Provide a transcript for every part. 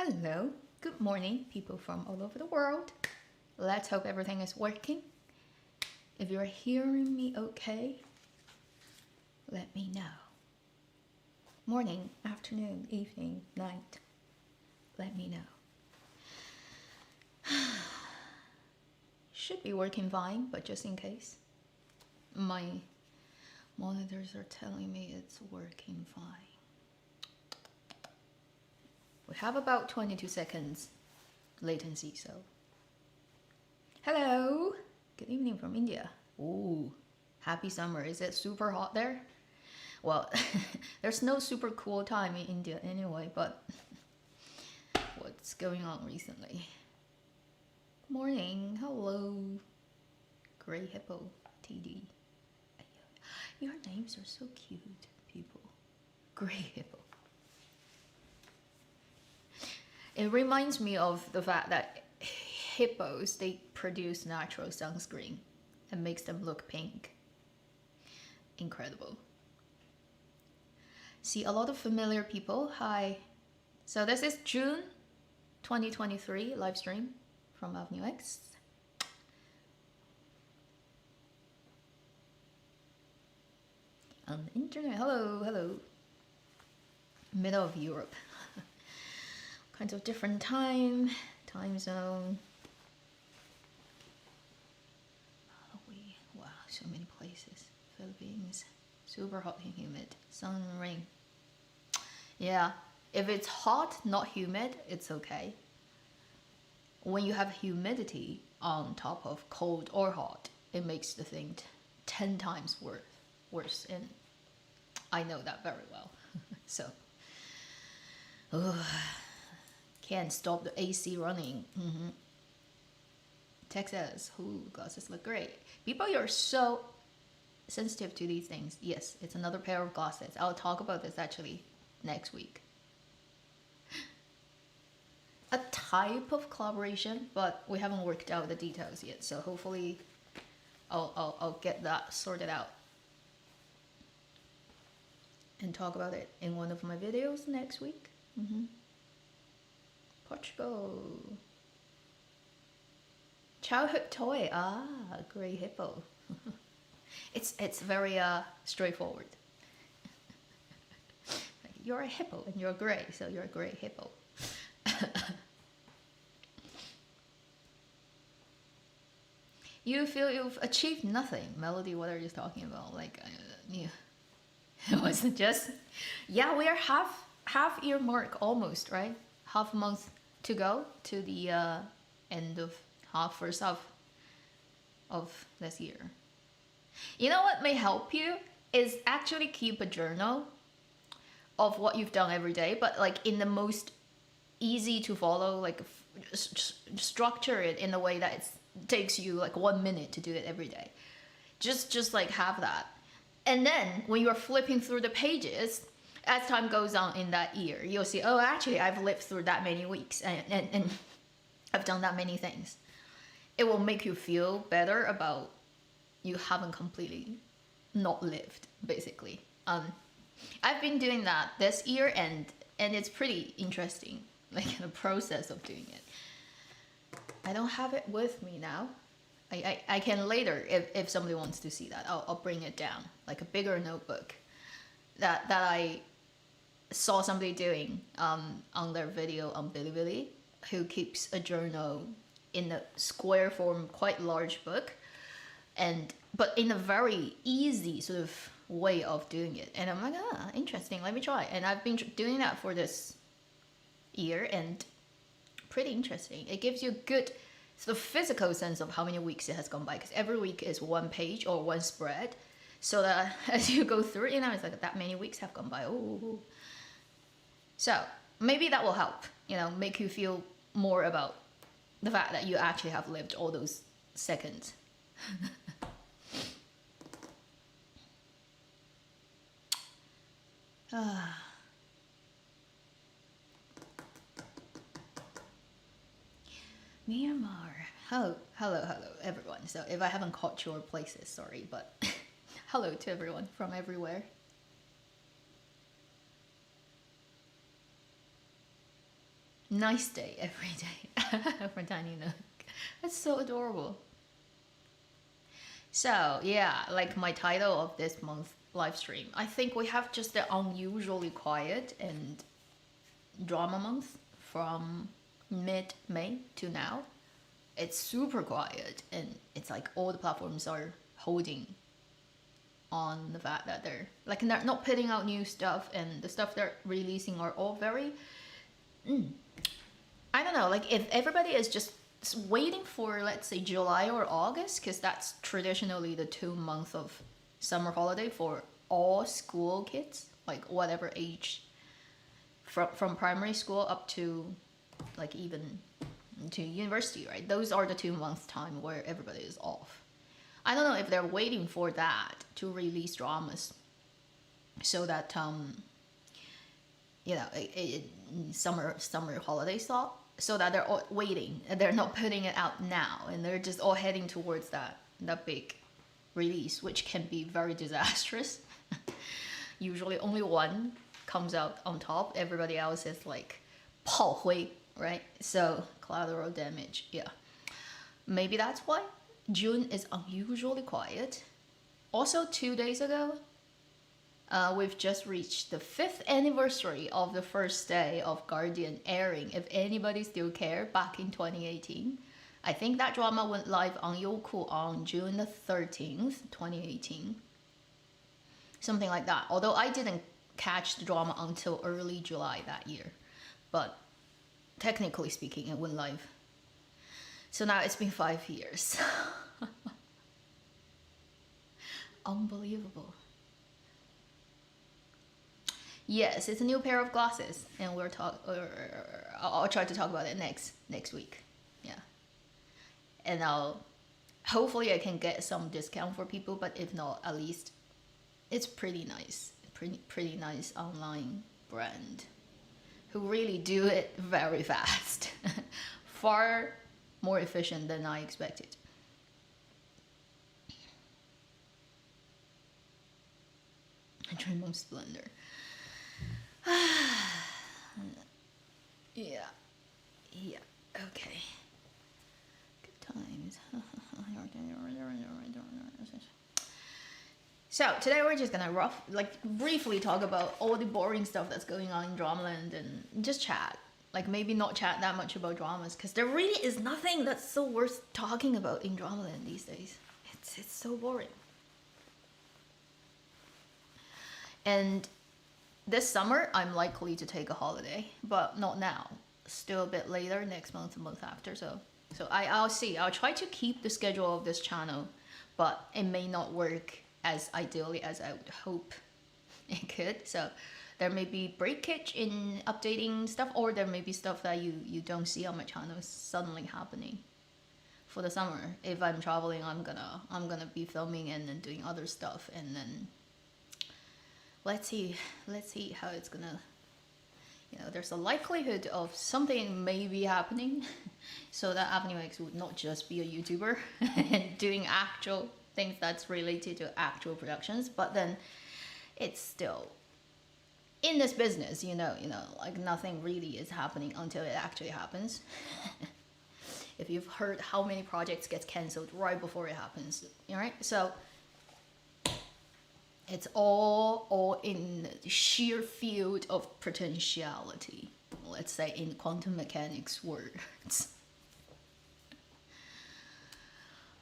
Hello, good morning, people from all over the world. Let's hope everything is working. If you're hearing me okay, let me know. Morning, afternoon, evening, night, let me know. Should be working fine, but just in case. My monitors are telling me it's working fine. We have about 22 seconds latency, so. Hello, good evening from India. Ooh, happy summer. Is it super hot there? Well, there's no super cool time in India anyway, but what's going on recently? Morning, hello, Grey Hippo TD. Your names are so cute, people. Grey Hippo. It reminds me of the fact that hippos, they produce natural sunscreen and makes them look pink. Incredible. See a lot of familiar people. Hi. So this is June 2023 live stream from Avenue X. On the internet. Hello, hello. Middle of Europe. Kinds of different time zone. Malawi, wow, so many places. Philippines, super hot and humid. Sun and rain. Yeah, if it's hot, not humid, it's okay. When you have humidity on top of cold or hot, it makes the thing 10 times worse. And I know that very well. So, can't stop the AC running. Texas, ooh, glasses look great. People, you're so sensitive to these things. Yes, it's another pair of glasses. I'll talk about this actually next week. A type of collaboration, but we haven't worked out the details yet. So hopefully, I'll get that sorted out and talk about it in one of my videos next week. Portugal. Childhood toy. Ah, Grey Hippo. It's very straightforward. Like, you're a hippo and you're gray, so you're a Grey Hippo. You feel you've achieved nothing. Melody, what are you talking about? Like, yeah. It wasn't just. Yeah, we are half year mark almost, right? Half a month to go to the end of first half of this year. You know what may help you is actually keep a journal of what you've done every day, but like in the most easy to follow, like structure it in a way that it takes you like 1 minute to do it every day. Just like have that. And then when you are flipping through the pages, as time goes on in that year, you'll see, oh, actually, I've lived through that many weeks and I've done that many things. It will make you feel better about you haven't completely not lived, basically. I've been doing that this year, and it's pretty interesting, like the process of doing it. I don't have it with me now. I can later, if somebody wants to see that, I'll bring it down, like a bigger notebook that I saw somebody doing on their video on Bilibili, who keeps a journal in a square form, quite large book, but in a very easy sort of way of doing it. And I'm like, interesting, let me try. And I've been doing that for this year, and pretty interesting. It gives you a good sort of physical sense of how many weeks it has gone by, because every week is one page or one spread, so that as you go through it, you know, it's like that many weeks have gone by. Oh, so maybe that will help, you know, make you feel more about the fact that you actually have lived all those seconds. Myanmar. Hello, everyone. So if I haven't caught your places, sorry, but hello to everyone from everywhere. nice day every day for Tiny Nook. That's so adorable. So yeah, like my title of this month live stream, I think we have just the unusually quiet and drama month from mid-May to now. It's super quiet, and it's like all the platforms are holding on the fact that they're like not putting out new stuff, and the stuff they're releasing are all very I don't know, like if everybody is just waiting for, let's say, July or August, because that's traditionally the 2 months of summer holiday for all school kids, like whatever age, from primary school up to like even to university, right? Those are the 2 months time where everybody is off. I don't know if they're waiting for that to release dramas, so that summer holiday slot, so that they're all waiting and they're not putting it out now, and they're just all heading towards that big release, which can be very disastrous. Usually only one comes out on top, everybody else is like 炮灰, right? So collateral damage. Yeah, maybe that's why June is unusually quiet. Also, 2 days ago, we've just reached the 5th anniversary of the first day of Guardian airing, if anybody still care, back in 2018. I think that drama went live on Youku on June the 13th, 2018. Something like that. Although I didn't catch the drama until early July that year. But technically speaking, it went live. So now it's been 5 years. Unbelievable. Yes, it's a new pair of glasses, and I'll try to talk about it next week. Yeah, and hopefully I can get some discount for people, but if not, at least it's pretty nice, pretty nice online brand, who really do it very fast, far more efficient than I expected. I dream of splendor. Yeah, okay. Good times. So today we're just gonna briefly talk about all the boring stuff that's going on in Dramaland, and just chat. Like maybe not chat that much about dramas, because there really is nothing that's so worth talking about in Dramaland these days. It's so boring. And this summer, I'm likely to take a holiday, but not now. Still a bit later, next month, a month after. So I'll see. I'll try to keep the schedule of this channel, but it may not work as ideally as I would hope it could. So there may be breakage in updating stuff, or there may be stuff that you don't see on my channel suddenly happening for the summer. If I'm traveling, I'm gonna be filming and then doing other stuff, and then let's see how it's gonna, there's a likelihood of something may be happening, so that Avenue X would not just be a YouTuber and doing actual things that's related to actual productions, but then it's still in this business, like nothing really is happening until it actually happens. If you've heard how many projects get cancelled right before it happens, right? So it's all in the sheer field of potentiality, let's say, in quantum mechanics words.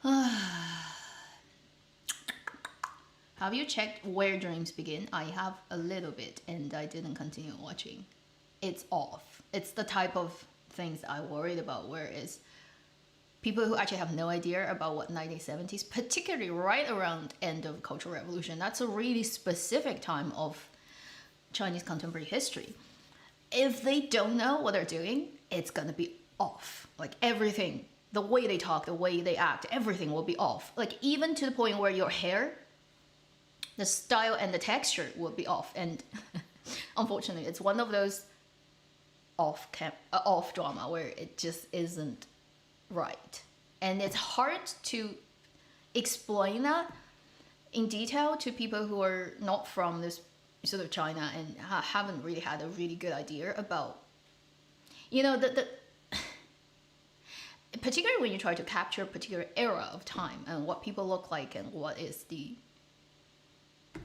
Have you checked Where Dreams Begin? I have a little bit, and I didn't continue watching. It's off. It's the type of things I worried about, where it's people who actually have no idea about what 1970s, particularly right around end of Cultural Revolution, that's a really specific time of Chinese contemporary history. If they don't know what they're doing, it's gonna be off. Like everything, the way they talk, the way they act, everything will be off. Like even to the point where your hair, the style and the texture will be off. And unfortunately, it's one of those off drama where it just isn't right, and it's hard to explain that in detail to people who are not from this sort of China and haven't really had a really good idea about You know, the particularly when you try to capture a particular era of time and what people look like and what is the,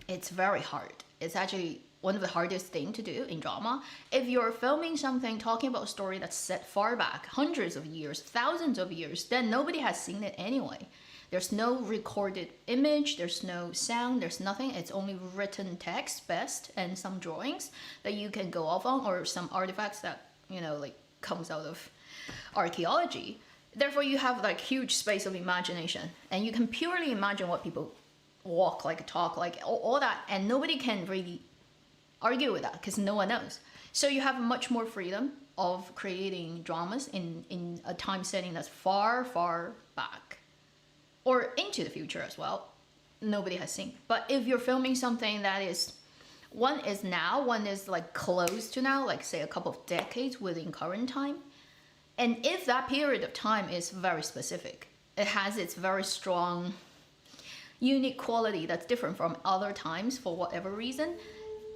it's very hard. It's actually one of the hardest things to do in drama. If you're filming something talking about a story that's set far back, hundreds of years, thousands of years, then nobody has seen it anyway. There's no recorded image, there's no sound, there's nothing. It's only written text best and some drawings that you can go off on, or some artifacts that, you know, like comes out of archaeology. Therefore, you have like huge space of imagination, and you can purely imagine what people walk like, talk like, all that, and nobody can really argue with that because no one knows. So you have much more freedom of creating dramas in a time setting that's far, far back, or into the future as well. Nobody has seen. But if you're filming something that is, one is now, one is like close to now, like say a couple of decades within current time. And if that period of time is very specific, it has its very strong, unique quality that's different from other times for whatever reason,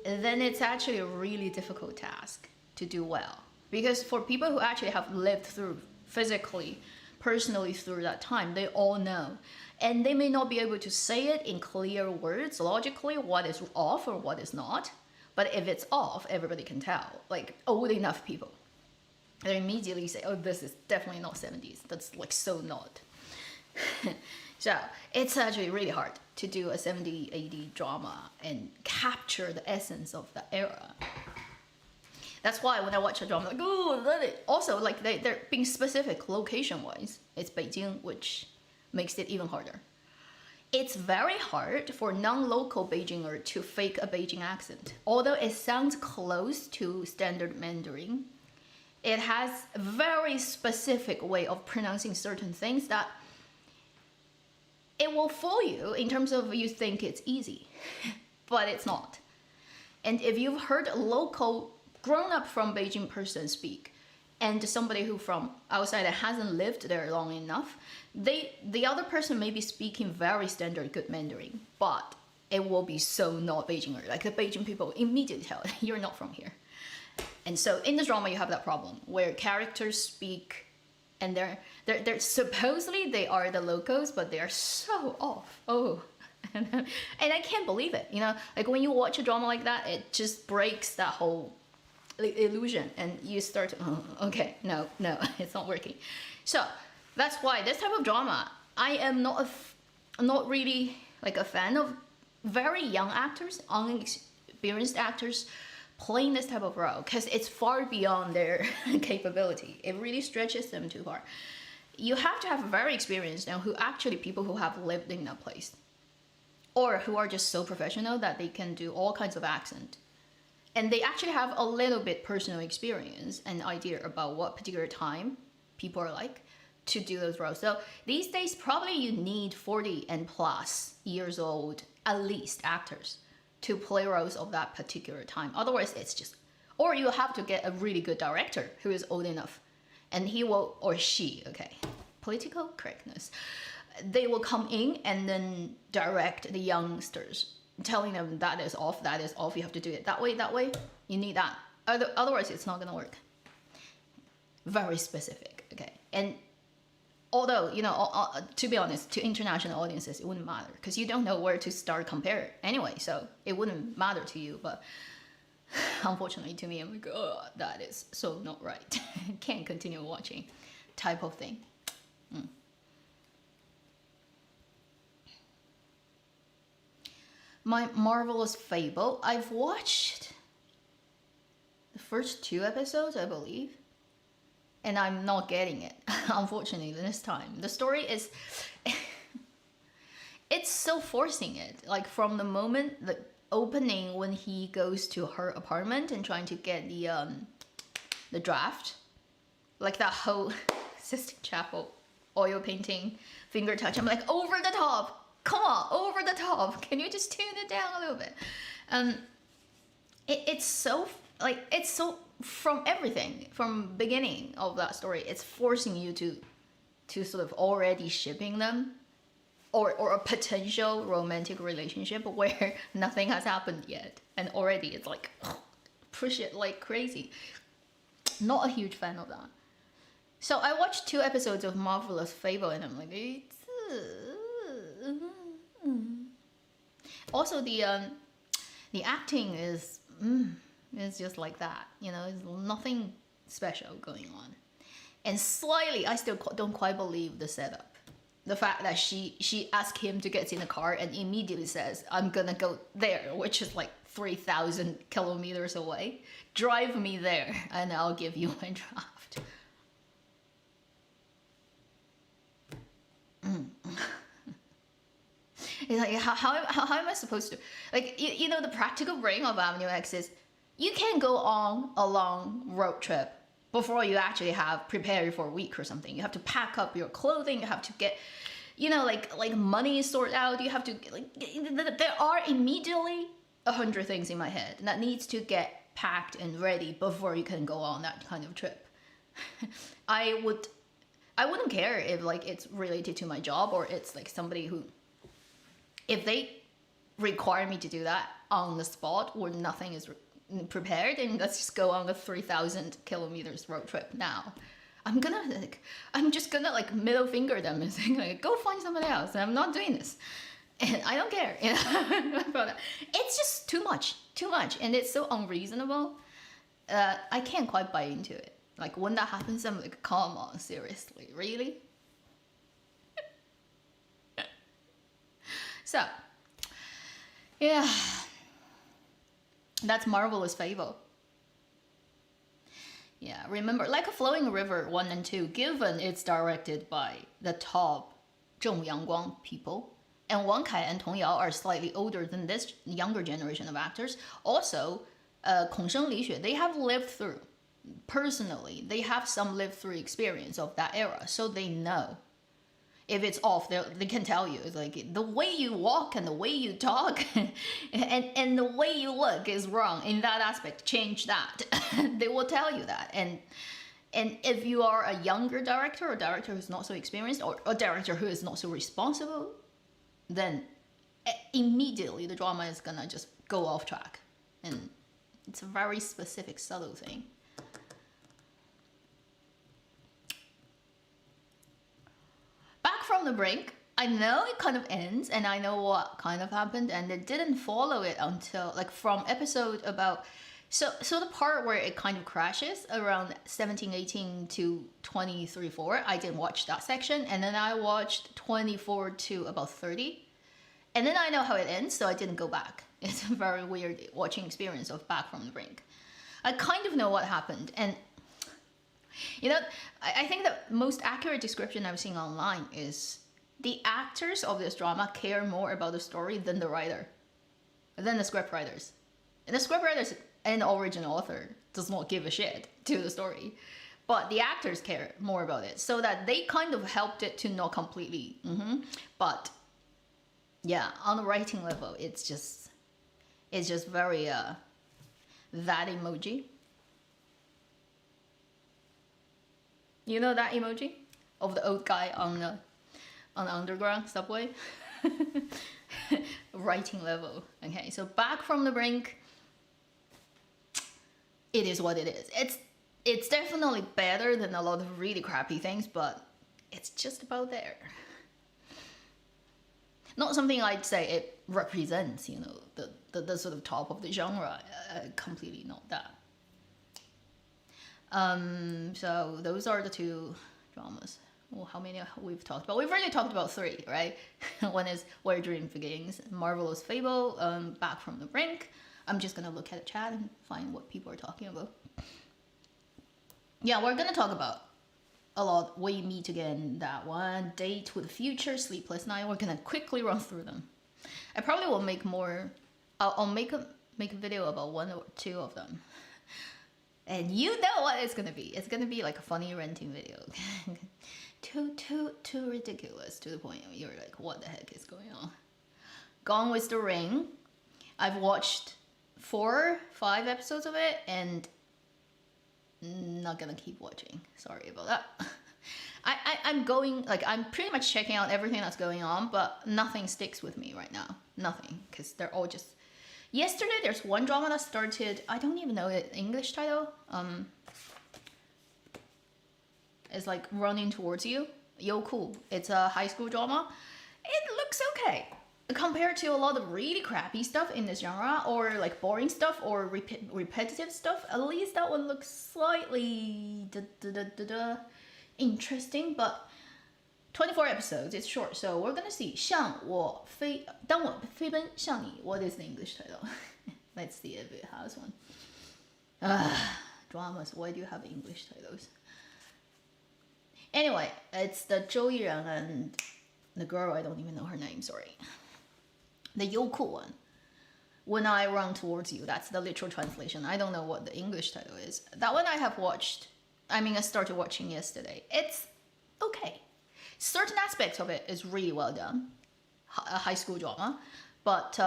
then it's actually a really difficult task to do well. Because for people who actually have lived through physically, personally through that time, they all know. And they may not be able to say it in clear words, logically, what is off or what is not. But if it's off, everybody can tell. Like old enough people, they immediately say, oh, this is definitely not 70s. That's like so not. So it's actually really hard to do a 70, 80 drama and capture the essence of the era. That's why when I watch a drama, I'm like, oh, let it. Also, like they're being specific location-wise. It's Beijing, which makes it even harder. It's very hard for non-local Beijinger to fake a Beijing accent. Although it sounds close to standard Mandarin, it has a very specific way of pronouncing certain things that it will fool you in terms of you think it's easy, but it's not. And if you've heard a local grown-up from Beijing person speak, and somebody who from outside that hasn't lived there long enough, the other person may be speaking very standard good Mandarin, but it will be so not Beijinger. Like the Beijing people immediately tell you're not from here. And so in this drama you have that problem where characters speak and they're supposedly they are the locals, but they are so off. Oh, and I can't believe it. You know, like when you watch a drama like that, it just breaks that whole illusion, and you start to, oh, okay, no, it's not working. So that's why this type of drama, I am not really like a fan of very young actors, unexperienced actors playing this type of role, because it's far beyond their capability. It really stretches them too far. You have to have very experienced and people who have lived in that place, or who are just so professional that they can do all kinds of accent. And they actually have a little bit personal experience and idea about what particular time people are like to do those roles. So these days, probably you need 40 and plus years old, at least, actors to play roles of that particular time. Otherwise, it's just, or you have to get a really good director who is old enough, and he will, or she, okay, political correctness, they will come in and then direct the youngsters, telling them that is off, you have to do it that way, you need that. Otherwise, it's not gonna work. Very specific, okay? And although, you know, to be honest, to international audiences, it wouldn't matter because you don't know where to start compare anyway, so it wouldn't matter to you. But unfortunately to me, I'm like, oh, that is so not right. Can't continue watching type of thing. My Marvelous Fable, I've watched the first 2 episodes, I believe, and I'm not getting it, unfortunately, this time. The story is, it's so forcing it. Like from the moment, the opening when he goes to her apartment and trying to get the draft, like that whole Sistine Chapel oil painting, finger touch, I'm like, over the top. Come on, over the top. Can you just tune it down a little bit? It's so, like, it's so, from everything, from beginning of that story, it's forcing you to sort of already shipping them, or a potential romantic relationship where nothing has happened yet, and already it's like, push it like crazy. Not a huge fan of that. So I watched 2 episodes of Marvelous Fable and I'm like, it's... Also, the acting is just like that. You know, there's nothing special going on. And slightly, I still don't quite believe the setup. The fact that she asked him to get in the car and immediately says, I'm gonna go there, which is like 3,000 kilometers away. Drive me there and I'll give you my draft. It's like, how am I supposed to? Like, you know, the practical brain of Avenue X is you can go on a long road trip before you actually have prepared for a week or something. You have to pack up your clothing. You have to get, you know, like money sorted out. You have to, like, there are immediately 100 things in my head that needs to get packed and ready before you can go on that kind of trip. I wouldn't care if like it's related to my job or it's like somebody who, if they require me to do that on the spot or nothing is prepared and let's just go on a 3,000 kilometers road trip now. I'm just gonna like middle finger them and say like, go find somebody else. I'm not doing this. And I don't care. You know? About that. It's just too much. And it's so unreasonable. I can't quite buy into it. Like when that happens, I'm like, come on, seriously, really? So, yeah. That's Marvelous Fable. Yeah, remember, Like a Flowing River 1 and 2, given it's directed by the top 正阳光 people, and Wang Kai and Tong Yao are slightly older than this younger generation of actors. Also, Kong Sheng Li Xue, they have lived through, personally, they have some lived through experience of that era, so they know. If it's off, they can tell you. It's like the way you walk and the way you talk and the way you look is wrong in that aspect. Change that. They will tell you that. And if you are a younger director or director who's not so experienced or a director who is not so responsible, then immediately the drama is gonna just go off track. And it's a very specific, subtle thing. Back from the Brink, I know it kind of ends and I know what kind of happened and it didn't follow it until like from episode about so the part where it kind of crashes around 17, 18 to 23, 4, I didn't watch that section and then I watched 24 to about 30 and then I know how it ends so I didn't go back. It's a very weird watching experience of Back from the Brink. I kind of know what happened and you know, I think the most accurate description I've seen online is the actors of this drama care more about the story than the writer, than the script writers. And the script writers and the original author does not give a shit to the story, but the actors care more about it, so that they kind of helped it to not completely. But yeah, on the writing level, it's just very that emoji. You know that emoji of the old guy on the underground subway? Writing level. Okay, so Back from the Brink, it is what it is. It's definitely better than a lot of really crappy things, but it's just about there. Not something I'd say it represents, you know, the sort of top of the genre. Completely not that. So those are the 2 dramas. Well, how many we've talked about? We've already talked about 3, right? One is Where Dream Begins, Marvelous Fable, Back from the Brink. I'm just gonna look at the chat and find what people are talking about. Yeah, we're gonna talk about a lot. We Meet Again, that one, Date with the Future, Sleepless Night. We're gonna quickly run through them. I probably will make more. I'll make a video about 1 or 2 of them. And you know what it's gonna be. It's gonna be like a funny renting video. too ridiculous to the point where you're like, what the heck is going on? Gone with the Ring. I've watched 4, 5 episodes of it and not gonna keep watching. Sorry about that. I'm going, like, I'm pretty much checking out everything that's going on, but nothing sticks with me right now. Nothing, because they're all just... Yesterday, there's one drama that started, I don't even know the English title. is like running towards you. Youku. It's a high school drama. It looks okay compared to a lot of really crappy stuff in this genre, or like boring stuff or repetitive stuff. At least that one looks slightly interesting. But 24 episodes, it's short, so we're gonna see 当我飞奔向你. What is the English title? Let's see if it has one. Dramas, why do you have English titles? Anyway, it's the Zhou Yiren and the girl, I don't even know her name, sorry. The Youku one. When I Run Towards You, that's the literal translation. I don't know what the English title is. That one I have watched. I started watching yesterday. It's okay. Certain aspects of it is really well done. A high school drama. But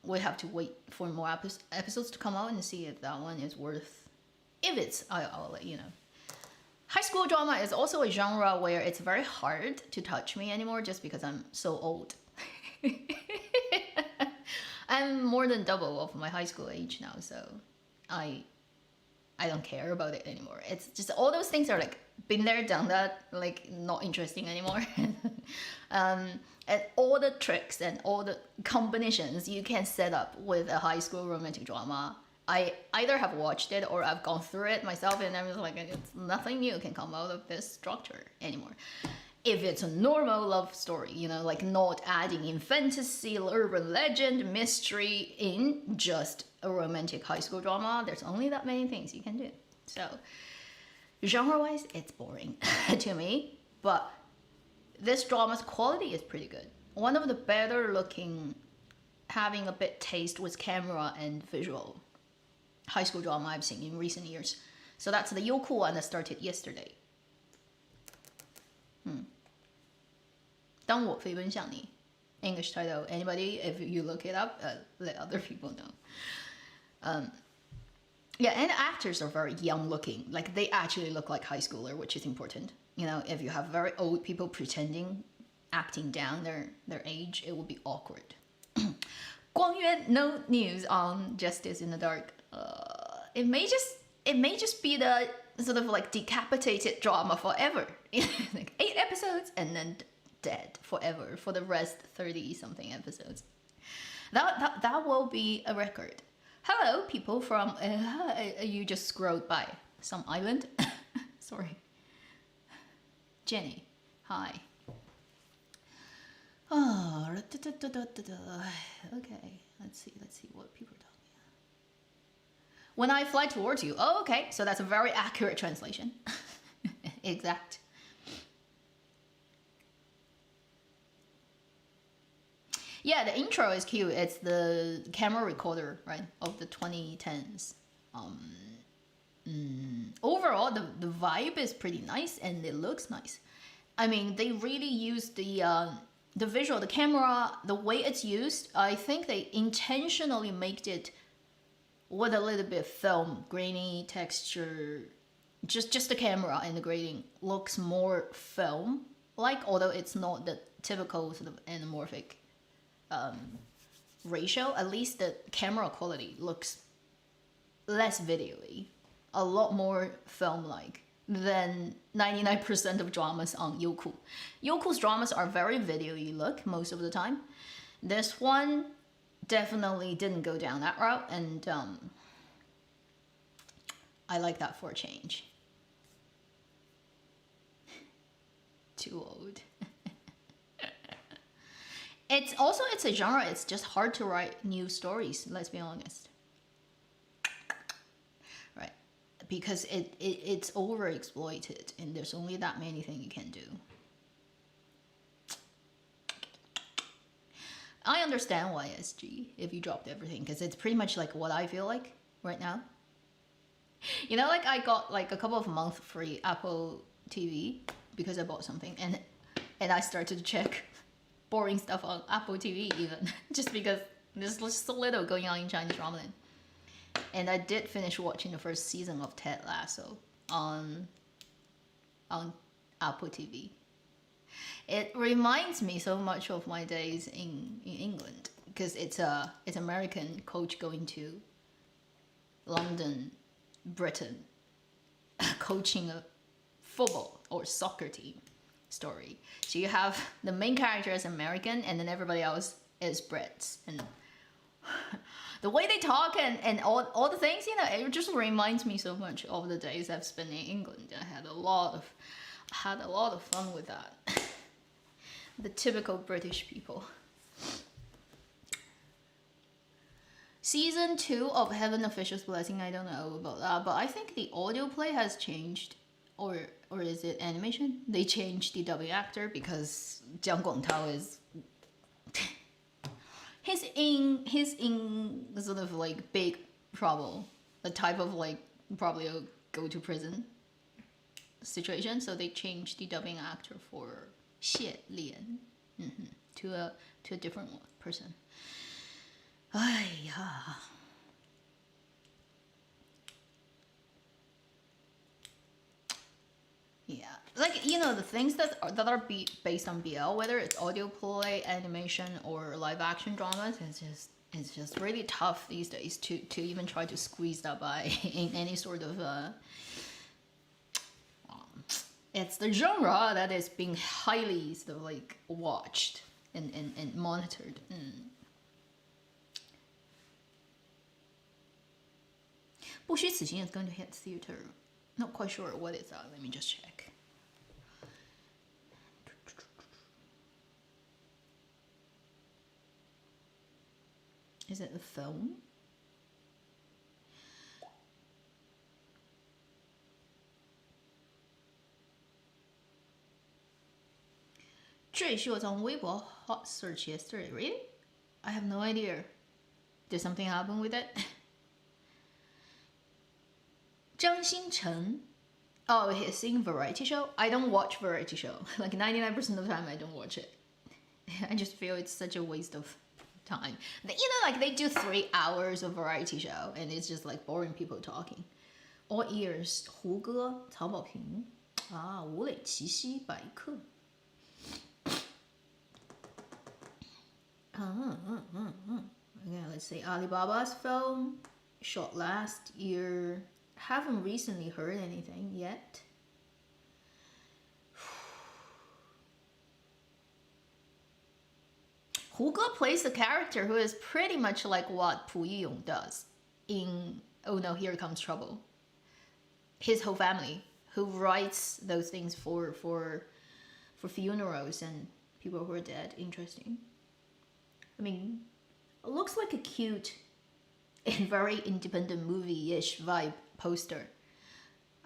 we have to wait for more episodes to come out and see if that one is worth... If it's, I'll let you know. High school drama is also a genre where it's very hard to touch me anymore just because I'm so old. I'm more than double of my high school age now, so I don't care about it anymore. It's just all those things are like been there, done that, like not interesting anymore. And all the tricks and all the combinations you can set up with a high school romantic drama, I either have watched it or I've gone through it myself, and I'm just like, it's nothing new can come out of this structure anymore. If it's a normal love story, you know, like not adding in fantasy, urban legend, mystery in just a romantic high school drama, there's only that many things you can do. So, genre-wise, it's boring to me, but this drama's quality is pretty good. One of the better looking, having a bit taste with camera and visual high school drama I've seen in recent years. So that's the Youku one that started yesterday. 当我飞奔向你. English title. Anybody, if you look it up, let other people know. Yeah, and the actors are very young looking. Like they actually look like high schooler, which is important. You know, if you have very old people pretending, acting down their age, it will be awkward. 光源, no news on Justice in the Dark. It may just be the sort of like decapitated drama forever. Like 8 episodes and then dead forever for the rest 30 something episodes. That will be a record. Hello, people from you just scrolled by some island. Sorry. Jenny, hi. Oh, okay. Let's see what people are talking about. When I fly towards you. Oh, okay. So that's a very accurate translation. Exact. Yeah, the intro is cute. It's the camera recorder, right, of the 2010s. Overall, the vibe is pretty nice and it looks nice. I mean, they really use the visual, the camera, the way it's used. I think they intentionally made it with a little bit of film, grainy texture. Just the camera and the grading looks more film-like, although it's not the typical sort of anamorphic ratio. At least the camera quality looks less video-y, a lot more film-like than 99% of dramas on Youku. Youku's dramas are very video-y look most of the time. This one definitely didn't go down that route, and I like that for a change. Too old. It's a genre, it's just hard to write new stories, let's be honest. Right. Because it's overexploited and there's only that many things you can do. I understand YSG if you dropped everything, because it's pretty much like what I feel like right now. You know, like I got like a couple of months free Apple TV because I bought something, and I started to check boring stuff on Apple TV even, just because there's so little going on in Chinese drama. And I did finish watching the first season of Ted Lasso on Apple TV. It reminds me so much of my days in England, because it's American coach going to London, Britain, coaching a football or soccer team story. So you have the main character is American, and then everybody else is Brits. And the way they talk and all the things, you know, it just reminds me so much of the days I've spent in England. I had a lot of fun with that. The typical British people. Season 2 of Heaven Official's Blessing, I don't know about that, but I think the audio play has changed, or is it animation? They changed the dubbing actor because Jiang Guangtao is he's in sort of like big trouble, the type of like probably a go to prison situation. So they changed the dubbing actor for Xie Lian to a different person. Ay, yeah. Yeah, like, you know, the things that are based on BL, whether it's audio play, animation, or live action dramas, it's just really tough these days to even try to squeeze that by in any sort of it's the genre that is being highly sort of like watched and monitored.《不虚此行》is going to hit theater. Not quite sure what it's at. Let me just check. Is it a film? She was on Weibo hot search yesterday. Really? I have no idea. Did something happen with it? Zhang Xinchen. Oh, he's in variety show. I don't watch variety show. Like 99% of the time, I don't watch it. I just feel it's such a waste of time. You know, like they do 3 hours of variety show, and it's just like boring people talking. All ears. 胡歌、曹保平啊，吴磊、齐溪、百克。Okay, let's see. Alibaba's film shot last year. Haven't recently heard anything yet. Hu Ge plays the character who is pretty much like what Pu Yiyong does in Oh No, Here Comes Trouble. His whole family, who writes those things for funerals and people who are dead. Interesting. I mean, it looks like a cute and very independent movie-ish vibe poster.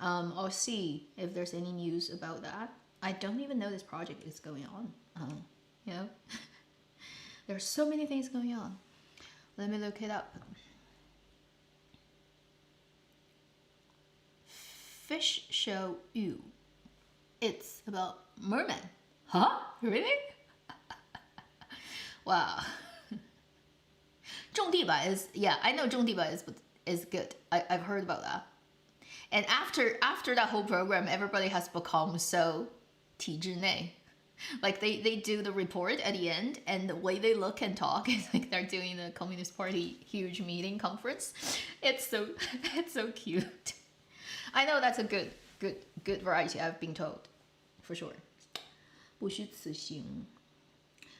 I'll see if there's any news about that. I don't even know this project is going on. You know, there's so many things going on. Let me look it up. Fish Show Yu. It's about mermen. Huh? Really? Wow. 种地吧 is, yeah, I know 种地吧 is good. I've heard about that. And after that whole program, everybody has become so 体制内. Like they do the report at the end, and the way they look and talk is like they're doing the Communist Party huge meeting conference. It's so cute. I know that's a good variety, I've been told, for sure. 不虚此行.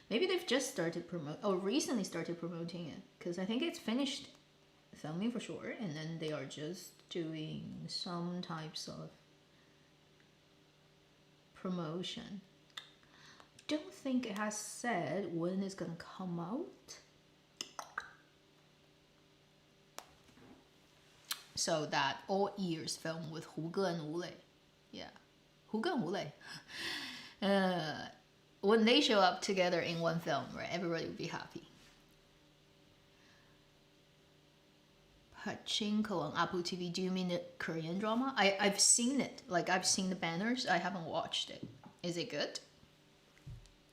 Maybe they've just started recently started promoting it, because I think it's finished filming for sure, and then they are just doing some types of promotion. Don't think it has said when it's gonna come out. So that all ears film with Hu Ge and Wu Lei. Yeah, Hu Ge and Wu Lei. When they show up together in one film, right, everybody would be happy. Pachinko on Apple TV. Do you mean the Korean drama? I've seen it. Like, I've seen the banners. I haven't watched it. Is it good?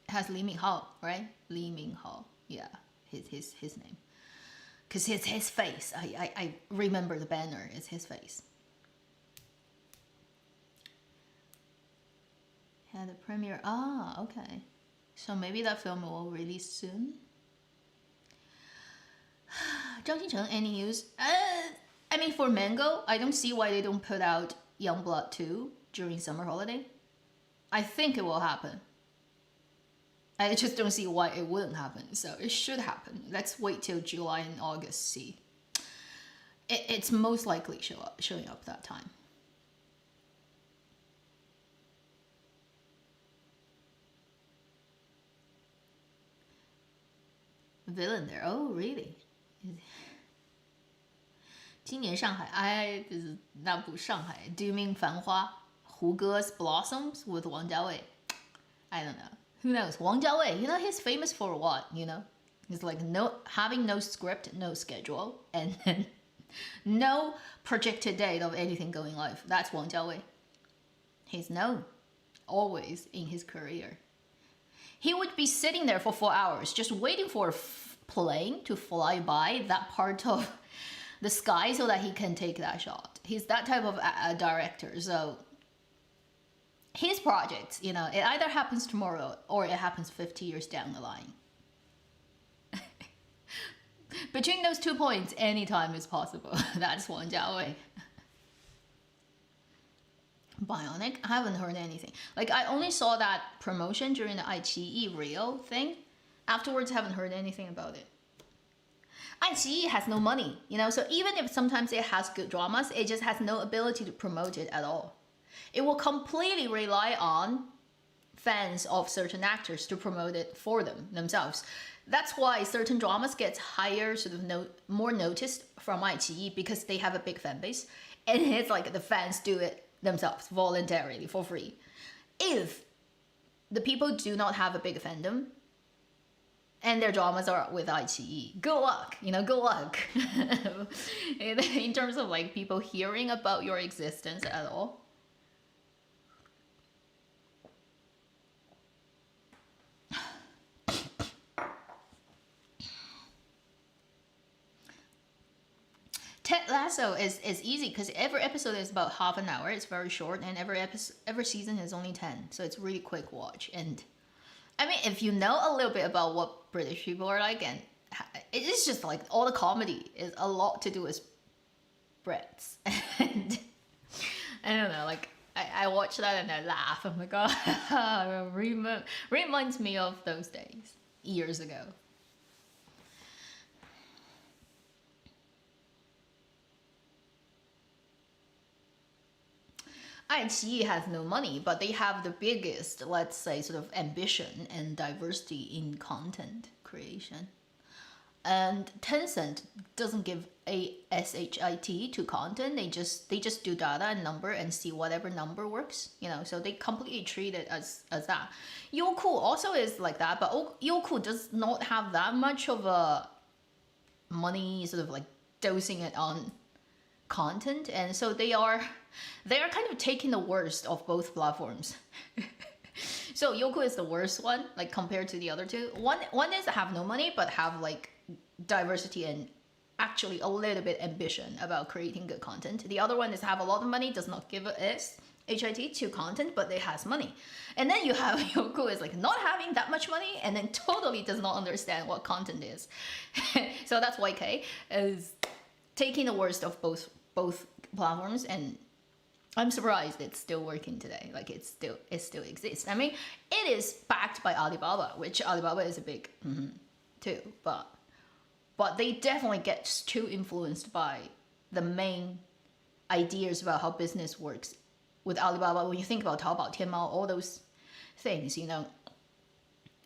It has Lee Min Ho, right? Lee Min Ho. Yeah, his name. Because it's his face. I remember the banner. It's his face. Had a premiere. Ah, okay. So maybe that film will release soon. Zhang Xinchen, any news? I mean, for Mango, I don't see why they don't put out Youngblood 2. during summer holiday. I think it will happen. I just don't see why it wouldn't happen. So it should happen. Let's wait till July and August, see. It's most likely showing up that time. Villain there. Oh, really? 今年上海 就是那部上海 Do you mean 繁花 Who Goes Blossoms with Wang Jiawei? I don't know. Who knows? Wang Jiawei, you know, he's famous for what, you know? He's like having no script, no schedule, and then no projected date of anything going live. That's Wang Jiawei. He's known always in his career. He would be sitting there for 4 hours just waiting for a plane to fly by that part of the sky so that he can take that shot. He's that type of director. So his projects, you know, it either happens tomorrow or it happens 50 years down the line. Between those 2 points, any time is possible. That's Wang Jiawei. Bionic? I haven't heard anything. Like, I only saw that promotion during the iQIYI Rio thing. Afterwards, haven't heard anything about it. iQIYI has no money, you know, so even if sometimes it has good dramas, it just has no ability to promote it at all. It will completely rely on fans of certain actors to promote it for themselves. That's why certain dramas get higher, sort of more noticed from iQIYI, because they have a big fan base, and it's like the fans do it themselves voluntarily for free. If the people do not have a big fandom and their dramas are with iQIYI, good luck, you know, good luck. In terms of like people hearing about your existence at all. Ted Lasso is easy because every episode is about half an hour. It's very short, and every season is only 10, so it's really quick watch. And I mean, if you know a little bit about what British people are like, and it's just like all the comedy is a lot to do with Brits. And I don't know, like I watch that and I laugh. I'm like, oh, reminds me of those days years ago. iQIYI has no money, but they have the biggest, let's say, sort of ambition and diversity in content creation. And Tencent doesn't give a shit to content. They just do data and number and see whatever number works, you know. So they completely treat it as that. Youku also is like that, but Youku does not have that much of a money sort of like dosing it on content, and so they are kind of taking the worst of both platforms. So Youku is the worst one, like compared to the other two. One is have no money but have like diversity and actually a little bit ambition about creating good content. The other one is have a lot of money, does not give a shit to content, but it has money. And then you have Youku is like not having that much money and then totally does not understand what content is. So that's YK is taking the worst of both platforms, and I'm surprised it's still working today. Like it still exists. I mean, it is backed by Alibaba, which Alibaba is a big too, but they definitely get too influenced by the main ideas about how business works with Alibaba. When you think about Taobao, Tianmao, all those things, you know,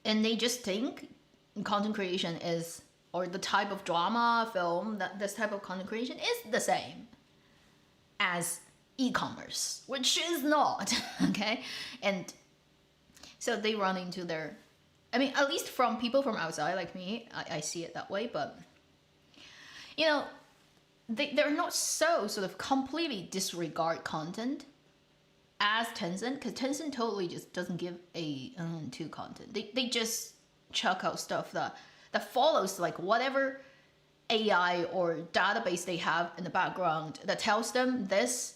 and they just think content creation is, or the type of drama, film, that this type of content creation is the same as e-commerce, which is not, okay? And so they run into their, I mean, at least from people from outside like me, I see it that way, but, you know, they're not so sort of completely disregard content as Tencent, because Tencent totally just doesn't give a to content. They just chuck out stuff that follows like whatever AI or database they have in the background that tells them this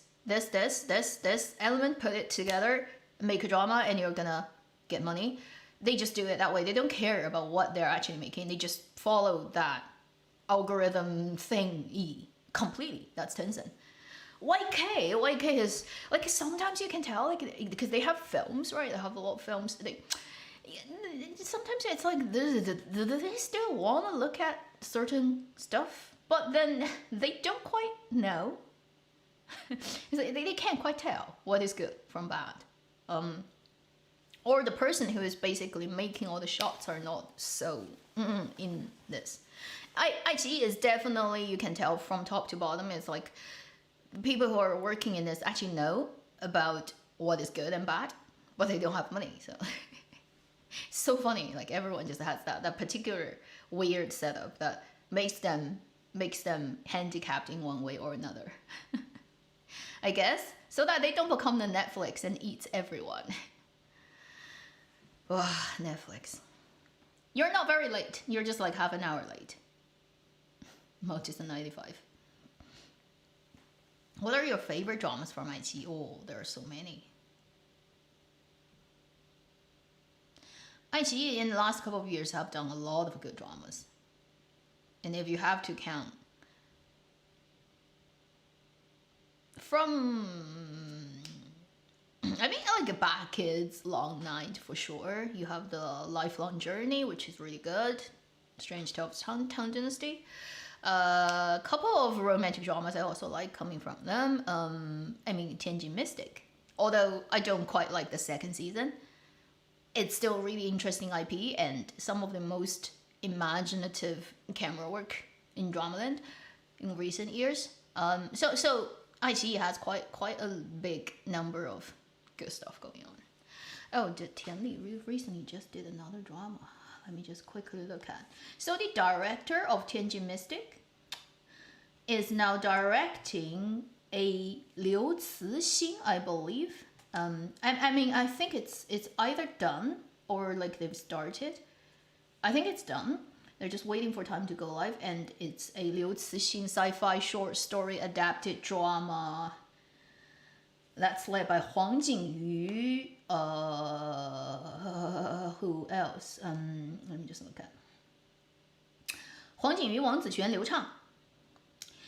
element, put it together, make a drama, and you're gonna get money. They just do it that way. They don't care about what they're actually making. They just follow that algorithm thing completely. That's Tencent. YK is like sometimes you can tell like because they have films, right? They have a lot of films. They sometimes it's like do they still want to look at certain stuff, but then they don't quite know. They can't quite tell what is good from bad. Or the person who is basically making all the shots are not so in this. iQIYI is definitely, you can tell from top to bottom, it's like people who are working in this actually know about what is good and bad, but they don't have money. So it's so funny. Like everyone just has that particular weird setup that makes them handicapped in one way or another. I guess so that they don't become the Netflix and eats everyone. Oh, Netflix. You're not very late. You're just like half an hour late. Just a 95. What are your favorite dramas from iQIYI? Oh, there are so many. iQIYI in the last couple of years have done a lot of good dramas. And if you have to count from, I mean, like Bad Kids, Long Night for sure. You have the Lifelong Journey, which is really good. Strange Tales of Tang Dynasty. A couple of romantic dramas I also like coming from them. I mean, Tianjin Mystic. Although I don't quite like the second season, it's still really interesting IP and some of the most imaginative camera work in Dramaland in recent years. So iQIYI has quite a big number of good stuff going on. Oh, Tian Li recently just did another drama. Let me just quickly look at. So the director of Tianjin Mystic is now directing a Liu Cixin, I believe. I mean, I think it's either done or like they've started. I think it's done. They're just waiting for time to go live, and it's a Liu Cixin sci-fi short story adapted drama that's led by Huang Jingyu. Who else? Let me just look at Huang Jingyu, Wang Ziquan, Liu Chang.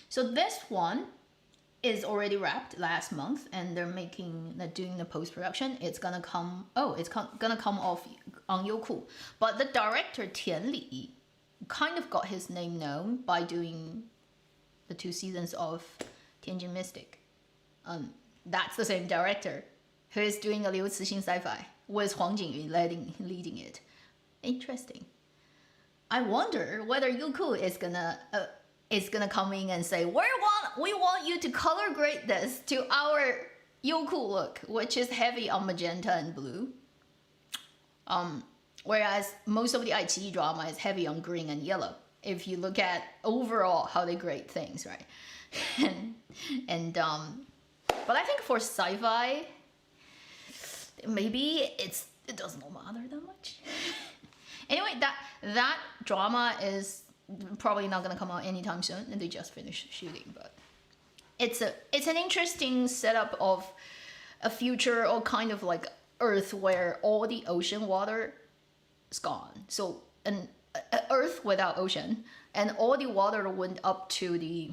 So this one is already wrapped last month, and they're doing the post-production. It's gonna come. Gonna come off on Youku. But the director Tian Li kind of got his name known by doing the 2 seasons of Tianjin Mystic. That's the same director who is doing a Liu Cixin sci-fi with Huang Jingyu leading it. Interesting. I wonder whether Youku is gonna come in and say, we want you to color grade this to our Youku look, which is heavy on magenta and blue. Whereas most of the iQIYI drama is heavy on green and yellow. If you look at overall how they grade things, right? But I think for sci-fi, maybe it does not matter that much. Anyway, that drama is probably not gonna come out anytime soon, and they just finished shooting. But it's an interesting setup of a future or kind of like Earth where all the ocean water is gone. So an Earth without ocean, and all the water went up to the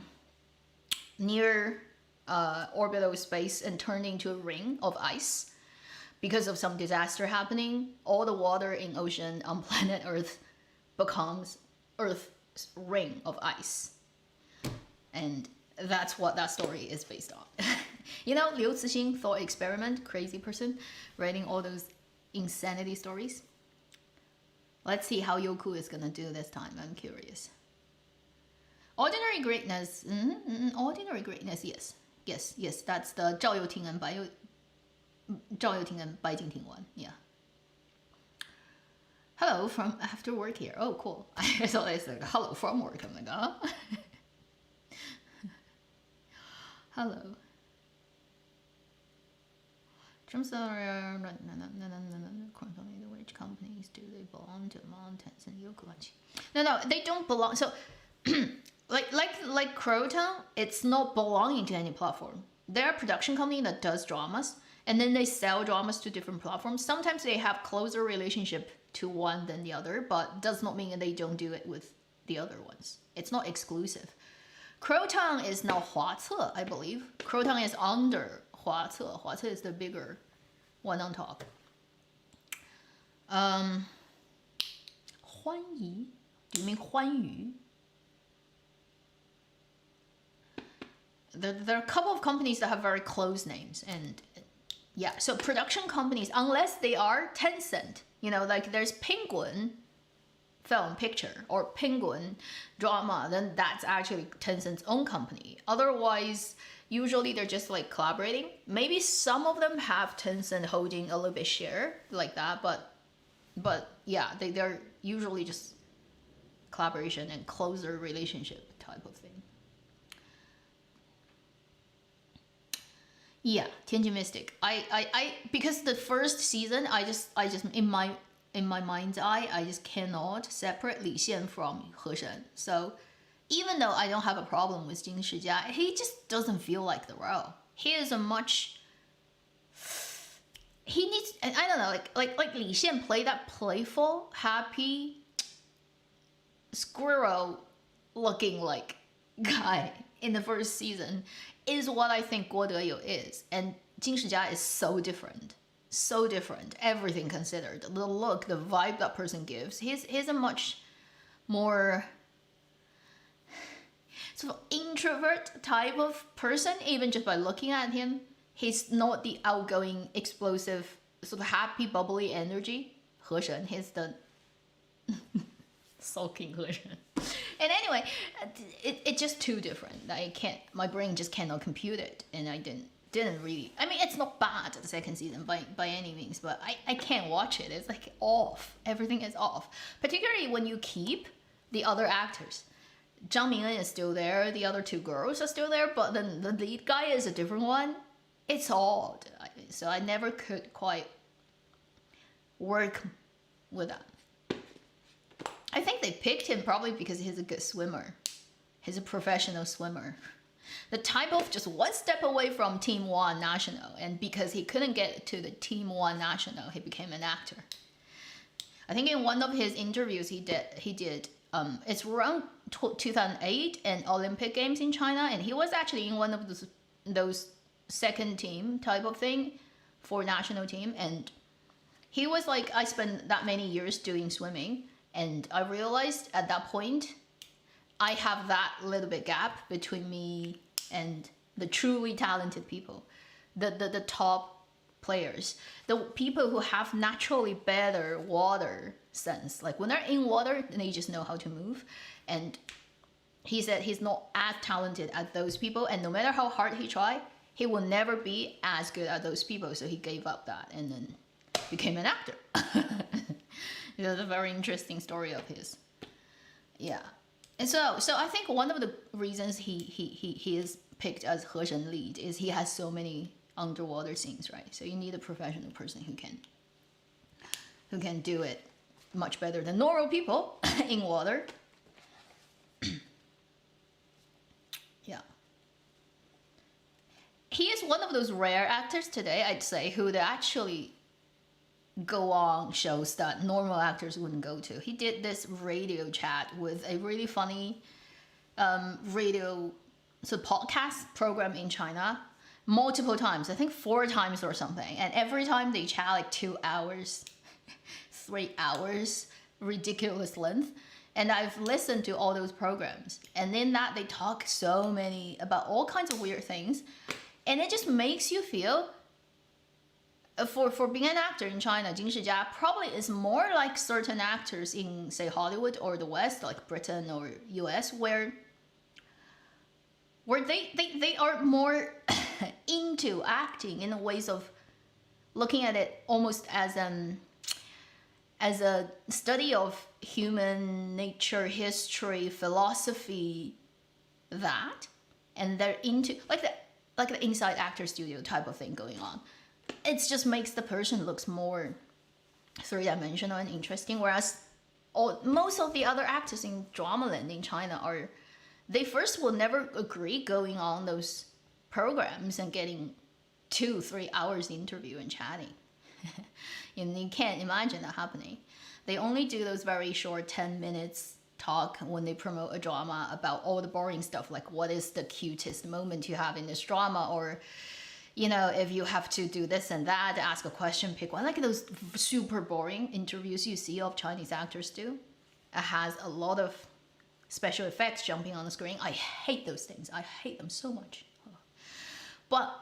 near orbital space and turned into a ring of ice. Because of some disaster happening, all the water in ocean on planet Earth becomes Earth's ring of ice. And that's what that story is based on. You know, Liu Cixin, thought experiment, crazy person, writing all those insanity stories. Let's see how Youku is gonna do this time. I'm curious. Ordinary Greatness. Ordinary Greatness, yes. That's the Zhao Youting and Bai Jingting one. Yeah. Hello from after work here. Oh, cool. I thought I said hello from work. I'm like, huh? Hello. Which companies do they belong to? Mountains and Yokulanchi. No, they don't belong. So, like Croton, it's not belonging to any platform. They're a production company that does dramas, and then they sell dramas to different platforms. Sometimes they have closer relationship to one than the other, but does not mean that they don't do it with the other ones. It's not exclusive. Croton is now 华策, I believe. Croton is under 华策. 华策 is the bigger one on top. 欢宜? Do you mean 欢愉? There are a couple of companies that have very close names, and yeah, so production companies, unless they are Tencent, you know, like there's Penguin Film Picture or Penguin Drama, then that's actually Tencent's own company. Otherwise, usually they're just like collaborating. Maybe some of them have Tencent holding a little bit share like that, but yeah, they're usually just collaboration and closer relationship type of thing. Yeah, Tianjin Mystic. I because the first season, I just in my mind's eye, I just cannot separate Li Xian from He Shen. So even though I don't have a problem with Jing Shijia, he just doesn't feel like the role. He is a much. He needs, and I don't know, like Li Xian play that playful, happy, squirrel-looking like guy in the first season. Is what I think Guo Deyu is. And Jing Shijia is so different. So different. Everything considered. The look, the vibe that person gives. He's a much more sort of introvert type of person, even just by looking at him. He's not the outgoing, explosive, sort of happy, bubbly energy. He Shen, he's the sulking He Shen. And anyway, it's just too different. My brain just cannot compute it, and I didn't really. I mean, it's not bad the second season by any means, but I can't watch it. It's like off. Everything is off. Particularly when you keep the other actors. Zhang Ming'en is still there. The other two girls are still there, but then the lead guy is a different one. It's odd. So I never could quite work with that. I think they picked him probably because he's a good swimmer. He's a professional swimmer. The type of just one step away from Team 1 National, and because he couldn't get to the Team 1 National, he became an actor. I think in one of his interviews he did it's around 2008 and Olympic Games in China, and he was actually in one of those second team type of thing for national team, and he was like, I spent that many years doing swimming. And I realized at that point, I have that little bit gap between me and the truly talented people, the top players, the people who have naturally better water sense. Like when they're in water, they just know how to move. And he said he's not as talented as those people, and no matter how hard he tried, he will never be as good as those people. So he gave up that and then became an actor. It's a very interesting story of his. Yeah. And so I think one of the reasons he is picked as He Shen lead is he has so many underwater scenes, right? So you need a professional person who can do it much better than normal people in water. Yeah. He is one of those rare actors today, I'd say, who they actually go on shows that normal actors wouldn't go to. He did this radio chat with a really funny radio podcast program in China multiple times. I think 4 times or something. And every time they chat like 2 hours, 3 hours, ridiculous length. And I've listened to all those programs. And in that they talk so many about all kinds of weird things. And it just makes you feel for being an actor in China, Jing Shijia probably is more like certain actors in, say, Hollywood or the West, like Britain or US, where they are more into acting in the ways of looking at it almost as a study of human nature, history, philosophy, that, and they're into like the Inside Actor Studio type of thing going on. It just makes the person looks more three-dimensional and interesting, whereas most of the other actors in Dramaland in China they first will never agree going on those programs and getting 2-3 hours interview and chatting. And you can't imagine that happening. They only do those very short 10 minutes talk when they promote a drama about all the boring stuff, like what is the cutest moment you have in this drama, or if you have to do this and that, ask a question, pick one, like those super boring interviews you see of Chinese actors do. It has a lot of special effects jumping on the screen. I hate those things. I hate them so much. But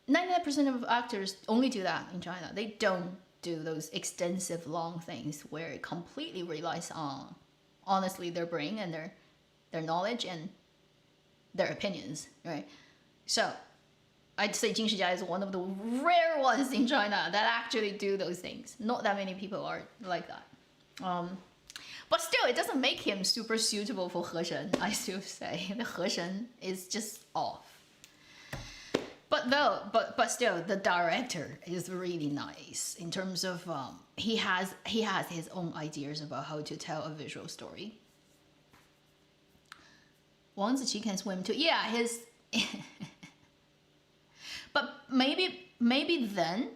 99% of actors only do that in China. They don't do those extensive long things where it completely relies on, honestly, their brain and their knowledge and their opinions, right? So I'd say Jin Shijia is one of the rare ones in China that actually do those things. Not that many people are like that. But still, it doesn't make him super suitable for He Shen, I still say. The He Shen is just off. But still, the director is really nice in terms of he has his own ideas about how to tell a visual story. Wang Ziqi can swim too. Yeah, his. But maybe then,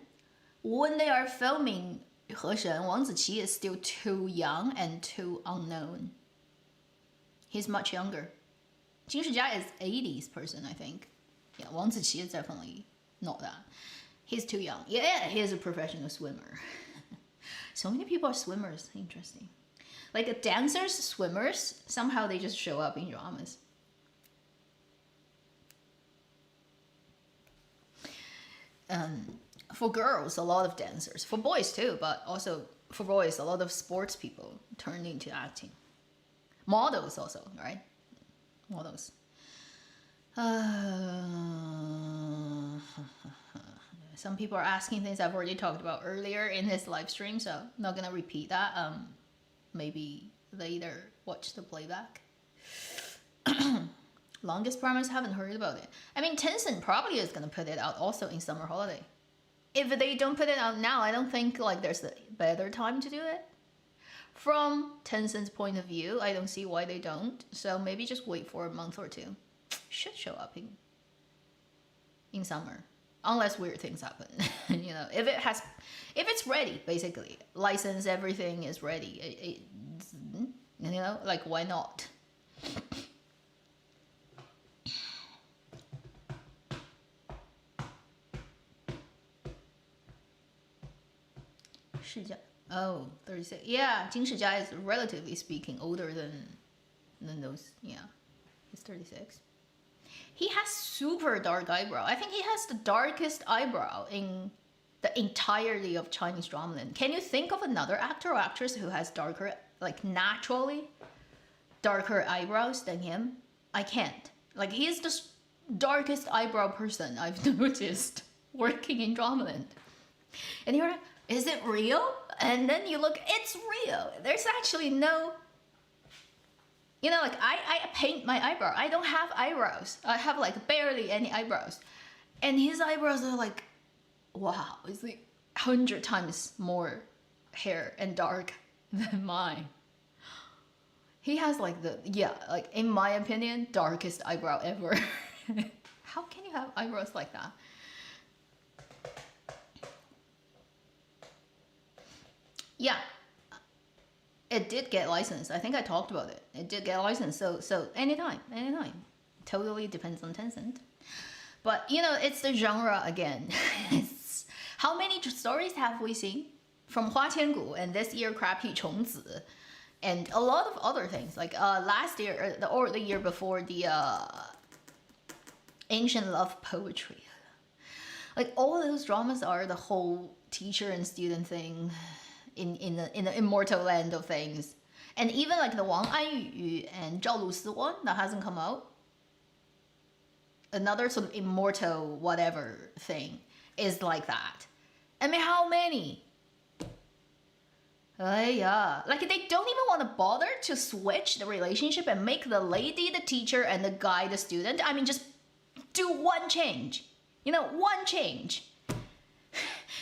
when they are filming He Shen, Wang Ziqi is still too young and too unknown. He's much younger. Jin Shijia is 80s person, I think. Yeah, Wang Ziqi is definitely not that. He's too young. Yeah, he is a professional swimmer. So many people are swimmers. Interesting. Like dancers, swimmers, somehow they just show up in dramas. For girls, a lot of dancers. For boys too, but also for boys, a lot of sports people turn into acting. Models also, right? Models. Some people are asking things I've already talked about earlier in this live stream, so I'm not gonna repeat that. Maybe later watch the playback. Longest Promise, haven't heard about it. I mean, Tencent probably is gonna put it out also in summer holiday. If they don't put it out now, I don't think like there's a better time to do it. From Tencent's point of view, I don't see why they don't. So maybe just wait for a month or two. Should show up in summer, unless weird things happen. If it's ready, basically, license, everything is ready. Like why not? Oh, 36. Yeah, Jin Shijia is relatively speaking older than those. Yeah, he's 36. He has super dark eyebrow. I think he has the darkest eyebrow in the entirety of Chinese drama. Can you think of another actor or actress who has darker, like naturally darker eyebrows than him? I can't. Like he's the darkest eyebrow person I've noticed working in Dramaland. And you're like, is it real? And then you look, it's real. There's actually no, like I paint my eyebrow. I don't have eyebrows. I have like barely any eyebrows. And his eyebrows are like, wow, it's like 100 times more hair and dark than mine. He has like like in my opinion, darkest eyebrow ever. How can you have eyebrows like that? Yeah, it did get licensed. I think I talked about it. It did get licensed. So anytime. Totally depends on Tencent. But it's the genre again. How many stories have we seen from Hua Qiangu and this year Crappy Chongzi, and a lot of other things like last year or the year before the Ancient Love Poetry. Like all those dramas are the whole teacher and student thing. In the immortal land of things. And even like the Wang Anyu and Zhao Lusi one that hasn't come out, another sort of immortal whatever thing is like that. I mean, how many? Yeah, like they don't even want to bother to switch the relationship and make the lady the teacher and the guy the student. I mean, just do one change. One change.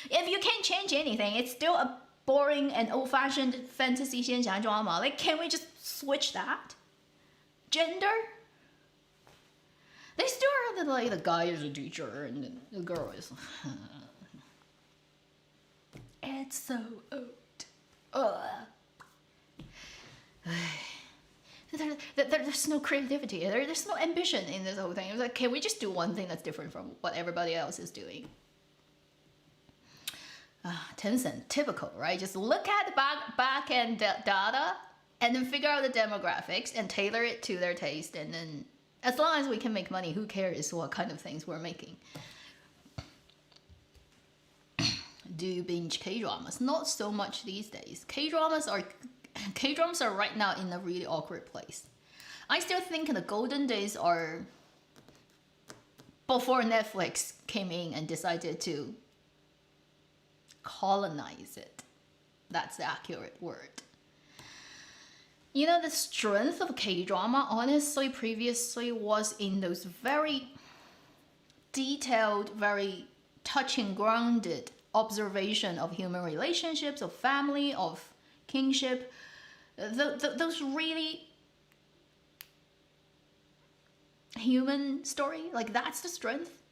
If you can't change anything, it's still a boring and old-fashioned fantasy 仙侠 drama. Like, can we just switch that? Gender? They still are like the guy is a teacher and the girl is. It's so old. Ugh. There's no creativity. There's no ambition in this whole thing. It's like, can we just do one thing that's different from what everybody else is doing? Tencent, typical, right? Just look at the back end data and then figure out the demographics and tailor it to their taste. And then as long as we can make money, who cares what kind of things we're making? Do you binge K-dramas? Not so much these days. K-dramas are right now in a really awkward place. I still think the golden days are before Netflix came in and decided to colonize it. That's the accurate word. You know, the strength of K-drama, honestly, previously was in those very detailed, very touching, grounded observation of human relationships, of family, of kinship. Those really human story, like that's the strength.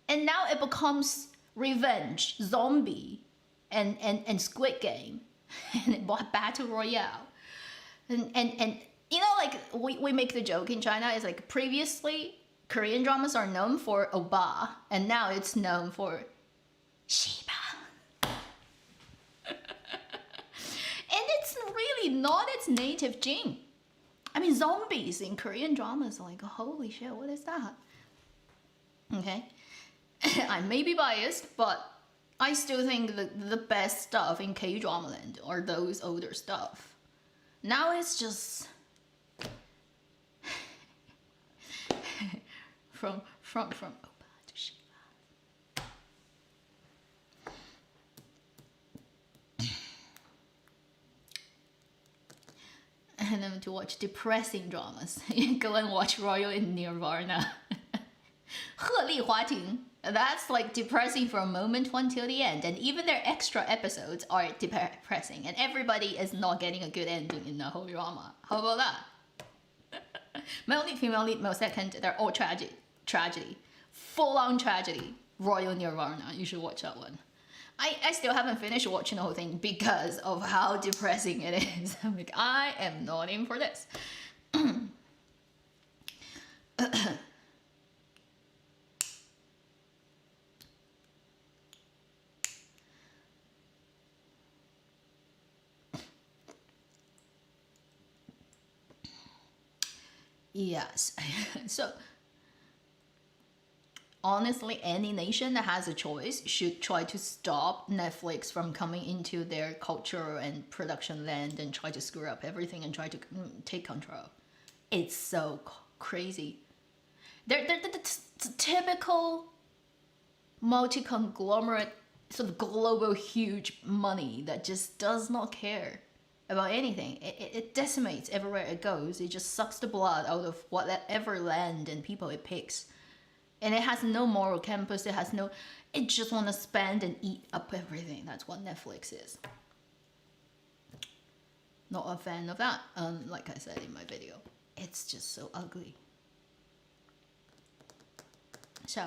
And now it becomes revenge, zombie, and Squid Game, and Battle Royale. And you know, like we make the joke in China, it's like previously Korean dramas are known for Oba, and now it's known for Shiba. And it's really not its native gene. I mean, zombies in Korean dramas are like, holy shit, what is that? Okay. I may be biased, but I still think the best stuff in K-drama land are those older stuff. Now it's just from Opa to Shiba. And then to watch depressing dramas, go and watch Royal in Nirvana. 鹤唳华庭. That's like depressing from moment one till the end, and even their extra episodes are depressing, and everybody is not getting a good ending in the whole drama. How about that? Male lead, female lead, male second, they're all tragedy. Full-on tragedy. Royal Nirvana, you should watch that one. I still haven't finished watching the whole thing because of how depressing it is. I'm like, I am not in for this. Yes. So honestly, any nation that has a choice should try to stop Netflix from coming into their culture and production land and try to screw up everything and try to take control. It's so crazy. They're the typical multi-conglomerate, sort of global huge money that just does not care about anything. It decimates everywhere it goes. It just sucks the blood out of whatever land and people it picks. And it has no moral compass. It just want to spend and eat up everything. That's what Netflix is. Not a fan of that. Like I said in my video, it's just so ugly. So,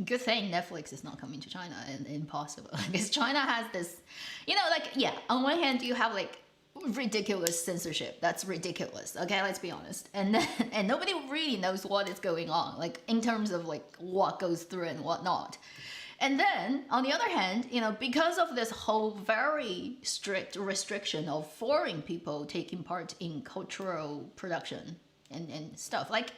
good thing Netflix is not coming to China, and impossible. Because China has this, you know, like, yeah, on one hand you have like ridiculous censorship. That's ridiculous. Okay, let's be honest. And then, and nobody really knows what is going on, like in terms of like what goes through and what not. And then on the other hand, you know, because of this whole very strict restriction of foreign people taking part in cultural production and stuff, like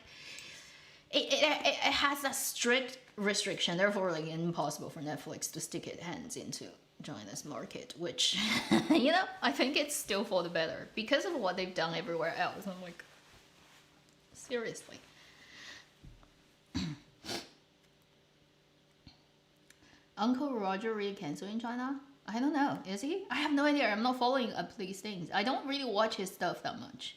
it has a strict restriction, therefore like impossible for Netflix to stick its hands into China's market, which you know, I think it's still for the better because of what they've done everywhere else. I'm like, seriously. Uncle Roger really canceled in China? I don't know. Is he? I have no idea. I'm not following up these things. I don't really watch his stuff that much.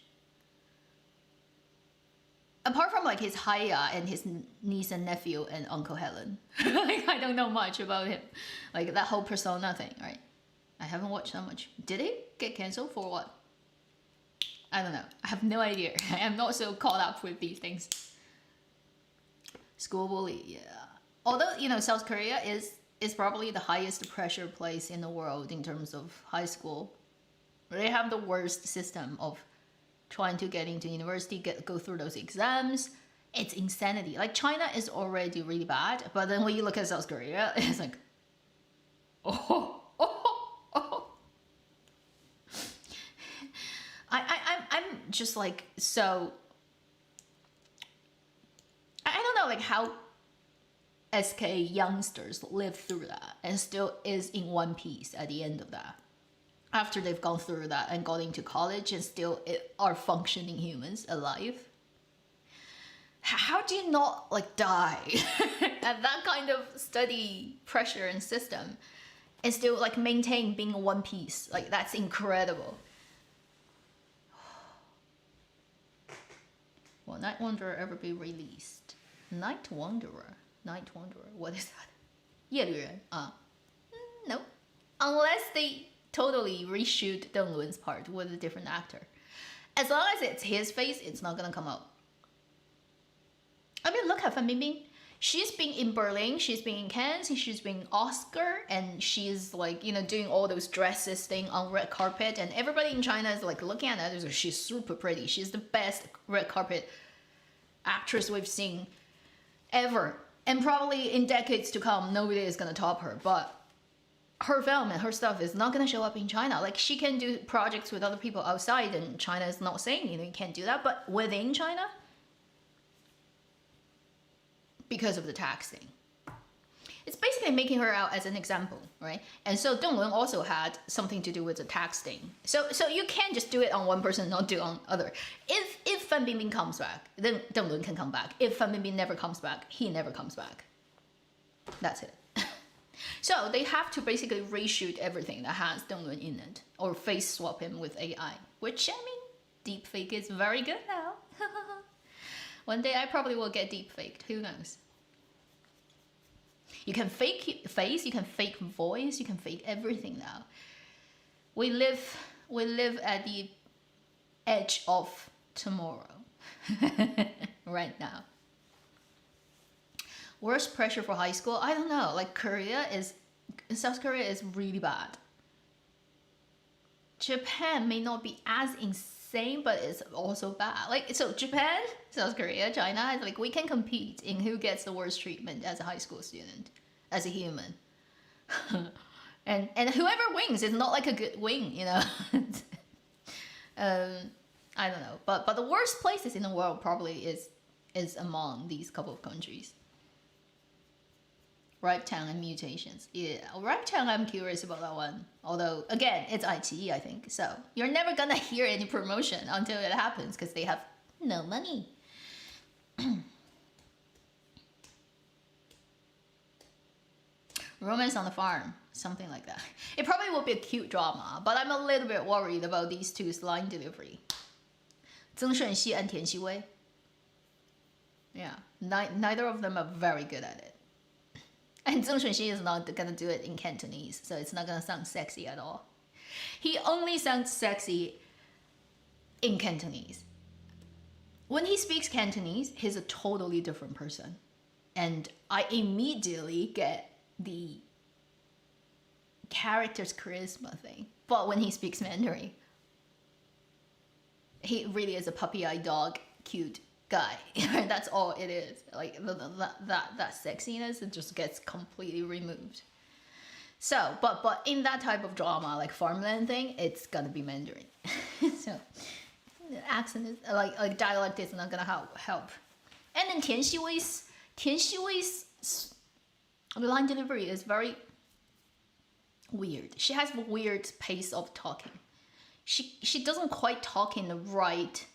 Apart from like his Haya and his niece and nephew and Uncle Helen. Like, I don't know much about him. Like that whole persona thing, right? I haven't watched that much. Did it get cancelled for what? I don't know. I have no idea. I am not so caught up with these things. School bully, yeah. Although, you know, South Korea is probably the highest pressure place in the world in terms of high school. They have the worst system of trying to get into university, go through those exams. It's insanity. Like China is already really bad, but then when you look at South Korea, it's like, oh, oh, oh. I'm just like, so, I don't know, like how SK youngsters live through that and still is in one piece at the end of that. After they've gone through that and got into college and still are functioning humans alive. How do you not like die at that kind of study pressure and system and still like maintain being one piece? Like that's incredible. Will Night Wanderer ever be released? Night Wanderer? What is that? 夜旅人 no. Unless they totally reshoot Deng Lun's part with a different actor. As long as it's his face, it's not gonna come out. I mean, look at Fan Bingbing. She's been in Berlin, she's been in Cannes, she's been in Oscar, and she's like, you know, doing all those dresses thing on red carpet, and everybody in China is like looking at her. She's super pretty. She's the best red carpet actress we've seen ever. And probably in decades to come, nobody is gonna top her. But her film and her stuff is not gonna show up in China. Like she can do projects with other people outside, and China is not saying, you know, you can't do that. But within China, because of the tax thing, it's basically making her out as an example, right? And so Deng Lun also had something to do with the tax thing. So you can't just do it on one person, not do it on other. If Fan Bingbing comes back, then Deng Lun can come back. If Fan Bingbing never comes back, he never comes back. That's it. So they have to basically reshoot everything that has Deng Lun in it, or face swap him with AI, which, I mean, deepfake is very good now. One day I probably will get deepfaked, who knows? You can fake face, you can fake voice, you can fake everything now. We live at the edge of tomorrow, right now. Worst pressure for high school? I don't know. Like South Korea is really bad. Japan may not be as insane, but it's also bad. Like, so Japan, South Korea, China, like we can compete in who gets the worst treatment as a high school student, as a human. and whoever wins is not like a good win, you know. I don't know, but the worst places in the world probably is among these couple of countries. Ragtime and mutations. Yeah, Ragtime, I'm curious about that one. Although, again, it's iQIYI, I think. So, you're never gonna hear any promotion until it happens because they have no money. Romance on the Farm. Something like that. It probably will be a cute drama, but I'm a little bit worried about these two's line delivery. Zheng Shenxi and Tian Xiwei. Yeah, neither of them are very good at it. And Zheng Shenxi is not gonna do it in Cantonese, so it's not gonna sound sexy at all. He only sounds sexy in Cantonese. When he speaks Cantonese, he's a totally different person. And I immediately get the character's charisma thing. But when he speaks Mandarin, he really is a puppy-eyed dog, cute guy. That's all it is. Like that sexiness, it just gets completely removed. So, but in that type of drama, like farmland thing, it's gonna be Mandarin. So the accent is like dialect is not gonna help. And then Tian Xiwei's line delivery is very weird. She has a weird pace of talking. She doesn't quite talk in the right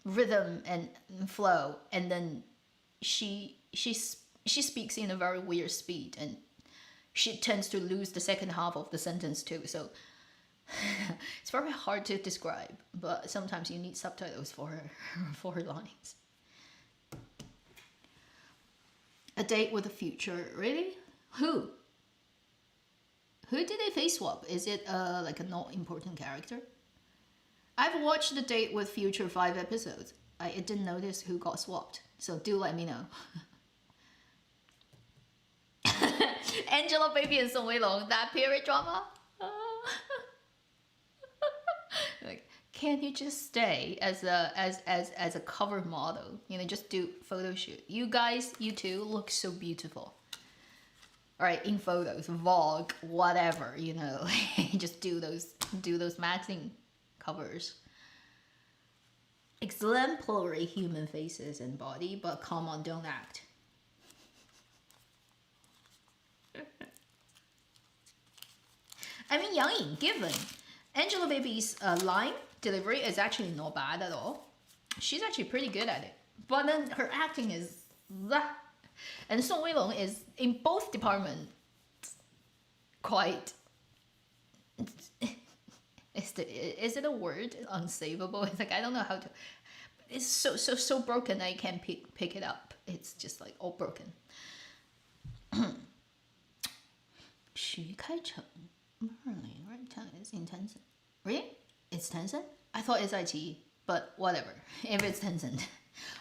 rhythm and flow, and then she speaks in a very weird speed, and she tends to lose the second half of the sentence too. So it's very hard to describe, but sometimes you need subtitles for her lines. A Date with the Future, really? Who did they face swap? Is it like a not important character? I've watched The Date with Future 5 episodes. I didn't notice who got swapped, so do let me know. Angelababy and Song Weilong, that period drama? Like, can't you just stay as a cover model? You know, just do photo shoot. You guys, you two look so beautiful. All right, in photos, vlog, whatever, you know, just do those magazine covers. Exemplary human faces and body, but come on, don't act. I mean, Yang Ying, given Angelababy's line delivery is actually not bad at all. She's actually pretty good at it. But then her acting is that. And Song Weilong is, in both departments, quite... Is it a word? Unsavable? It's like, I don't know how to... It's so broken I can't pick it up. It's just like all broken. Xu Kaicheng. Merlin, right? It's in Tencent. Really? It's Tencent? I thought it's iQIYI, but whatever. If it's Tencent.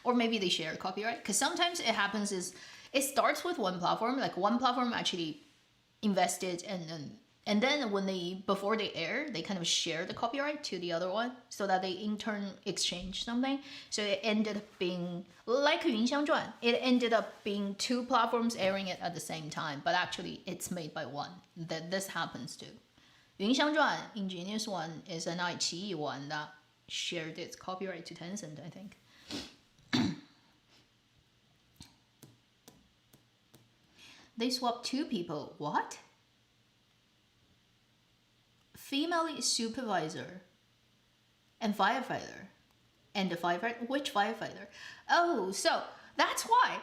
Or maybe they share copyright. Because sometimes it happens is, it starts with one platform. Like one platform actually invested and then when before they air, they kind of share the copyright to the other one so that they in turn exchange something. So it ended up being like Yun Xiang Zhuan. It ended up being two platforms airing it at the same time, but actually it's made by one. That this happens to. Yun Xiang Zhuan, Ingenious One, is an iQIYI one that shared its copyright to Tencent, I think. They swapped two people. What? Female supervisor and firefighter. And the firefighter? Which firefighter? Oh, so that's why.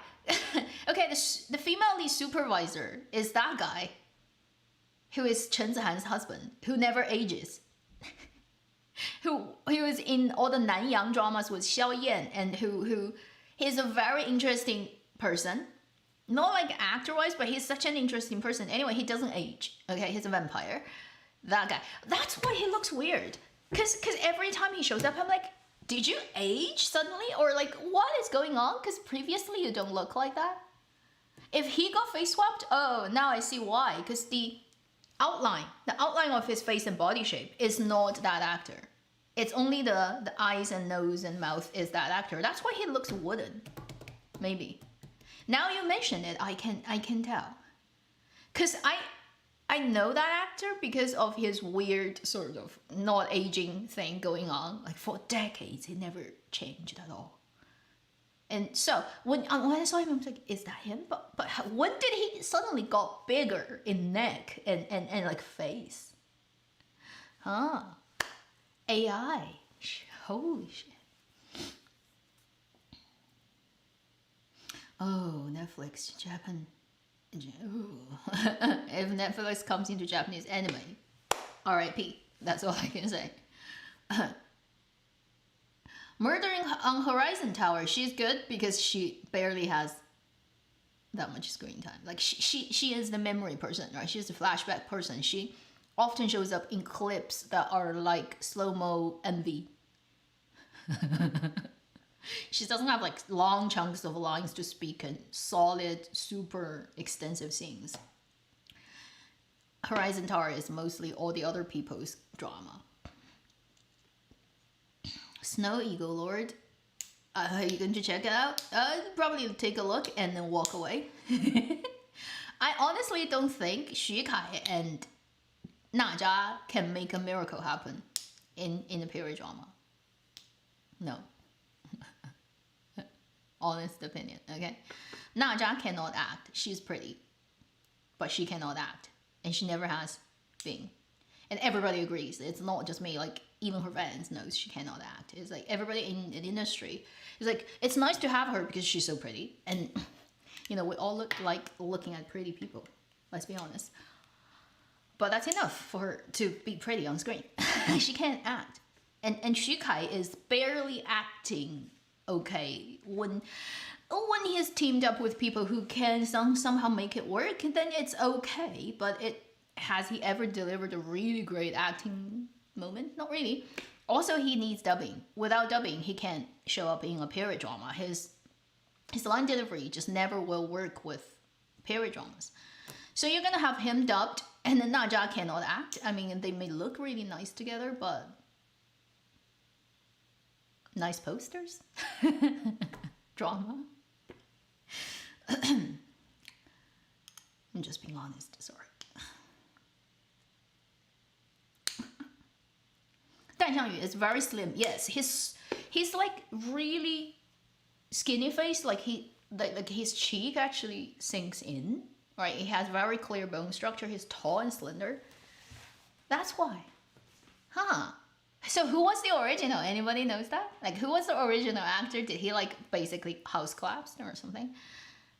Okay, the female lead supervisor is that guy who is Chen Zihan's husband, who never ages. who is in all the Nanyang dramas with Xiao Yan, and who he's a very interesting person. Not like actor-wise, but he's such an interesting person. Anyway, he doesn't age. Okay, he's a vampire. That guy. That's why he looks weird. Cause every time he shows up, I'm like, did you age suddenly? Or like, what is going on? Because previously you don't look like that. If he got face swapped, oh, now I see why. Because the outline of his face and body shape is not that actor. It's only the eyes and nose and mouth is that actor. That's why he looks wooden. Maybe. Now you mention it, I can tell. Cause I know that actor because of his weird sort of not aging thing going on. Like for decades, he never changed at all. And so when I saw him, I was like, is that him? But when did he suddenly got bigger in neck and like face? Huh? AI. Holy shit. Oh, Netflix, Japan. If Netflix comes into Japanese anime, R.I.P. That's all I can say. Murdering on Horizon Tower, she's good because she barely has that much screen time. Like she is the memory person, right? She's the flashback person. She often shows up in clips that are like slow-mo MV. She doesn't have like long chunks of lines to speak and solid, super extensive scenes. Horizon Tower is mostly all the other people's drama. Snow Eagle Lord. Are you going to check it out? Probably take a look and then walk away. I honestly don't think Xu Kai and Na Zha can make a miracle happen in a period drama. No. Honest opinion, okay? Na Zha cannot act. She's pretty, but she cannot act, and she never has been. And everybody agrees. It's not just me. Like even her fans knows she cannot act. It's like everybody in the industry is like, it's nice to have her because she's so pretty, and you know we all look like looking at pretty people. Let's be honest. But that's enough for her to be pretty on screen. She can't act, and Xu Kai is barely acting. Okay, when he is teamed up with people who can somehow make it work, then it's okay. But has he ever delivered a really great acting moment? Not really. Also, he needs dubbing. Without dubbing, he can't show up in a period drama. His line delivery just never will work with period dramas. So you're gonna have him dubbed, and then Na Zha cannot act. I mean, they may look really nice together, but Nice posters. Drama. I'm just being honest, sorry. 蛋项羽 is very slim. Yes, he's like really skinny face. Like his cheek actually sinks in. Right, he has very clear bone structure. He's tall and slender. That's why. Huh. So who was the original? Anybody knows that? Like who was the original actor? Did he like basically house collapsed or something?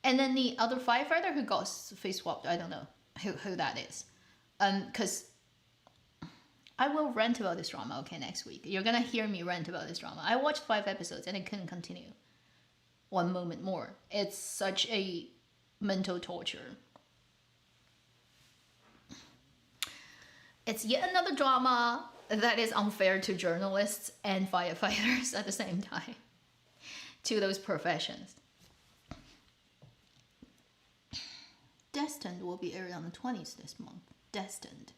And then the other firefighter who got face swapped, I don't know who that is. Because I will rant about this drama, okay, next week. You're gonna hear me rant about this drama. I watched 5 episodes and I couldn't continue. One moment more. It's such a mental torture. It's yet another drama that is unfair to journalists and firefighters at the same time. To those professions. Destined will be aired on the 20th this month. Destined.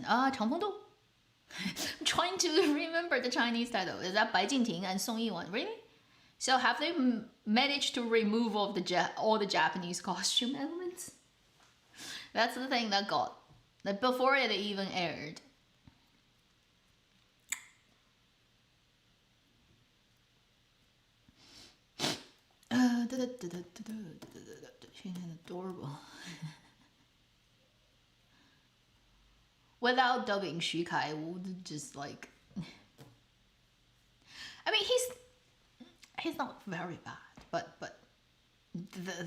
Ah, 长风渡. I'm trying to remember the Chinese title. Is that Bai Jingting and Song Yiwan? Really? So have they managed to remove all the Japanese costume elements? That's the thing that got, like before it even aired. She's adorable. Without dubbing, Xu Kai would just like. I mean, he's not very bad, but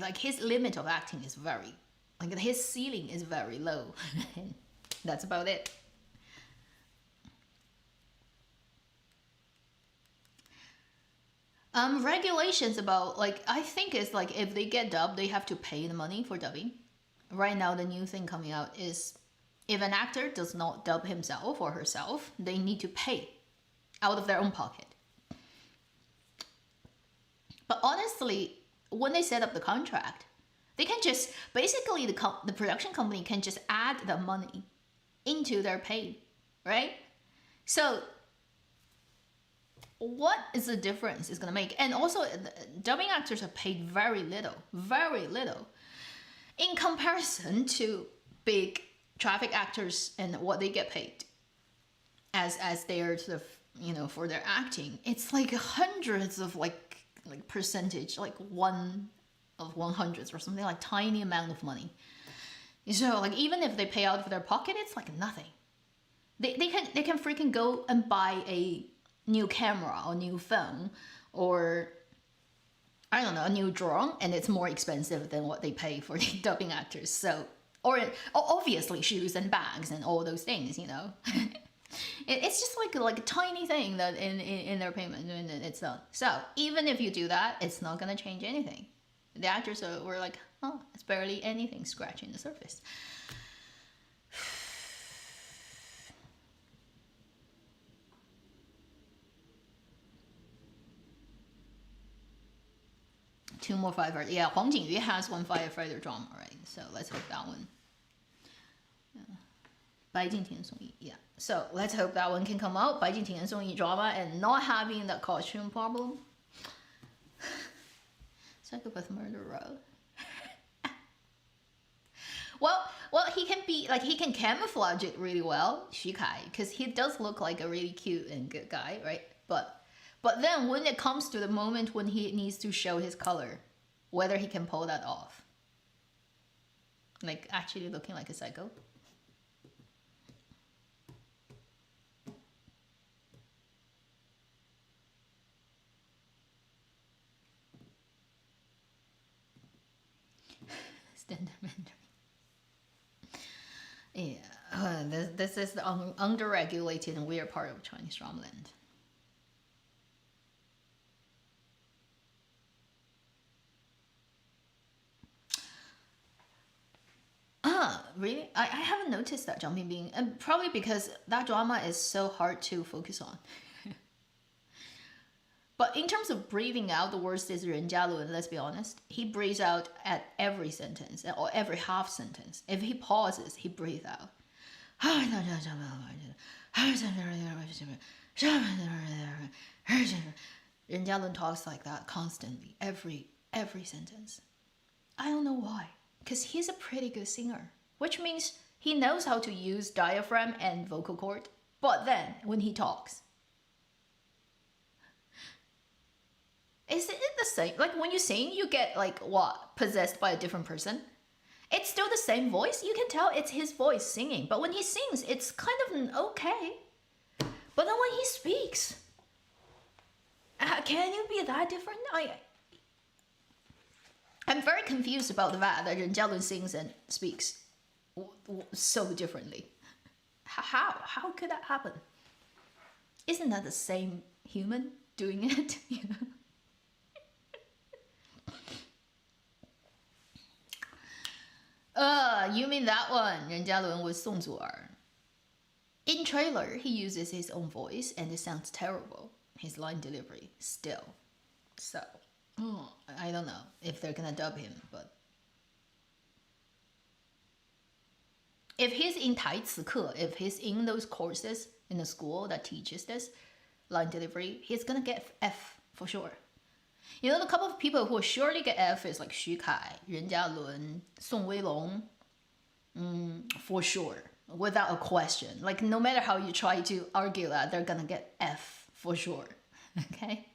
like his limit of acting is very, like his ceiling is very low. That's about it. Regulations about, like, I think it's like if they get dubbed, they have to pay the money for dubbing. Right now, the new thing coming out is if an actor does not dub himself or herself, they need to pay out of their own pocket. But honestly, when they set up the contract, they can just, basically the production company can just add the money into their pay, right? So what is the difference it's gonna make? And also, dubbing actors are paid very little in comparison to big traffic actors and what they get paid as their sort of, you know, for their acting. It's like hundreds of like percentage, like 1 of 100s or something, like tiny amount of money. So like even if they pay out of their pocket, it's like nothing. They can freaking go and buy a new camera or new phone or I don't know, a new drone, and it's more expensive than what they pay for the dubbing actors. So, or obviously shoes and bags and all those things, you know. It's just like a tiny thing that in their payment, and it's done. So even if you do that, it's not gonna change anything. The actors were like, oh, it's barely anything scratching the surface. Two more firefighters. Yeah, Huang Jingyu has one firefighter drama, right? So let's hope that one. Bai Jingting and Song Yi. Yeah. So let's hope that one can come out. Bai Jingting and Song Yi drama and not having that costume problem. Psychopath murderer. Well, he can be like, he can camouflage it really well, Xu Kai, because he does look like a really cute and good guy, right? But then when it comes to the moment when he needs to show his color, whether he can pull that off, like actually looking like a psycho. Standard Mandarin. Yeah, this is the underregulated and weird part of Chinese dramaland. Really? I haven't noticed that jumping being, and probably because that drama is so hard to focus on. But in terms of breathing out, the worst is Ren Jialu, and let's be honest, he breathes out at every sentence, or every half sentence. If he pauses, he breathes out. Ren Jialun talks like that constantly, every sentence. I don't know why, because he's a pretty good singer, which means he knows how to use diaphragm and vocal cord. But then when he talks, is it the same? Like when you sing, you get like what, possessed by a different person? It's still the same voice. You can tell it's his voice singing, but when he sings, it's kind of okay. But then when he speaks, can you be that different? I'm very confused about the fact that Ren Jialun sings and speaks so differently. How could that happen? Isn't that the same human doing it? You know? You mean that one? Ren Jialun with Song Zu'er. In trailer, he uses his own voice and it sounds terrible. His line delivery, still. So, I don't know if they're gonna dub him, but if he's in 台词课, if he's in those courses in the school that teaches this line delivery, he's gonna get F for sure. You know, the couple of people who will surely get F is like Xu Kai, Ren Jialun, Song Weilong, for sure, without a question. Like no matter how you try to argue that, they're gonna get F for sure. Okay.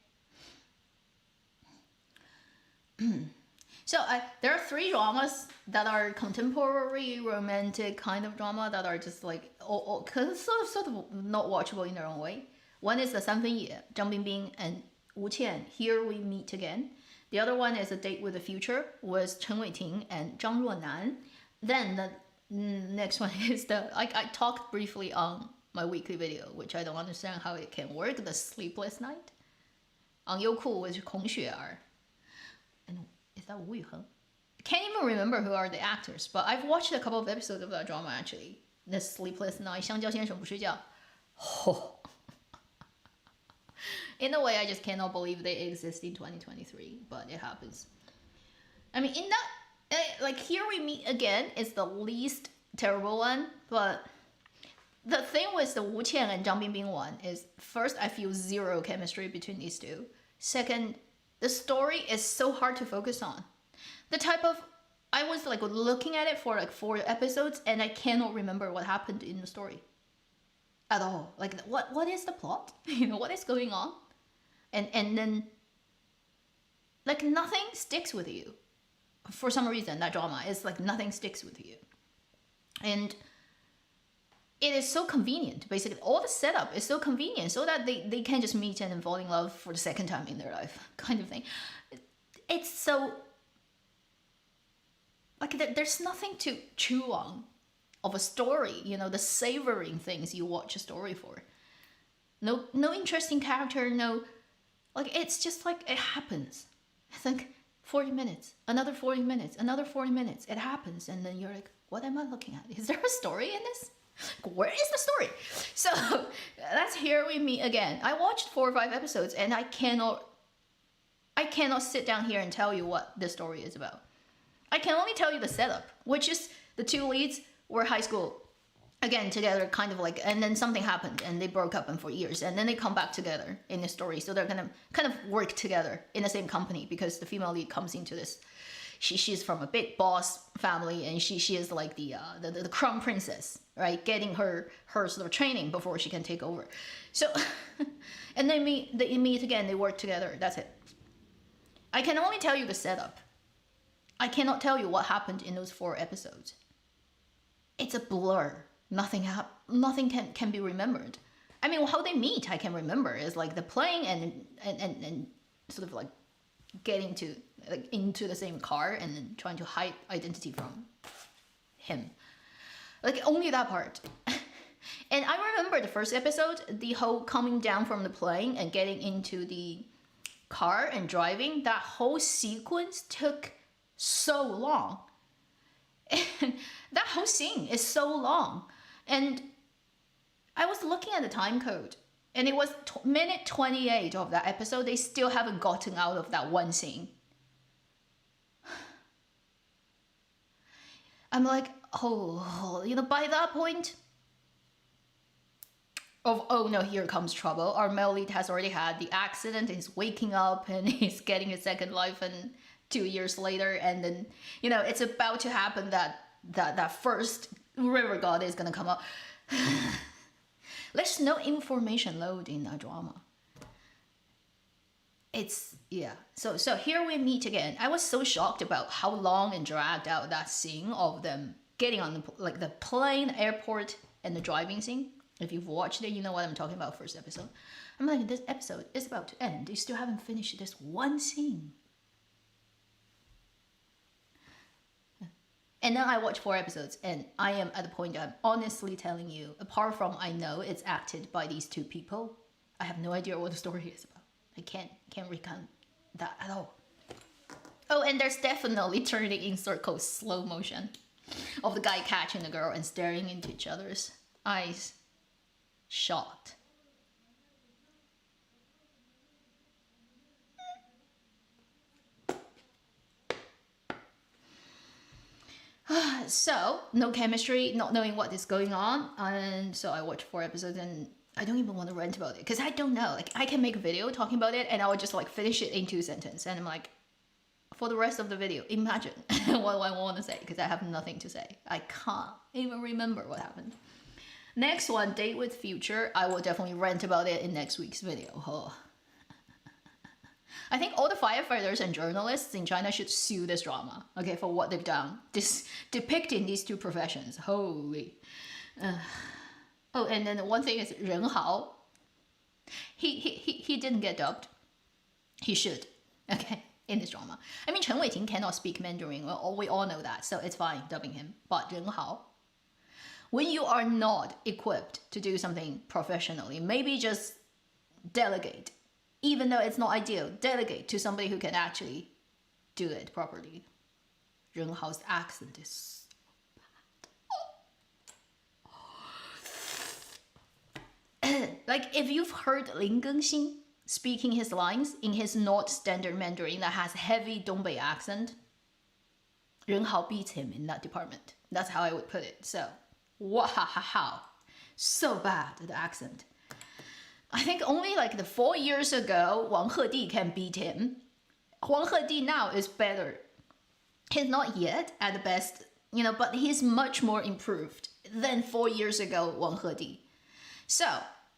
So there are 3 dramas that are contemporary romantic kind of drama that are just like sort of not watchable in their own way. One is the 三分野, Zhang Bingbing and Wu Qian, Here We Meet Again. The other one is A Date with the Future with Chen Weiting and Zhang Ruonan. Then the next one is I talked briefly on my weekly video, which I don't understand how it can work, The Sleepless Night. On Youku with Kong Xue'er. And is that Wu Yuheng? I can't even remember who are the actors, but I've watched a couple of episodes of that drama actually. The Sleepless Night, 香蕉先生不睡觉. Oh. In a way, I just cannot believe they exist in 2023, but it happens. I mean, in that, like, Here We Meet Again is the least terrible one, but the thing with the Wu Qian and Zhang Bingbing one is, first, I feel zero chemistry between these two. Second, the story is so hard to focus on. The type of, I was like looking at it for like 4 episodes and I cannot remember what happened in the story at all. Like what is the plot? You know, what is going on? And then like nothing sticks with you. For some reason, that drama is like nothing sticks with you. And it is so convenient. Basically, all the setup is so convenient so that they can just meet and fall in love for the second time in their life, kind of thing. It's so, like, there's nothing to chew on of a story, you know, the savoring things you watch a story for. No interesting character, no, like, it's just like, it happens. It's like 40 minutes, another 40 minutes, another 40 minutes. It happens, and then you're like, what am I looking at? Is there a story in this? Where is the story? So that's Here We Meet Again. I watched 4 or 5 episodes and I cannot sit down here and tell you what the story is about. I can only tell you the setup, which is the 2 leads were high school again together, kind of like, and then something happened and they broke up and for years and then they come back together in the story. So they're gonna kind of work together in the same company because the female lead comes into this. She's from a big boss family and she is like the crown princess, right? Getting her sort of training before she can take over. So, and they meet again, they work together, that's it. I can only tell you the setup. I cannot tell you what happened in those 4 episodes. It's a blur. Nothing can be remembered. I mean, how they meet, I can remember, is like the playing and sort of like getting to like into the same car and then trying to hide identity from him. Like only that part. And I remember the first episode, the whole coming down from the plane and getting into the car and driving, that whole sequence took so long. And that whole scene is so long. And I was looking at the time code and it was minute 28 of that episode. They still haven't gotten out of that one scene. I'm like, oh, you know, by that point, of, oh no, here comes trouble. Our male lead has already had the accident, he's waking up and he's getting a second life, and 2 years later, and then, it's about to happen that first river god is gonna come up. There's no information load in a drama. It's, yeah. So here we meet again. I was so shocked about how long and dragged out that scene of them getting on the plane, airport, and the driving scene. If you've watched it, you know what I'm talking about. First episode, I'm like, this episode is about to end. You still haven't finished this one scene. And then I watched 4 episodes, and I am at the point that I'm honestly telling you, apart from I know it's acted by these 2 people, I have no idea what the story is about. I can't recount that at all. Oh, and there's definitely turning in circles, slow motion, of the guy catching the girl and staring into each other's eyes. Shot. So, no chemistry, not knowing what is going on, and so I watched 4 episodes, and I don't even want to rant about it, because I don't know, like, I can make a video talking about it, and I would just, like, finish it in 2 sentences, and I'm like, for the rest of the video, imagine what I want to say, because I have nothing to say. I can't even remember what happened. Next one, Date with Future, I will definitely rant about it in next week's video. Oh. I think all the firefighters and journalists in China should sue this drama, okay, for what they've done. Depicting these 2 professions. Holy. Oh, and then one thing is Ren Hao. He didn't get dubbed. He should, okay, in this drama. I mean, Chen Weiting cannot speak Mandarin. Well, we all know that, so it's fine dubbing him. But Ren Hao, when you are not equipped to do something professionally, maybe just delegate. Even though it's not ideal, delegate to somebody who can actually do it properly. Ren Hao's accent is so bad. Like, if you've heard Lin Gengxin speaking his lines in his not standard Mandarin that has heavy Dongbei accent, Ren Hao beats him in that department. That's how I would put it. So, wow, so bad, the accent. I think only like the 4 years ago, Wang Hedi can beat him. Wang Hedi now is better. He's not yet at the best, but he's much more improved than 4 years ago, Wang Hedi. So,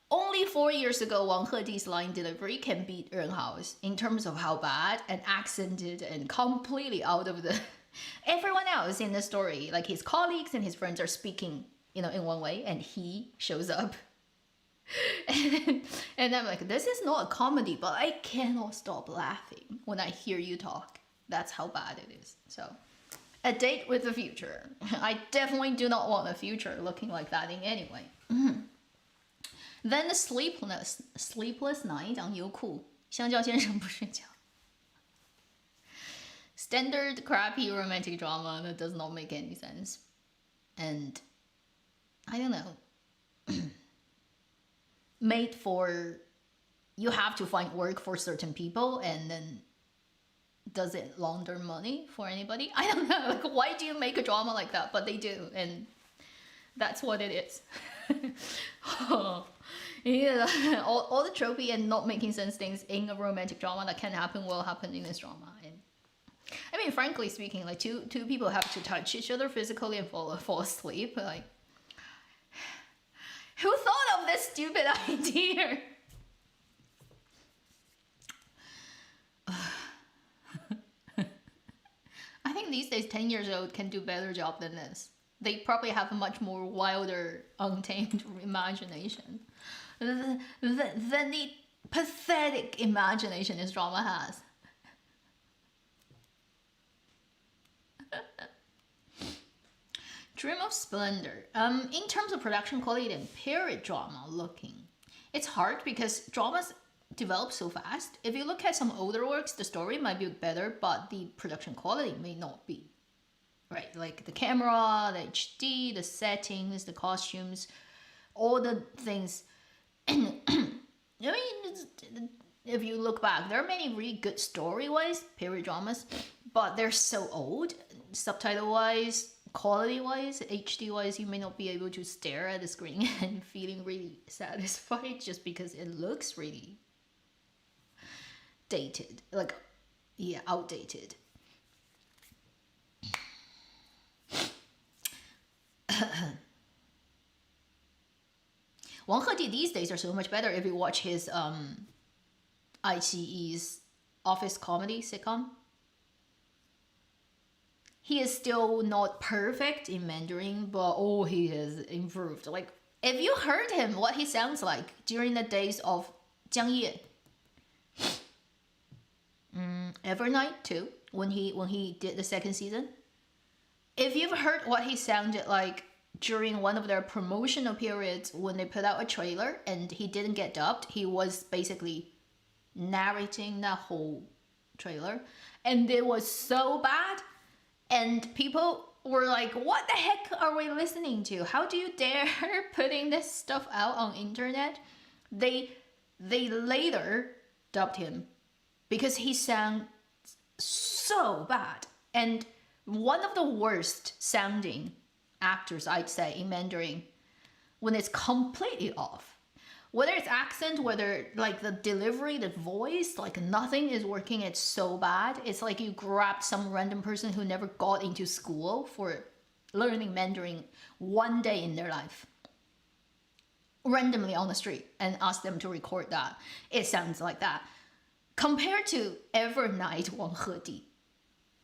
only 4 years ago, Wang Hedi's line delivery can beat Ren Hao's in terms of how bad and accented and completely out of the... Everyone else in the story, like his colleagues and his friends, are speaking, in one way, and he shows up. And I'm like, this is not a comedy, but I cannot stop laughing when I hear you talk. That's how bad it is. So, A Date with the Future. I definitely do not want a future looking like that in any way. Then the Sleepless Night on Youku. 香蕉先生不睡觉. Standard crappy romantic drama that does not make any sense. And I don't know. Made for, you have to find work for certain people, and then does it launder money for anybody? I don't know. Like, why do you make a drama like that? But they do, and that's what it is. Yeah, all the tropey and not making sense things in a romantic drama that can happen will happen in this drama. And I mean, frankly speaking, like two people have to touch each other physically and fall asleep. Like, who thought of this stupid idea? I think these days 10 years old can do better job than this. They probably have a much more wilder, untamed imagination than the pathetic imagination this drama has. Dream of Splendor. In terms of production quality and period drama looking, it's hard because dramas develop so fast. If you look at some older works, the story might be better, but the production quality may not be. Right, like the camera, the HD, the settings, the costumes, all the things. And I mean, if you look back, there are many really good story-wise period dramas, but they're so old, subtitle-wise, quality wise, HD wise, you may not be able to stare at the screen and feeling really satisfied just because it looks really dated, like, yeah, outdated. Wang Hedi these days are so much better if you watch his ICE's office comedy sitcom. He is still not perfect in Mandarin, but oh, he has improved. Like, if you heard him, what he sounds like during the days of Jiang Ye, Evernight too, when he did the second season. If you've heard what he sounded like during one of their promotional periods when they put out a trailer and he didn't get dubbed, he was basically narrating that whole trailer, and it was so bad. And people were like, what the heck are we listening to? How do you dare putting this stuff out on internet? They later dubbed him because he sounds so bad. And one of the worst sounding actors, I'd say, in Mandarin, when it's completely off. Whether it's accent, whether like the delivery, the voice, like nothing is working. It's so bad. It's like you grabbed some random person who never got into school for learning Mandarin one day in their life, randomly on the street, and asked them to record that. It sounds like that. Compared to Evernight Wang Hedi,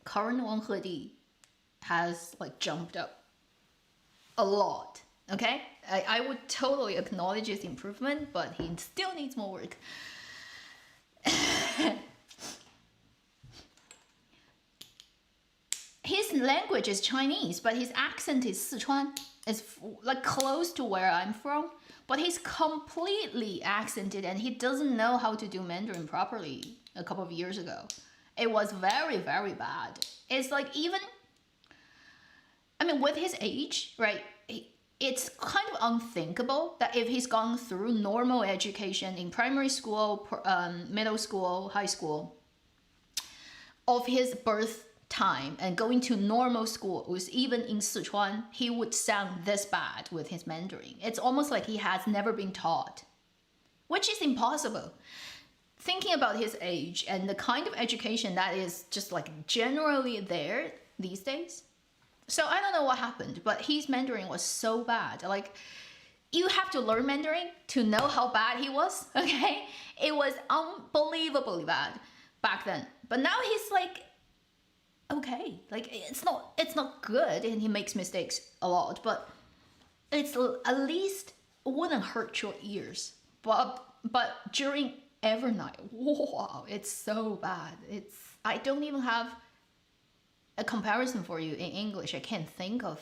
current Wang Hedi has like jumped up a lot. Okay, I would totally acknowledge his improvement, but he still needs more work. His language is Chinese, but his accent is Sichuan. It's like close to where I'm from, but he's completely accented and he doesn't know how to do Mandarin properly a couple of years ago. It was very, very bad. It's like even, I mean, with his age, right? It's kind of unthinkable that if he's gone through normal education in primary school, middle school, high school, of his birth time and going to normal schools, even in Sichuan, he would sound this bad with his Mandarin. It's almost like he has never been taught, which is impossible. Thinking about his age and the kind of education that is just like generally there these days. So I don't know what happened, but his Mandarin was so bad. Like, you have to learn Mandarin to know how bad he was, okay? It was unbelievably bad back then. But now he's like, okay. Like, it's not good, and he makes mistakes a lot, but it's at least wouldn't hurt your ears. But during Evernight, wow, it's so bad. I don't even have a comparison for you in English. I can't think of.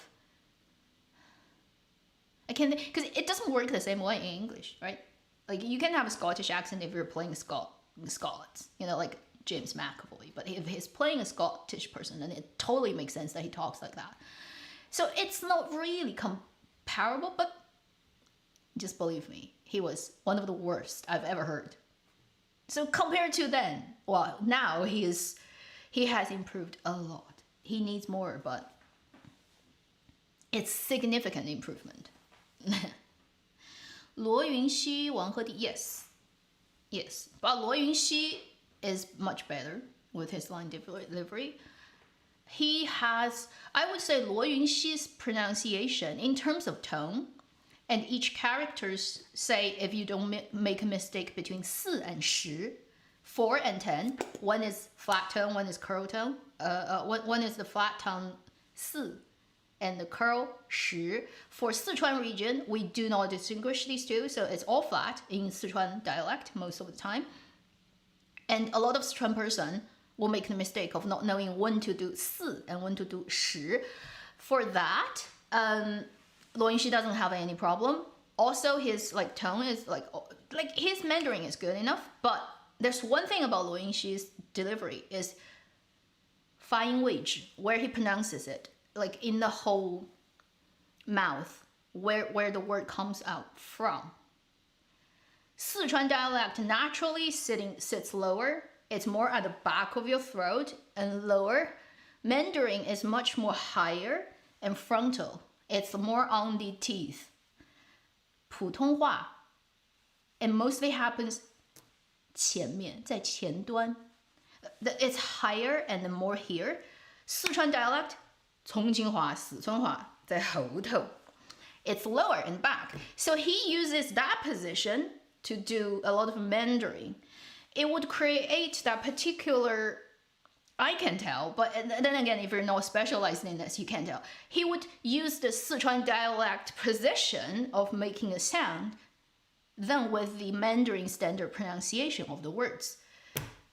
Because it doesn't work the same way in English, right? Like, you can have a Scottish accent if you're playing Scots, you know, like James McAvoy. But if he's playing a Scottish person, then it totally makes sense that he talks like that. So it's not really comparable, but just believe me, he was one of the worst I've ever heard. So compared to then, well, now he has improved a lot. He needs more, but it's significant improvement. Luo Yunxi, Wang Hedi, yes. But Luo Yunxi is much better with his line delivery. He has, I would say, Luo Yunxi's pronunciation in terms of tone, and each characters say if you don't make a mistake between 4 and 10, 4 and 10, one is flat tone, one is curl tone. One is the flat tone 4 and the curl 10. For Sichuan region, we do not distinguish these two, so it's all flat in Sichuan dialect most of the time. And a lot of Sichuan person will make the mistake of not knowing when to do 4 and when to do 10. For that, Luo Yunxi doesn't have any problem. Also, his like tone is like his Mandarin is good enough, but there's one thing about Luo Yunxi's delivery is fine wedge, where he pronounces it, like in the whole mouth, where the word comes out from. Sichuan dialect naturally sits lower. It's more at the back of your throat and lower. Mandarin is much more higher and frontal. It's more on the teeth. 普通话 it mostly happens 前面，在前端。It's higher and more here. 四川 dialect 重庆话、四川话在后头。It's lower in back. So he uses that position to do a lot of Mandarin. It would create that particular, I can tell, but then again, if you're not specialized in this, you can't tell. He would use the Sichuan dialect position of making a sound, then with the Mandarin standard pronunciation of the words.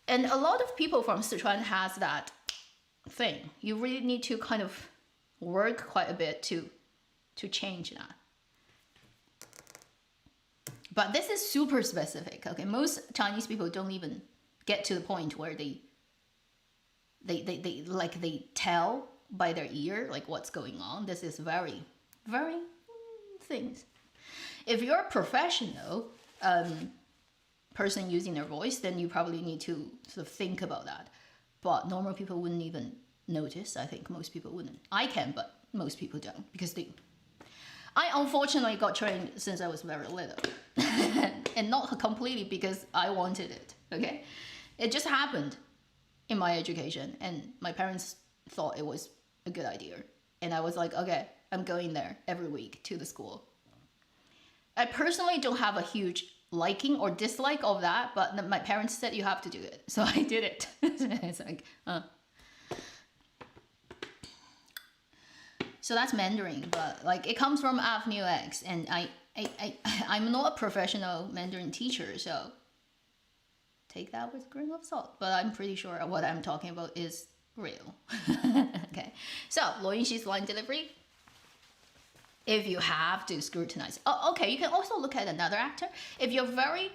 And a lot of people from Sichuan has that thing. You really need to kind of work quite a bit to change that. But this is super specific. Okay, most Chinese people don't even get to the point where they tell by their ear like what's going on. This is very, very things. If you're a professional person using their voice, then you probably need to sort of think about that. But normal people wouldn't even notice. I think most people wouldn't. I can, but most people don't because I unfortunately got trained since I was very little. And not completely because I wanted it, okay? It just happened in my education and my parents thought it was a good idea. And I was like, okay, I'm going there every week to the school. I personally don't have a huge liking or dislike of that, but my parents said you have to do it. So I did it. It's like, So that's Mandarin, but like it comes from Avenue X, and I'm not a professional Mandarin teacher, so take that with a grain of salt. But I'm pretty sure what I'm talking about is real. Okay, so Luo Yunxi's line delivery. If you have to scrutinize, okay, you can also look at another actor. If you're very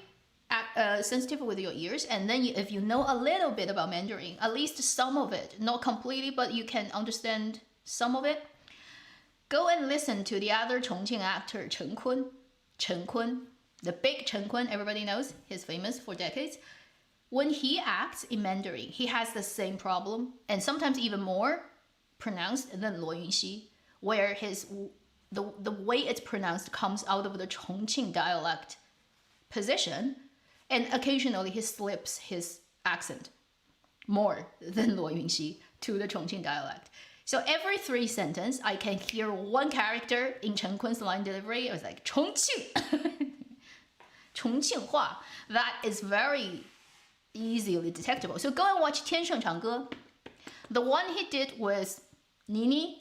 sensitive with your ears, and then if you know a little bit about Mandarin, at least some of it, not completely, but you can understand some of it. Go and listen to the other Chongqing actor, Chen Kun, the big Chen Kun, everybody knows, he's famous for decades. When he acts in Mandarin, he has the same problem, and sometimes even more pronounced than Luo Yunxi, where the way it's pronounced comes out of the Chongqing dialect position, and occasionally he slips his accent more than Luo Yunxi to the Chongqing dialect. So every 3 sentences, I can hear one character in Chen Kun's line delivery. It was like, Chongqing. Chongqing Hua. That is very easily detectable. So go and watch 天盛长歌. The one he did was Nini,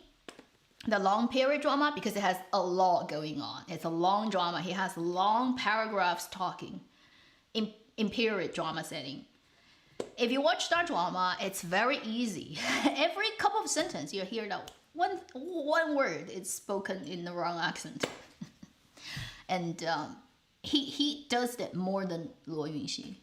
the long period drama, because it has a lot going on. It's a long drama. He has long paragraphs talking in period drama setting. If you watch that drama, it's very easy. Every couple of sentences, you hear that one word is spoken in the wrong accent. And he does that more than Luo Yunxi.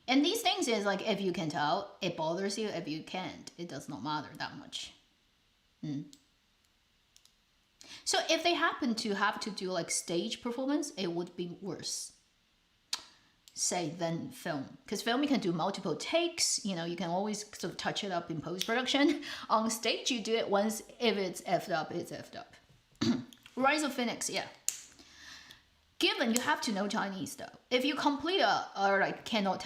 And these things is like, if you can tell, it bothers you. If you can't, it does not matter that much. So if they happen to have to do like stage performance, it would be worse, say, than film. Because film, you can do multiple takes. You know, you can always sort of touch it up in post-production. On stage, you do it once. If it's effed up, it's effed up. Rise of Phoenix, yeah. Given you have to know Chinese though. If you or like cannot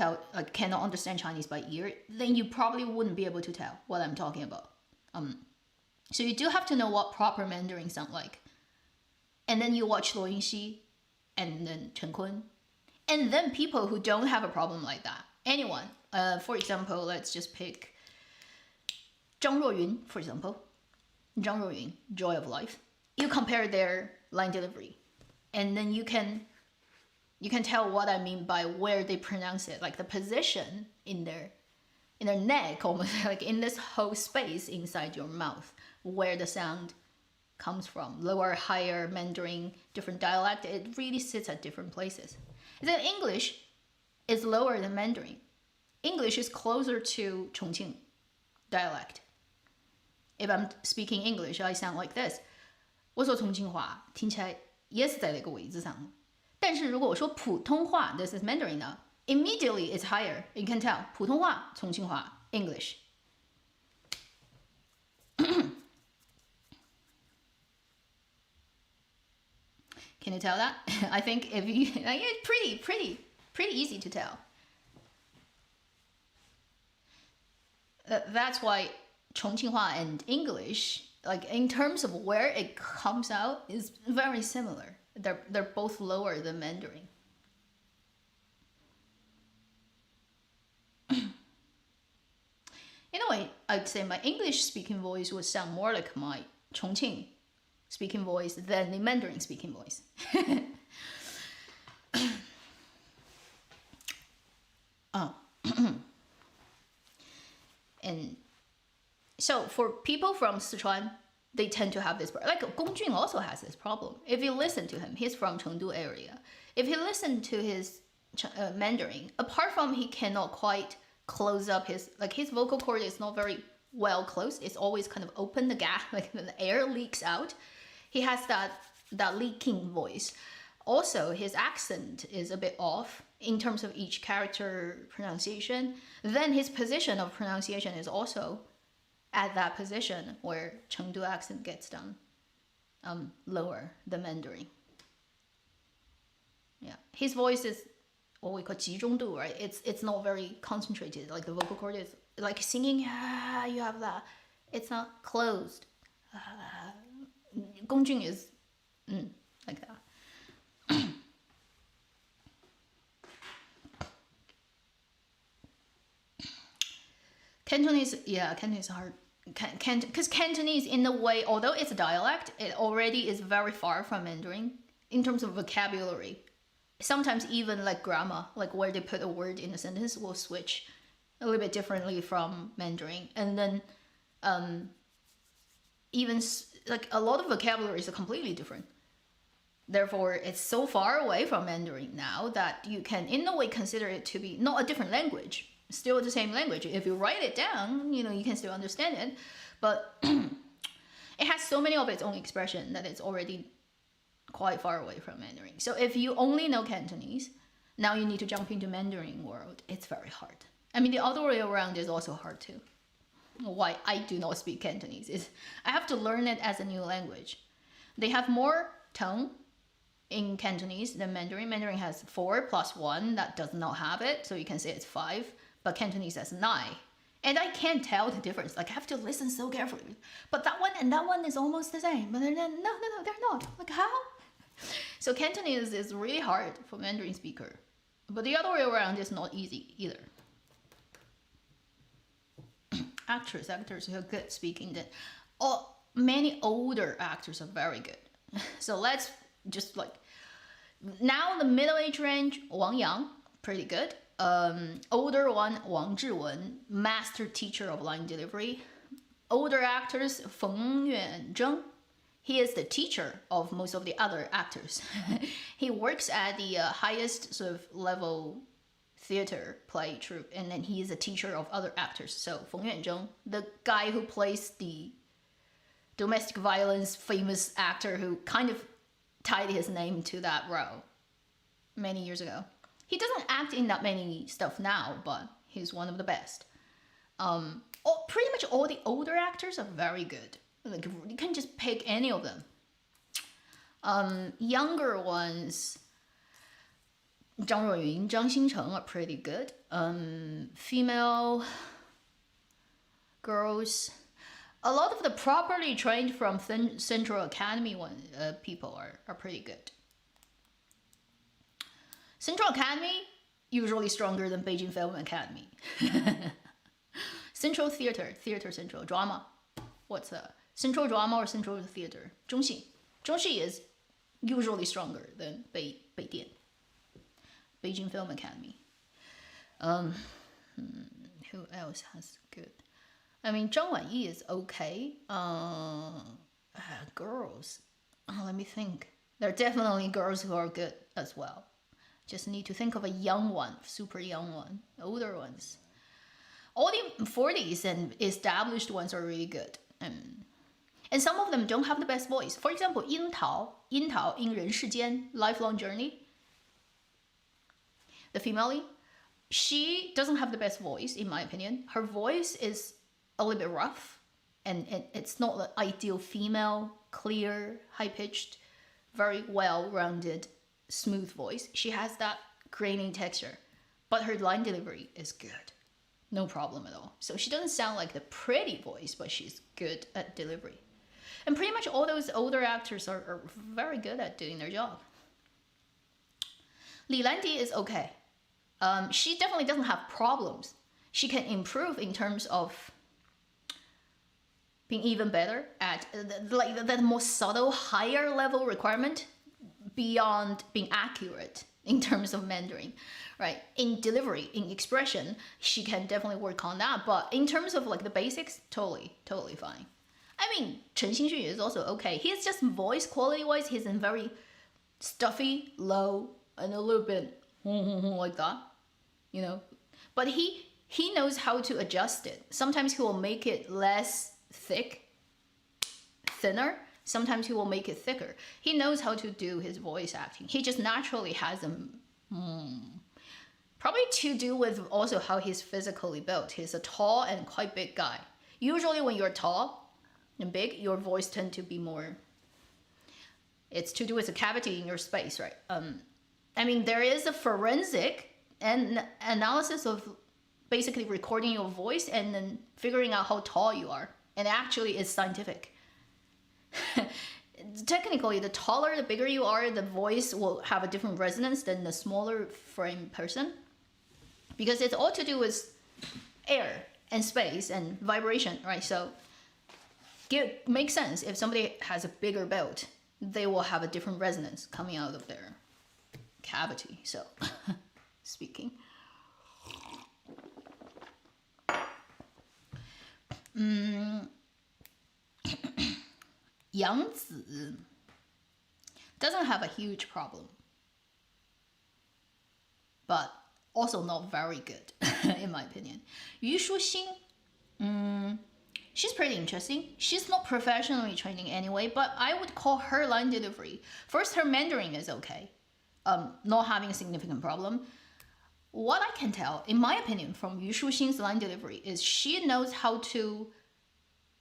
understand Chinese by ear, then you probably wouldn't be able to tell what I'm talking about. So you do have to know what proper Mandarin sound like. And then you watch Luo Yunxi and then Chen Kun. And then people who don't have a problem like that. Anyone. For example, let's just pick Zhang Ruoyun, for example. Zhang Ruoyun, Joy of Life. You compare their line delivery. And then you can tell what I mean by where they pronounce it. Like the position in their neck, almost like in this whole space inside your mouth, where the sound comes from. Lower, higher, Mandarin, different dialect, it really sits at different places. Then English is lower than Mandarin. English is closer to Chongqing dialect. If I'm speaking English, I sound like this. 我说重庆话听起来也是在那个位置上。但是如果我说普通话 this is Mandarin now, immediately it's higher. You can tell 普通话重庆话 English. Can you tell that? I think if you, it's pretty easy to tell. That's why Chongqinghua and English, like in terms of where it comes out, is very similar. They're both lower than Mandarin. In a way, I'd say my English speaking voice would sound more like my Chongqing speaking voice than the Mandarin speaking voice. Oh. And so for people from Sichuan, they tend to have this, like Gong Jun also has this problem. If you listen to him, he's from Chengdu area. If you listen to his Mandarin, apart from he cannot quite close up his vocal cord is not very well closed. It's always kind of open, the gap, like the air leaks out. He has that leaking voice. Also, his accent is a bit off in terms of each character pronunciation. Then his position of pronunciation is also at that position where Chengdu accent gets done lower than Mandarin. Yeah, his voice is what we call 集中度, right? It's not very concentrated. Like the vocal cord is like singing. You have that. It's not closed. Gongjun is like that. Cantonese, yeah, Cantonese is hard. Because Cantonese, in a way, although it's a dialect, it already is very far from Mandarin in terms of vocabulary. Sometimes even like grammar, like where they put a word in a sentence, will switch a little bit differently from Mandarin. And then even like a lot of vocabularies are completely different. Therefore, it's so far away from Mandarin now that you can, in a way, consider it to be not a different language, still the same language. If you write it down, you can still understand it. But it has so many of its own expression that it's already quite far away from Mandarin. So if you only know Cantonese, now you need to jump into Mandarin world. It's very hard. I mean, the other way around is also hard too. Why I do not speak Cantonese is I have to learn it as a new language. They have more tone in Cantonese than Mandarin. Mandarin has 4 plus 1 that does not have it, so you can say it's 5, but Cantonese has 9. And I can't tell the difference. Like I have to listen so carefully. But that one and that one is almost the same. But no, they're not. Like how? So Cantonese is really hard for Mandarin speaker. But the other way around is not easy either. Actors who are good speaking, many older actors are very good. So let's just like, now the middle age range, Wang Yang, pretty good. Older one, Wang Zhiwen, master teacher of line delivery. Older actors, Feng Yuanzheng. He is the teacher of most of the other actors. He works at the highest sort of level theater play troupe, and then he is a teacher of other actors. So Feng Yuanzheng, the guy who plays the domestic violence famous actor who kind of tied his name to that role many years ago. He doesn't act in that many stuff now, but he's one of the best. Pretty much all the older actors are very good. Like you can just pick any of them. Younger ones, Zhang Ruoyun, Zhang Xingcheng are pretty good. Female girls, a lot of the properly trained from Central Academy people are pretty good. Central Academy, usually stronger than Beijing Film Academy. Central Theater, Central Drama. What's that? Central Drama or Central Theater? 中戏. 中戏 is usually stronger than Beijing Film Academy. Who else has good? I mean, Zhang Wanyi is okay. Girls. Let me think. There are definitely girls who are good as well. Just need to think of a young one, super young one. Older ones. All the 40s and established ones are really good. And some of them don't have the best voice. For example, Yin Tao in 人世间, Lifelong Journey. The female lead, she doesn't have the best voice, in my opinion. Her voice is a little bit rough, and it's not the ideal female, clear, high pitched, very well rounded, smooth voice. She has that grainy texture, but her line delivery is good. No problem at all. So she doesn't sound like the pretty voice, but she's good at delivery. And pretty much all those older actors are very good at doing their job. Li Landi is okay. She definitely doesn't have problems. She can improve in terms of being even better at the more subtle, higher level requirement beyond being accurate in terms of Mandarin, right? In delivery, in expression, she can definitely work on that. But in terms of like the basics, totally fine. I mean, Chen Xinxun is also okay. He's just voice quality wise, he's in very stuffy, low, and a little bit like that, you know. But he knows how to adjust it. Sometimes he will make it less thick, thinner. Sometimes he will make it thicker. He knows how to do his voice acting. He just naturally has them. Probably to do with also how he's physically built. He's a tall and quite big guy. Usually when you're tall and big, your voice tends to be more... It's to do with the cavity in your space, right? I mean, there is a forensic and analysis of basically recording your voice and then figuring out how tall you are. And actually it's scientific. Technically, the taller, the bigger you are, the voice will have a different resonance than the smaller frame person. Because it's all to do with air and space and vibration, right? So it makes sense. If somebody has a bigger belt, they will have a different resonance coming out of their cavity. So, speaking. Yang Zi doesn't have a huge problem, but also not very good, in my opinion. Yu Shuxing, she's pretty interesting. She's not professionally training anyway, but I would call her line delivery. First, her Mandarin is okay, not having a significant problem. What I can tell, in my opinion, from Yu Shuxing's line delivery is she knows how to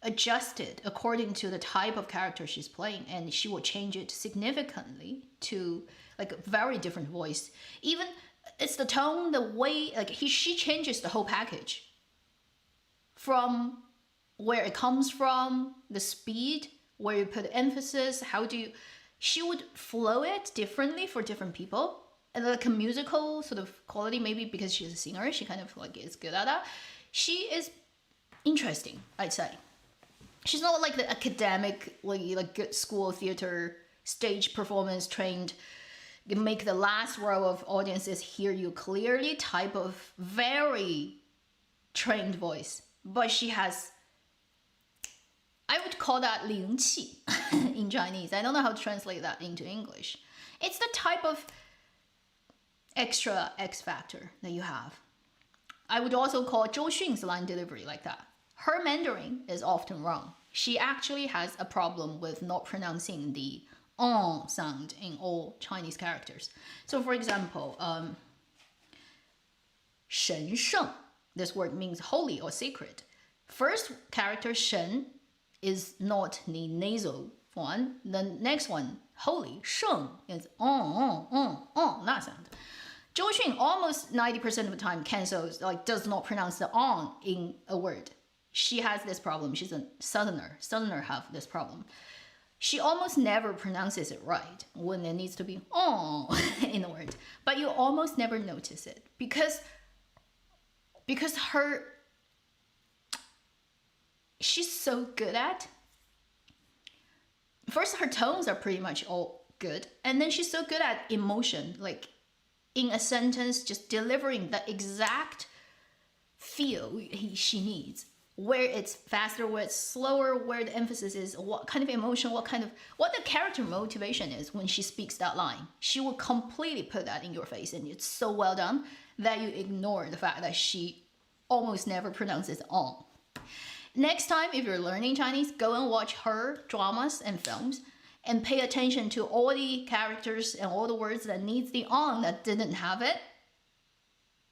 adjust it according to the type of character she's playing, and she will change it significantly to like a very different voice. Even it's the tone, the way, like she changes the whole package from where it comes from, the speed, where you put emphasis, she would flow it differently for different people. And like a musical sort of quality, maybe because she's a singer, she kind of like is good at that. She is interesting, I'd say. She's not like the academic, like good school theater, stage performance trained, make the last row of audiences hear you clearly type of very trained voice. But she has, I would call that 灵气 in Chinese. I don't know how to translate that into English. It's the type of extra X factor that you have. I would also call Zhou Xun's line delivery like that. Her Mandarin is often wrong. She actually has a problem with not pronouncing the sound in all Chinese characters. So for example, 神圣, this word means holy or sacred. First character 神 is not the nasal one. The next one, holy, 圣, is that sound. Zhou Xun almost 90% of the time cancels, like does not pronounce the on in a word. She has this problem. She's a southerner. Southerner have this problem. She almost never pronounces it right when it needs to be in a word. But you almost never notice it because she's so good at, first her tones are pretty much all good, and then she's so good at emotion, like in a sentence just delivering the exact feel she needs, where it's faster, where it's slower, where the emphasis is, what kind of emotion, what the character motivation is when she speaks that line. She will completely put that in your face, and it's so well done that you ignore the fact that she almost never pronounces on. Next time, if you're learning Chinese, go and watch her dramas and films and pay attention to all the characters and all the words that needs the on that didn't have it.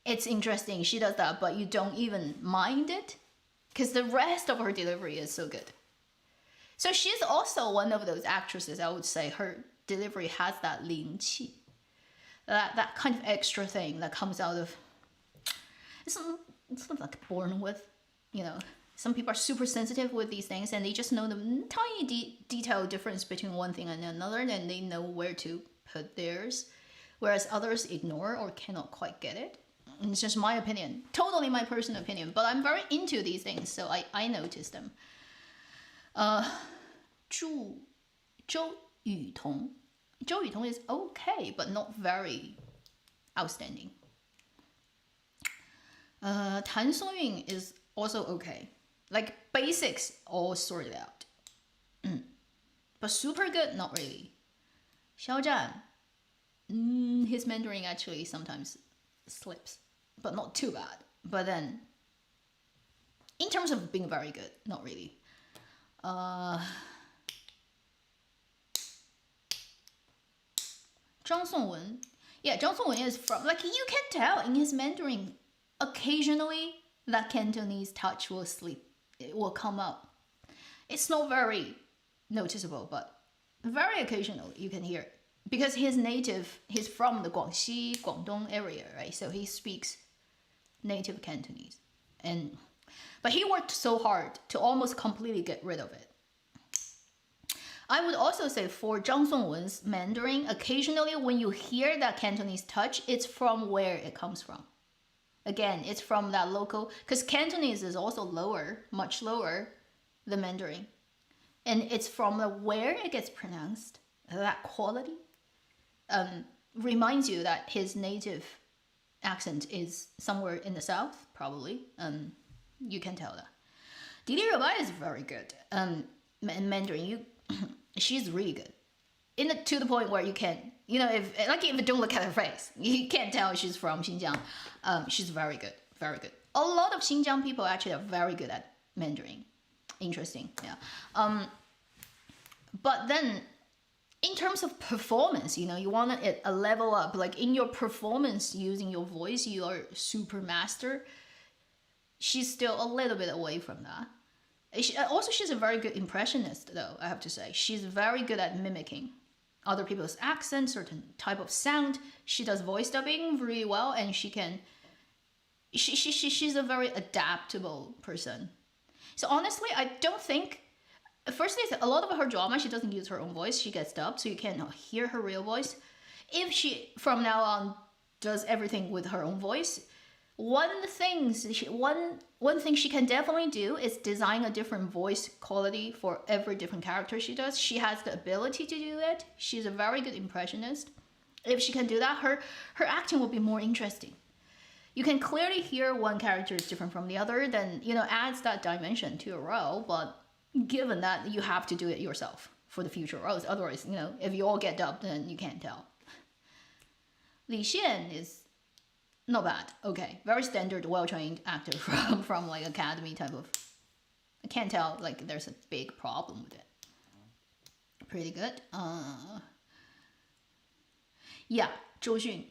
it's interesting. She does that, but you don't even mind it because the rest of her delivery is so good. So she's also one of those actresses, I would say her delivery has that 灵气, that kind of extra thing that comes out of, it's not like born with, you know. Some people are super sensitive with these things and they just know the tiny detail difference between one thing and another, and they know where to put theirs, whereas others ignore or cannot quite get it. And it's just my opinion, totally my personal opinion, but I'm very into these things, so I notice them. 周雨彤 is okay, but not very outstanding. 谭松韵 is also okay. Like basics all sorted out. But super good, not really. Xiao Zhan, his Mandarin actually sometimes slips, but not too bad. But then, in terms of being very good, not really. Zhang Songwen, yeah, Zhang Songwen is from, like, you can tell in his Mandarin, occasionally that Cantonese touch will slip. It will come up. It's not very noticeable, but very occasional you can hear it. Because he's from the Guangxi, Guangdong area, right? So he speaks native Cantonese. But he worked so hard to almost completely get rid of it. I would also say for Zhang Songwen's Mandarin, occasionally when you hear that Cantonese touch, it's from where it comes from. Again, it's from that local, because Cantonese is also lower, much lower than Mandarin. And it's from where it gets pronounced, that quality, reminds you that his native accent is somewhere in the south, probably. You can tell that. Didi Rabai is very good. Mandarin, she's really good. To the point where you can, if you don't look at her face, you can't tell she's from Xinjiang. She's very good, very good. A lot of Xinjiang people actually are very good at Mandarin. Interesting, yeah. But then, in terms of performance, you want a level up. Like in your performance, using your voice, you are super master. She's still a little bit away from that. She's a very good impressionist, though, I have to say. She's very good at mimicking other people's accents, certain type of sound. She does voice dubbing really well, and she's a very adaptable person. So honestly, I don't think, firstly, a lot of her drama, she doesn't use her own voice. She gets dubbed, so you cannot hear her real voice. If she, from now on, does everything with her own voice, one thing she can definitely do is design a different voice quality for every different character she does. She has the ability to do it. She's a very good impressionist. If she can do that, her acting will be more interesting. You can clearly hear one character is different from the other, then adds that dimension to your role. But given that, you have to do it yourself for the future roles. Otherwise, if you all get dubbed, then you can't tell. Li Xian is not bad. Okay, very standard, well-trained actor from like academy type of. I can't tell like there's a big problem with it. Pretty good. Yeah, Zhou Xun.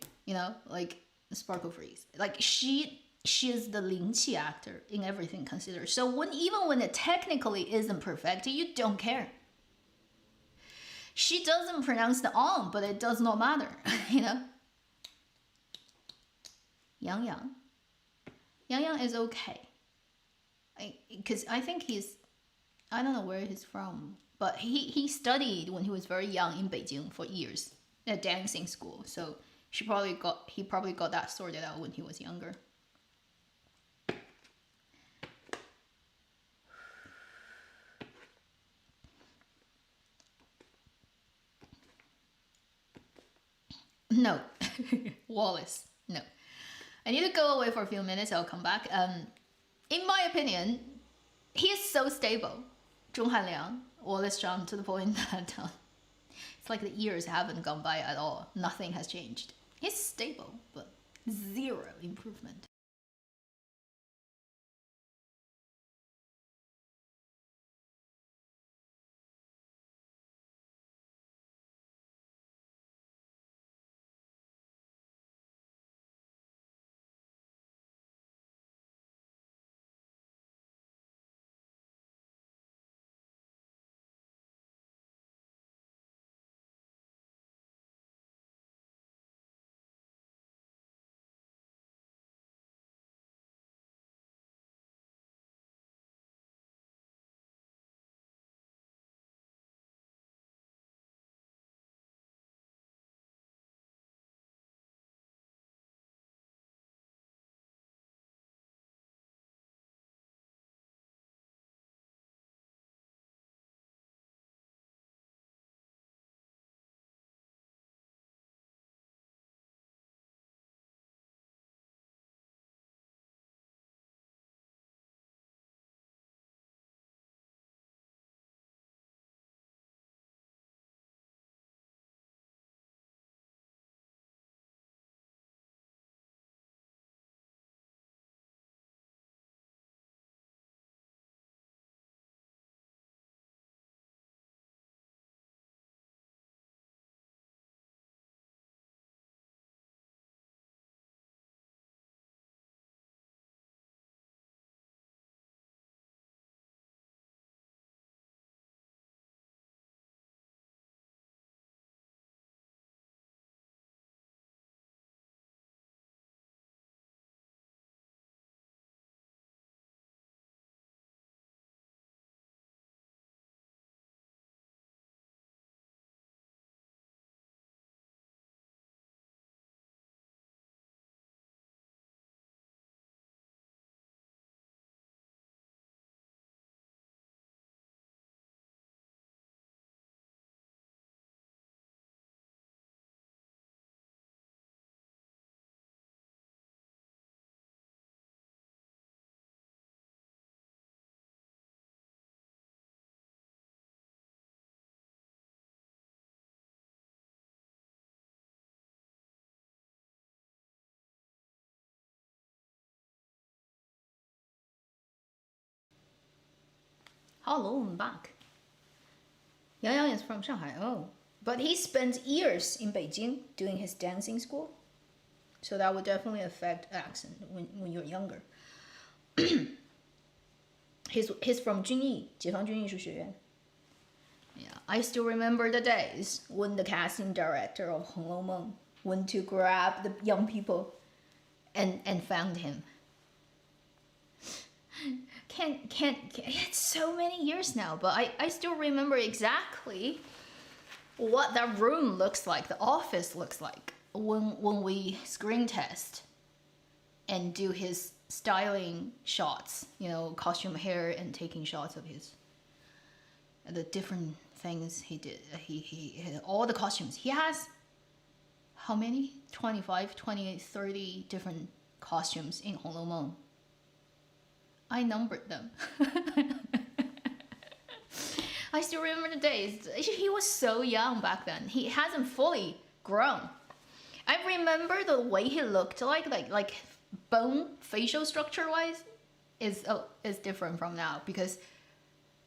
Like Sparkle Freeze. Like she is the 灵气 actor in everything considered. So even when it technically isn't perfect, you don't care. She doesn't pronounce the on, but it does not matter. Yang Yang is okay. Because I think I don't know where he's from, but he studied when he was very young in Beijing for years at dancing school. So he probably got that sorted out when he was younger. No, Wallace. No. I need to go away for a few minutes. I'll come back. In my opinion, he is so stable. Zhong Hanliang, Wallace Zhang, to the point that it's like the years haven't gone by at all. Nothing has changed. He's stable, but zero improvement. Hello, I'm back. Yang Yang is from Shanghai. Oh. But he spent years in Beijing doing his dancing school. So that would definitely affect accent when you're younger. He's from Junyi, 解放军艺术学院. Yeah, I still remember the days when the casting director of 红楼梦 went to grab the young people and found him. It's so many years now, but I still remember exactly what that room looks like, the office looks like when we screen test and do his styling shots, costume, hair, and taking shots of the different things he did. He all the costumes. He has how many? 25, 28, 30 different costumes in 红楼梦. I numbered them. I still remember the days. He was so young back then. He hasn't fully grown. I remember the way he looked like bone facial structure wise is different from now, because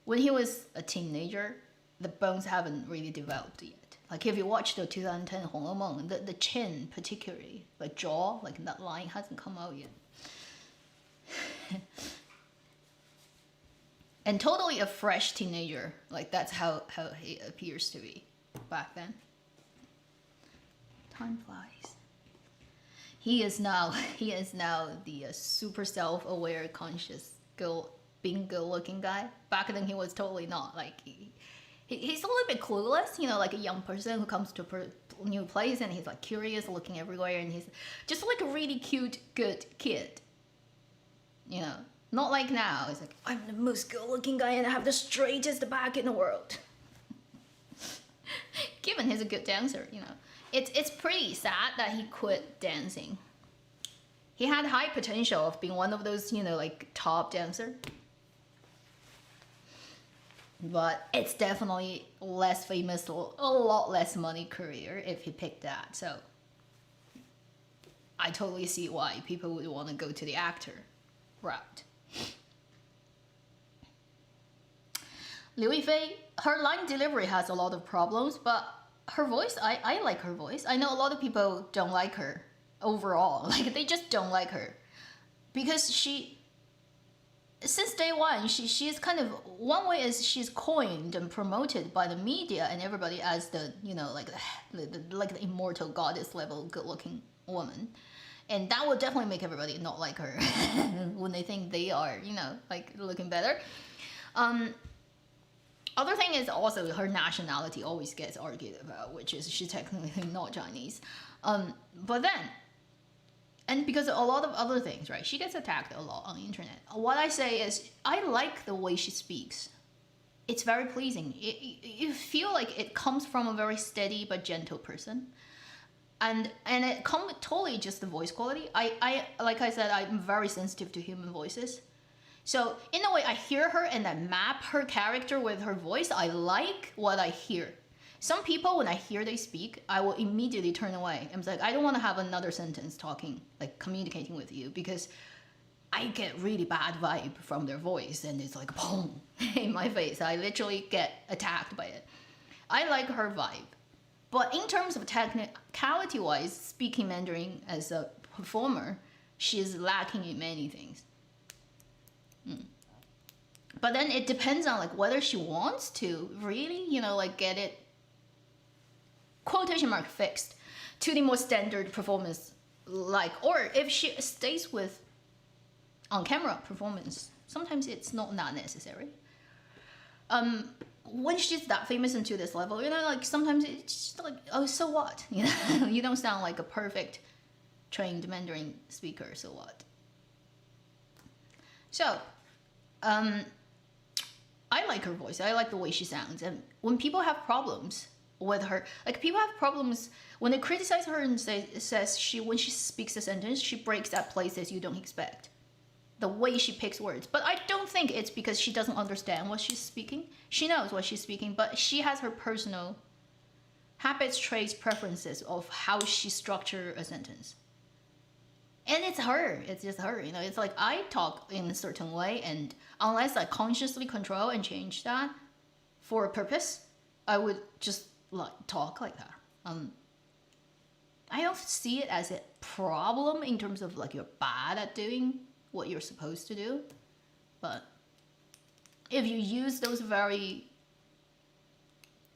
when he was a teenager, the bones haven't really developed yet. Like if you watch the 2010 红楼梦, the chin particularly, the jaw, like that line hasn't come out yet. And totally a fresh teenager. Like that's how he appears to be back then. Time flies. He is now the super self-aware, conscious, being good-looking guy. Back then he was totally not. Like he's a little bit clueless, like a young person who comes to a new place and he's like curious, looking everywhere, and he's just like a really cute, good kid. Not like now. It's like, I'm the most good-looking guy and I have the straightest back in the world. Given he's a good dancer, It's pretty sad that he quit dancing. He had high potential of being one of those, like top dancer. But it's definitely less famous, a lot less money career if he picked that. So I totally see why people would want to go to the actor route. Liu Yifei, her line delivery has a lot of problems, but her voice, I like her voice. I know a lot of people don't like her overall. Like they just don't like her. Because since day one, she is kind of, one way is she's coined and promoted by the media and everybody as the, like the immortal goddess level good looking woman. And that would definitely make everybody not like her when they think they are, like looking better. Other thing is also her nationality always gets argued about, which is she's technically not Chinese. But then, and because of a lot of other things, right? She gets attacked a lot on the internet. What I say is, I like the way she speaks. It's very pleasing. You feel like it comes from a very steady but gentle person. And it comes totally just the voice quality. I like I said, I'm very sensitive to human voices. So in a way, I hear her and I map her character with her voice. I like what I hear. Some people, when I hear they speak, I will immediately turn away. I'm like, I don't want to have another sentence talking, like communicating with you, because I get really bad vibe from their voice and it's like boom in my face. I literally get attacked by it. I like her vibe. But in terms of technicality-wise, speaking Mandarin as a performer, she is lacking in many things. But then it depends on like whether she wants to really, like get it quotation mark fixed to the more standard performance, like, or if she stays with on camera performance, sometimes it's not that necessary. When she's that famous and to this level, like sometimes it's just like, oh, so what? You don't sound like a perfect trained Mandarin speaker, so what? So, I like her voice. I like the way she sounds. And when people have problems with her, like people have problems when they criticize her and says when she speaks a sentence, she breaks at places you don't expect. The way she picks words. But I don't think it's because she doesn't understand what she's speaking. She knows what she's speaking, but she has her personal habits, traits, preferences of how she structures a sentence. And it's her. It's just her. You know, it's like I talk in a certain way, and unless I consciously control and change that for a purpose, I would just like talk like that. I don't see it as a problem in terms of like you're bad at doing what you're supposed to do, but if you use those very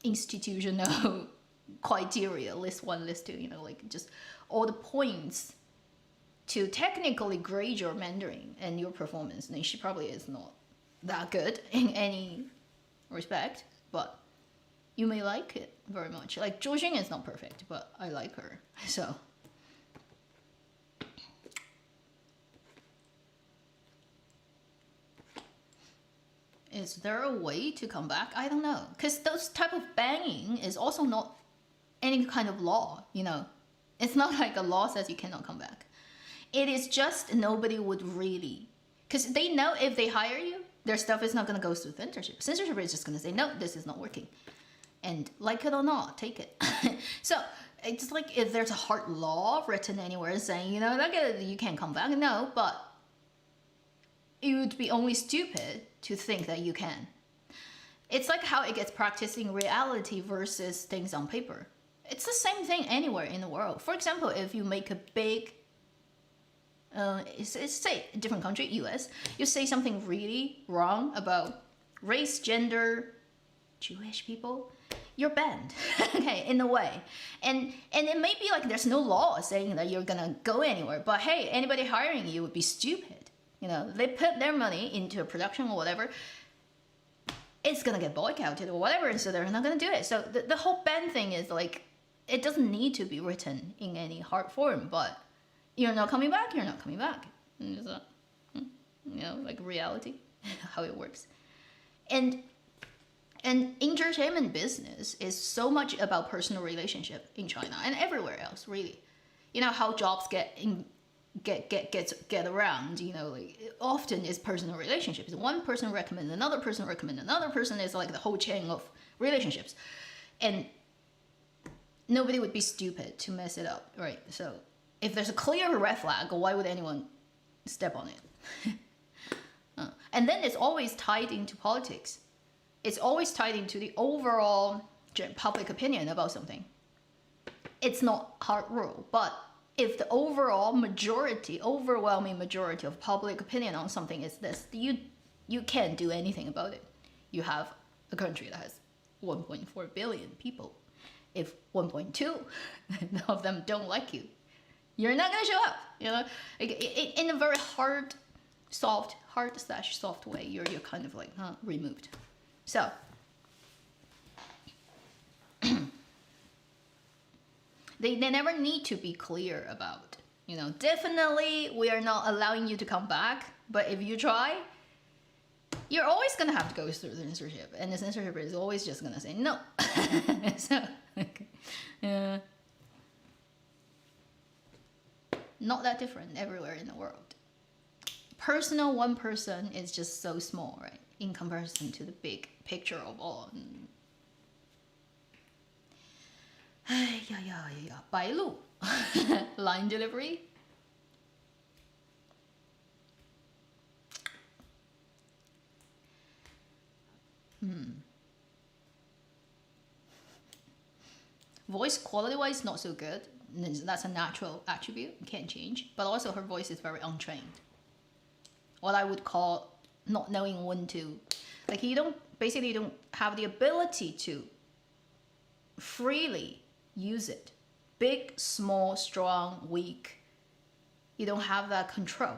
institutional criteria, list one, list two, you know, like just all the points to technically grade your Mandarin and your performance, then she probably is not that good in any respect, but you may like it very much. Like Zhou Xing is not perfect, but I like her. So is there a way to come back? I don't know, because those type of banging is also not any kind of law, you know. It's not like a law says you cannot come back. It is just nobody would really, because they know if they hire you, their stuff is not going to go through censorship. Censorship is just going to say, no, this is not working. And like it or not, take it. So it's like if there's a hard law written anywhere saying, you know, like you can't come back. No, but it would be only stupid to think that you can. It's like how it gets practiced in reality versus things on paper. It's the same thing anywhere in the world. For example, if you make a big, say a different country, US, you say something really wrong about race, gender, Jewish people, you're banned. Okay, in a way. And it may be like there's no law saying that you're gonna go anywhere, but hey, anybody hiring you would be stupid. You know, they put their money into a production or whatever, it's gonna get boycotted or whatever, and so they're not gonna do it. So the whole ban thing is like, it doesn't need to be written in any hard form, but you're not coming back, you're not coming back. And it's you know, like reality, how it works. And entertainment business is so much about personal relationship in China and everywhere else, really. You know how jobs get around. You know, like often is personal relationships. One person recommends another person recommend another person. Is like the whole chain of relationships, and nobody would be stupid to mess it up, right? So if there's a clear red flag, why would anyone step on it? And then it's always tied into politics. It's always tied into the overall public opinion about something. It's not hard rule, but if the overwhelming majority of public opinion on something is this, you can't do anything about it. You have a country that has 1.4 billion people. If 1.2 of them don't like you, you're not gonna show up. You know, in a very hard soft way, you're kind of like removed. So they never need to be clear about, you know, definitely we are not allowing you to come back, but if you try, you're always gonna have to go through the censorship, and the censorship is always just gonna say no. So okay. Not that different everywhere in the world. Personal one person is just so small, right, in comparison to the big picture of all. 哎呀呀呀呀，白鹿 line delivery. Voice quality wise, not so good. That's a natural attribute, you can't change. But also her voice is very untrained. What I would call not knowing when to, like you don't have the ability to freely use it. Big, small, strong, weak. You don't have that control.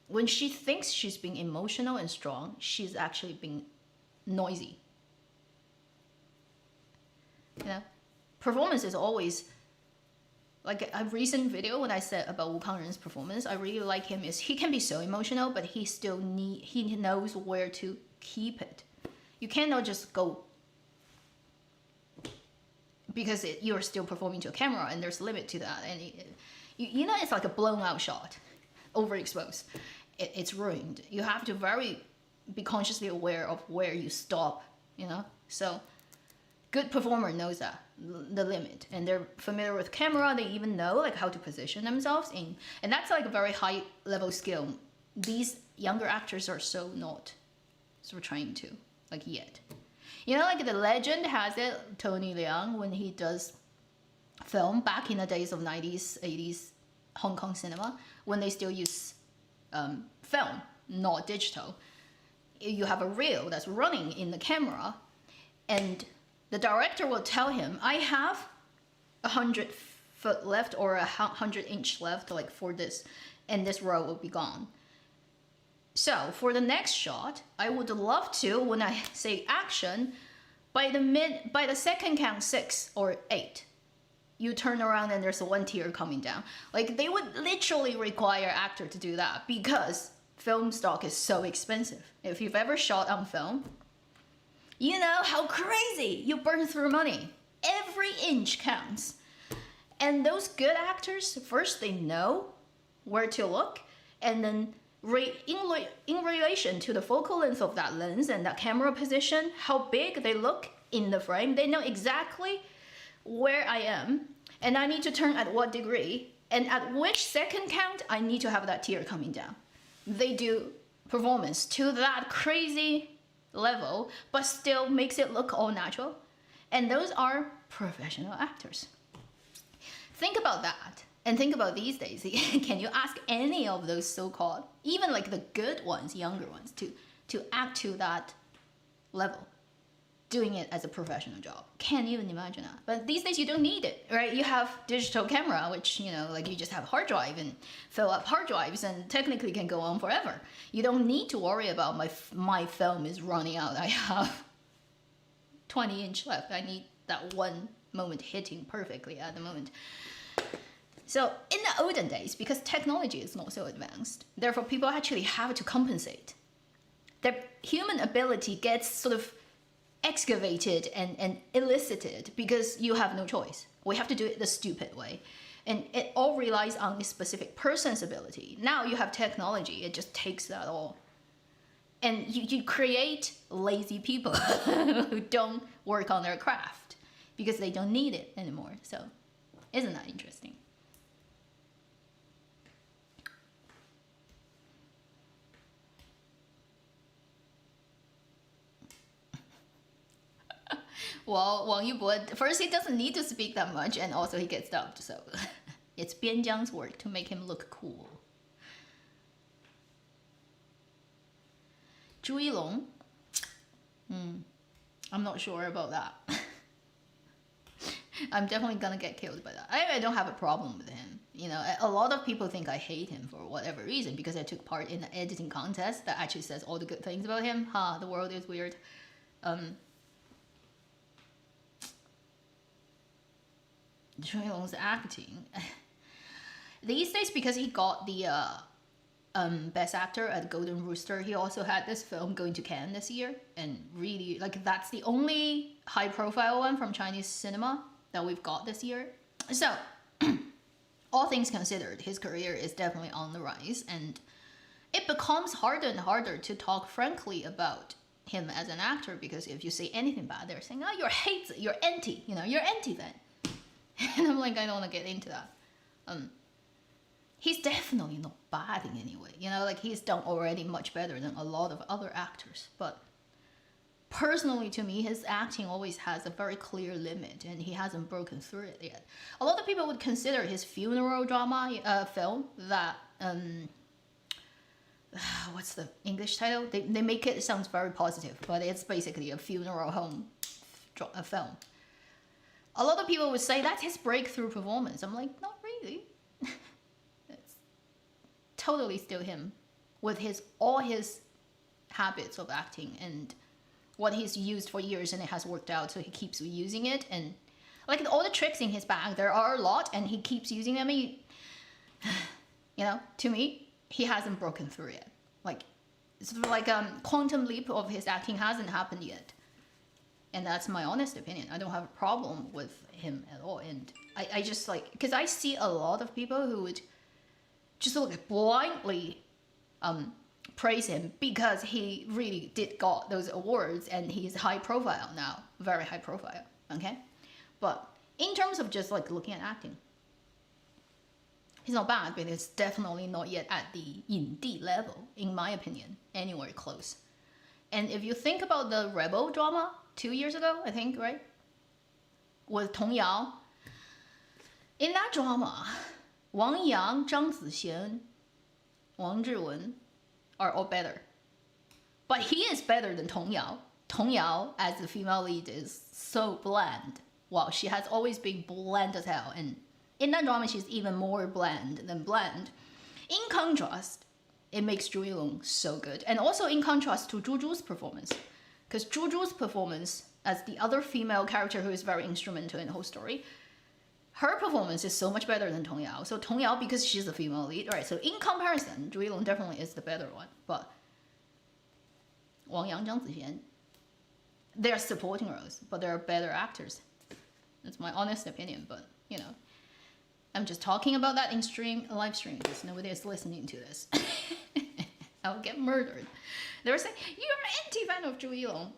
When she thinks she's being emotional and strong, she's actually being noisy. You know, performance is always like a recent video when I said about Wu Kangren's performance. I really like him is he can be so emotional, but he knows where to keep it. You cannot just go because you're still performing to a camera and there's a limit to that, and you know it's like a blown out shot, overexposed. It's ruined. You have to be consciously aware of where you stop. You know, so. Good performer knows that. the limit, and they're familiar with camera. They even know like how to position themselves in, and that's like a very high level skill. These younger actors are so not sort of trying to like yet. You know, like the legend has it, Tony Leung, when he does film back in the days of 90s, 80s Hong Kong cinema, when they still use film, not digital. You have a reel that's running in the camera, and the director will tell him, I have 100 foot left or 100 inch left, like for this, and this row will be gone. So for the next shot, I would love to, when I say action, by the second count 6 or 8, you turn around and there's one tear coming down. Like they would literally require actor to do that because film stock is so expensive. If you've ever shot on film, you know how crazy you burn through money. Every inch counts. And those good actors, first they know where to look, and then in relation to the focal length of that lens and that camera position, how big they look in the frame, they know exactly where I am, and I need to turn at what degree, and at which second count I need to have that tear coming down. They do performance to that crazy level, but still makes it look all natural. And those are professional actors. Think about that, and think about these days. Can you ask any of those so-called, even like the good ones, younger ones, to act to that level, doing it as a professional job? Can't even imagine that. But these days you don't need it, right? You have digital camera, which, you know, like you just have hard drive and fill up hard drives, and technically can go on forever. You don't need to worry about my film is running out. I have 20-inch left. I need that one moment hitting perfectly at the moment. So in the olden days, because technology is not so advanced, therefore people actually have to compensate. Their human ability gets sort of excavated and elicited because you have no choice. We have to do it the stupid way. And it all relies on a specific person's ability. Now you have technology, it just takes that all. And you create lazy people who don't work on their craft because they don't need it anymore. So isn't that interesting? Well, Wang Yubo, first he doesn't need to speak that much, and also he gets dubbed, so it's Bianjiang's work to make him look cool. Zhu Yilong? I'm not sure about that. I'm definitely gonna get killed by that. I don't have a problem with him. You know, a lot of people think I hate him for whatever reason because I took part in the editing contest that actually says all the good things about him. The world is weird. Zhu Yilong's acting. These days, because he got the Best Actor at Golden Rooster, he also had this film going to Cannes this year, and really, like, that's the only high-profile one from Chinese cinema that we've got this year. So, all things considered, his career is definitely on the rise, and it becomes harder and harder to talk frankly about him as an actor, because if you say anything bad, they're saying, oh, you're anti, you know, you're anti then. And I'm like, I don't want to get into that. He's definitely not bad in any way. You know, like he's done already much better than a lot of other actors. But personally to me, his acting always has a very clear limit and he hasn't broken through it yet. A lot of people would consider his funeral drama film that, what's the English title? They make it sound very positive, but it's basically a funeral home film. A lot of people would say that's his breakthrough performance. I'm like, not really. It's totally still him with all his habits of acting and what he's used for years, and it has worked out, so he keeps using it. And like all the tricks in his bag, there are a lot, and he keeps using them. You know, to me, he hasn't broken through yet. Like, it's sort of like quantum leap of his acting hasn't happened yet. And that's my honest opinion. I don't have a problem with him at all. And I just like, because I see a lot of people who would just like blindly praise him because he really did got those awards and he's high profile now, very high profile, okay? But In terms of just like looking at acting, he's not bad, but it's definitely not yet at the 影帝 level, in my opinion, anywhere close. And if you think about the Rebel drama 2 years ago, I think, right? With Tong Yao. In that drama, Wang Yang, Zhang Zixian, Wang Zhiwen are all better. But he is better than Tong Yao. Tong Yao, as the female lead, is so bland. Well, she has always been bland as hell. And in that drama, she's even more bland than bland. In contrast, it makes Zhu Yilong so good. And also in contrast to Zhu Zhu's performance. Because Zhu Zhu's performance, as the other female character who is very instrumental in the whole story, her performance is so much better than Tong Yao. So Tong Yao, because she's the female lead, right? So in comparison, Zhu Yilong definitely is the better one. But Wang Yang, Zhang Zixian, they are supporting roles, but they're better actors. That's my honest opinion, but you know, I'm just talking about that in live stream because nobody is listening to this. I'll get murdered. They were saying, you're an anti-fan of Zhu Yilong.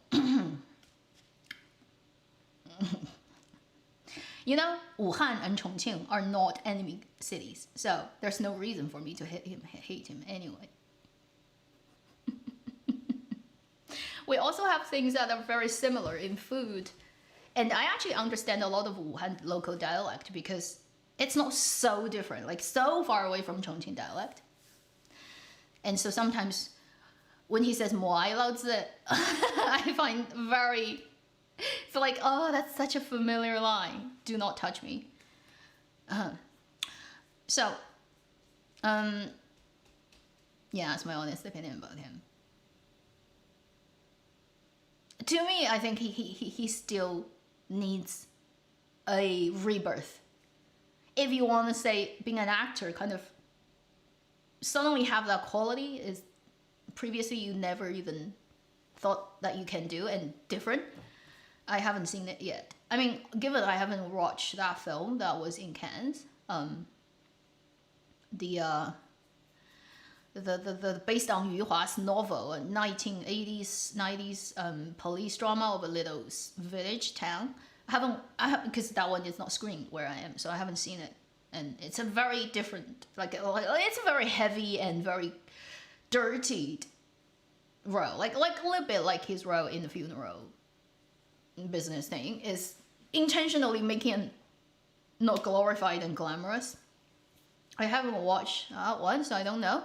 You know, Wuhan and Chongqing are not enemy cities, so there's no reason for me to hate him anyway. We also have things that are very similar in food. And I actually understand a lot of Wuhan local dialect because it's not so different, like so far away from Chongqing dialect. And so sometimes when he says "mo ai lao zi," I find very, it's like, oh, that's such a familiar line. Do not touch me. So, yeah, that's my honest opinion about him. To me, I think he still needs a rebirth. If you want to say being an actor kind of suddenly have that quality is previously you never even thought that you can do and different. I haven't seen it yet. I mean, given I haven't watched that film that was in Cannes, the based on Yu Hua's novel, a 1980s, 90s police drama of a little village town. I haven't because that one is not screened where I am, so I haven't seen it. And it's a very different, like it's a very heavy and very dirty role, like a little bit like his role in the funeral business thing is intentionally making it not glorified and glamorous. I haven't watched that one, so I don't know.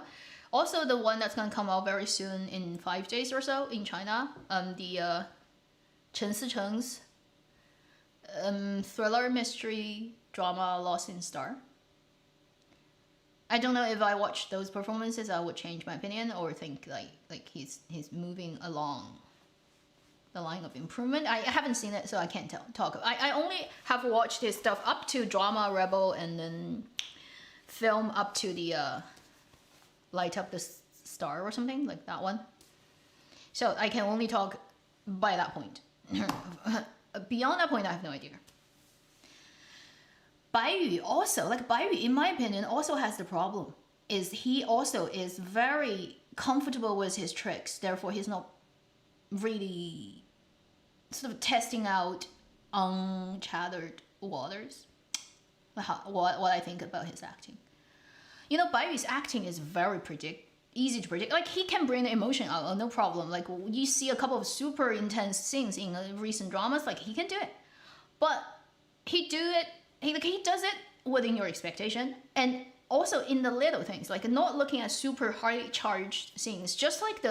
Also, the one that's gonna come out very soon in 5 days or so in China, the Chen Sicheng's thriller mystery drama Lost in Star. I don't know if I watch those performances, I would change my opinion or think like he's moving along the line of improvement. I haven't seen it, so I can't talk. I only have watched his stuff up to drama Rebel and then film up to the Light Up the Star or something like that one. So I can only talk by that point. Beyond that point, I have no idea. Bai Yu also, like Bai Yu, in my opinion, also has the problem. Is he also is very comfortable with his tricks, therefore he's not really sort of testing out uncharted waters. What I think about his acting. You know, Bai Yu's acting is very easy to predict. Like he can bring the emotion out, no problem. Like you see a couple of super intense scenes in recent dramas, like he can do it. But he does it within your expectation, and also in the little things, like not looking at super highly charged scenes, just like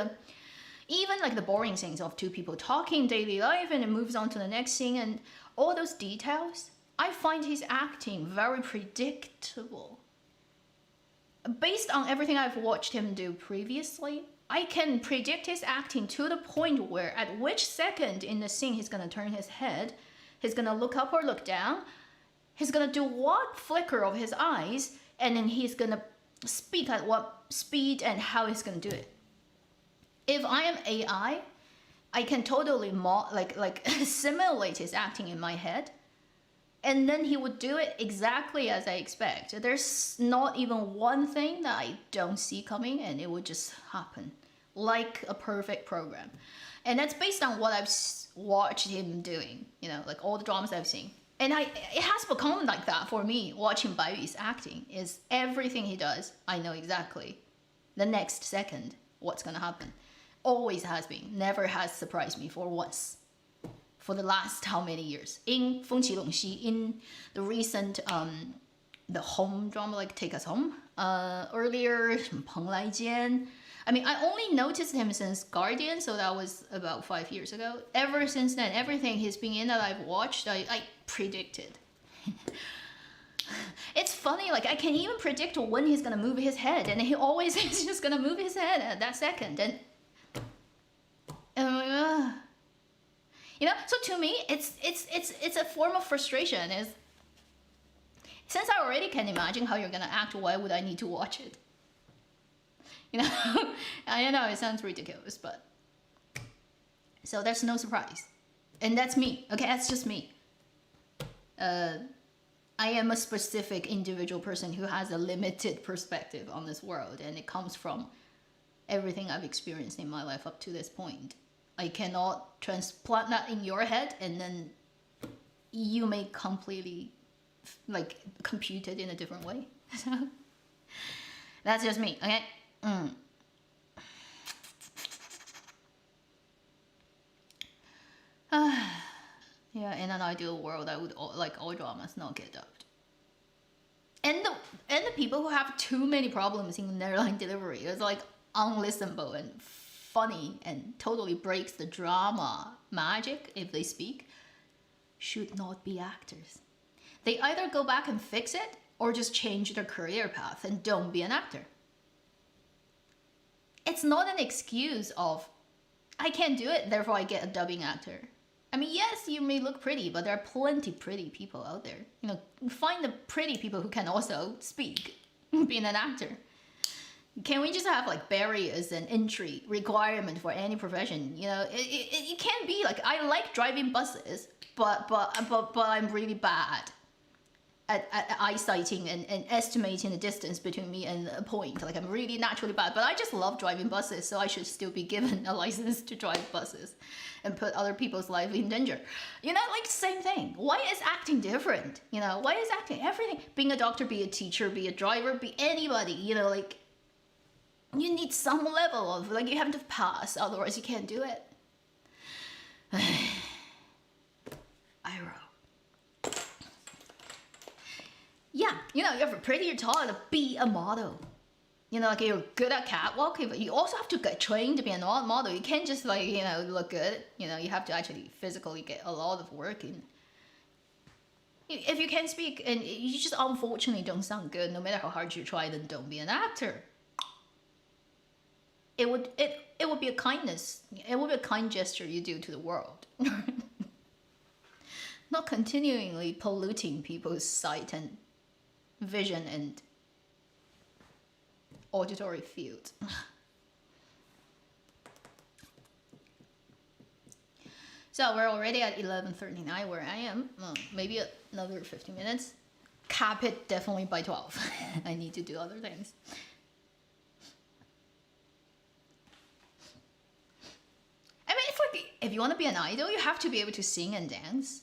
even like the boring scenes of two people talking daily life and it moves on to the next scene and all those details. I find his acting very predictable. Based on everything I've watched him do previously, I can predict his acting to the point where at which second in the scene he's gonna turn his head, he's gonna look up or look down, he's gonna do what flicker of his eyes, and then he's gonna speak at what speed and how he's gonna do it. If I am AI, I can totally simulate his acting in my head, and then he would do it exactly as I expect. There's not even one thing that I don't see coming, and it would just happen like a perfect program. And that's based on what I've watched him doing, you know, like all the dramas I've seen. And it has become like that for me. Watching Bai's acting is everything he does, I know exactly the next second what's gonna happen. Always has been, never has surprised me for once. For the last how many years? In 风起陇西, in the recent the home drama like Take Us Home, earlier 蓬莱间. I mean, I only noticed him since Guardian, so that was about 5 years ago. Ever since then, everything he's been in that I've watched, I predicted. It's funny, like I can even predict when he's gonna move his head, and he always is just gonna move his head at that second. And I'm like, you know. So to me, it's a form of frustration. Is since I already can imagine how you're gonna act, why would I need to watch it? You know, I know it sounds ridiculous, but so there's no surprise, and that's me. Okay, that's just me. I am a specific individual person who has a limited perspective on this world, and it comes from everything I've experienced in my life up to this point. I cannot transplant that in your head, and then you may completely like compute it in a different way. So that's just me. Okay. Yeah, in an ideal world, I would like all dramas not get dubbed. And the people who have too many problems in their line delivery is like unlistenable and funny and totally breaks the drama magic if they speak, should not be actors. They either go back and fix it or just change their career path and don't be an actor. It's not an excuse of I can't do it, therefore I get a dubbing actor. I mean, yes, you may look pretty, but there are plenty pretty people out there. You know, find the pretty people who can also speak, being an actor. Can we just have like barriers and entry requirement for any profession? You know, it can't be like I like driving buses, but I'm really bad at eyesighting and estimating the distance between me and a point. Like I'm really naturally bad, but I just love driving buses, so I should still be given a license to drive buses and put other people's life in danger. You know, like same thing. Why is acting different? You know, why is acting everything? Being a doctor, be a teacher, be a driver, be anybody, you know, like you need some level of like you have to pass, otherwise you can't do it. I wrote. Yeah, you know, you're pretty, you're tall, to be a model. You know, like you're good at catwalking, but you also have to get trained to be a model. You can't just like, you know, look good. You know, you have to actually physically get a lot of work in. If you can't speak and you just unfortunately don't sound good, no matter how hard you try, then don't be an actor. It would be a kindness. It would be a kind gesture you do to the world. Not continually polluting people's sight and vision and auditory field. So we're already at 11:39 where I am. Well, maybe another 15 minutes. Cap it definitely by 12. I need to do other things. I mean, it's like if you want to be an idol, you have to be able to sing and dance.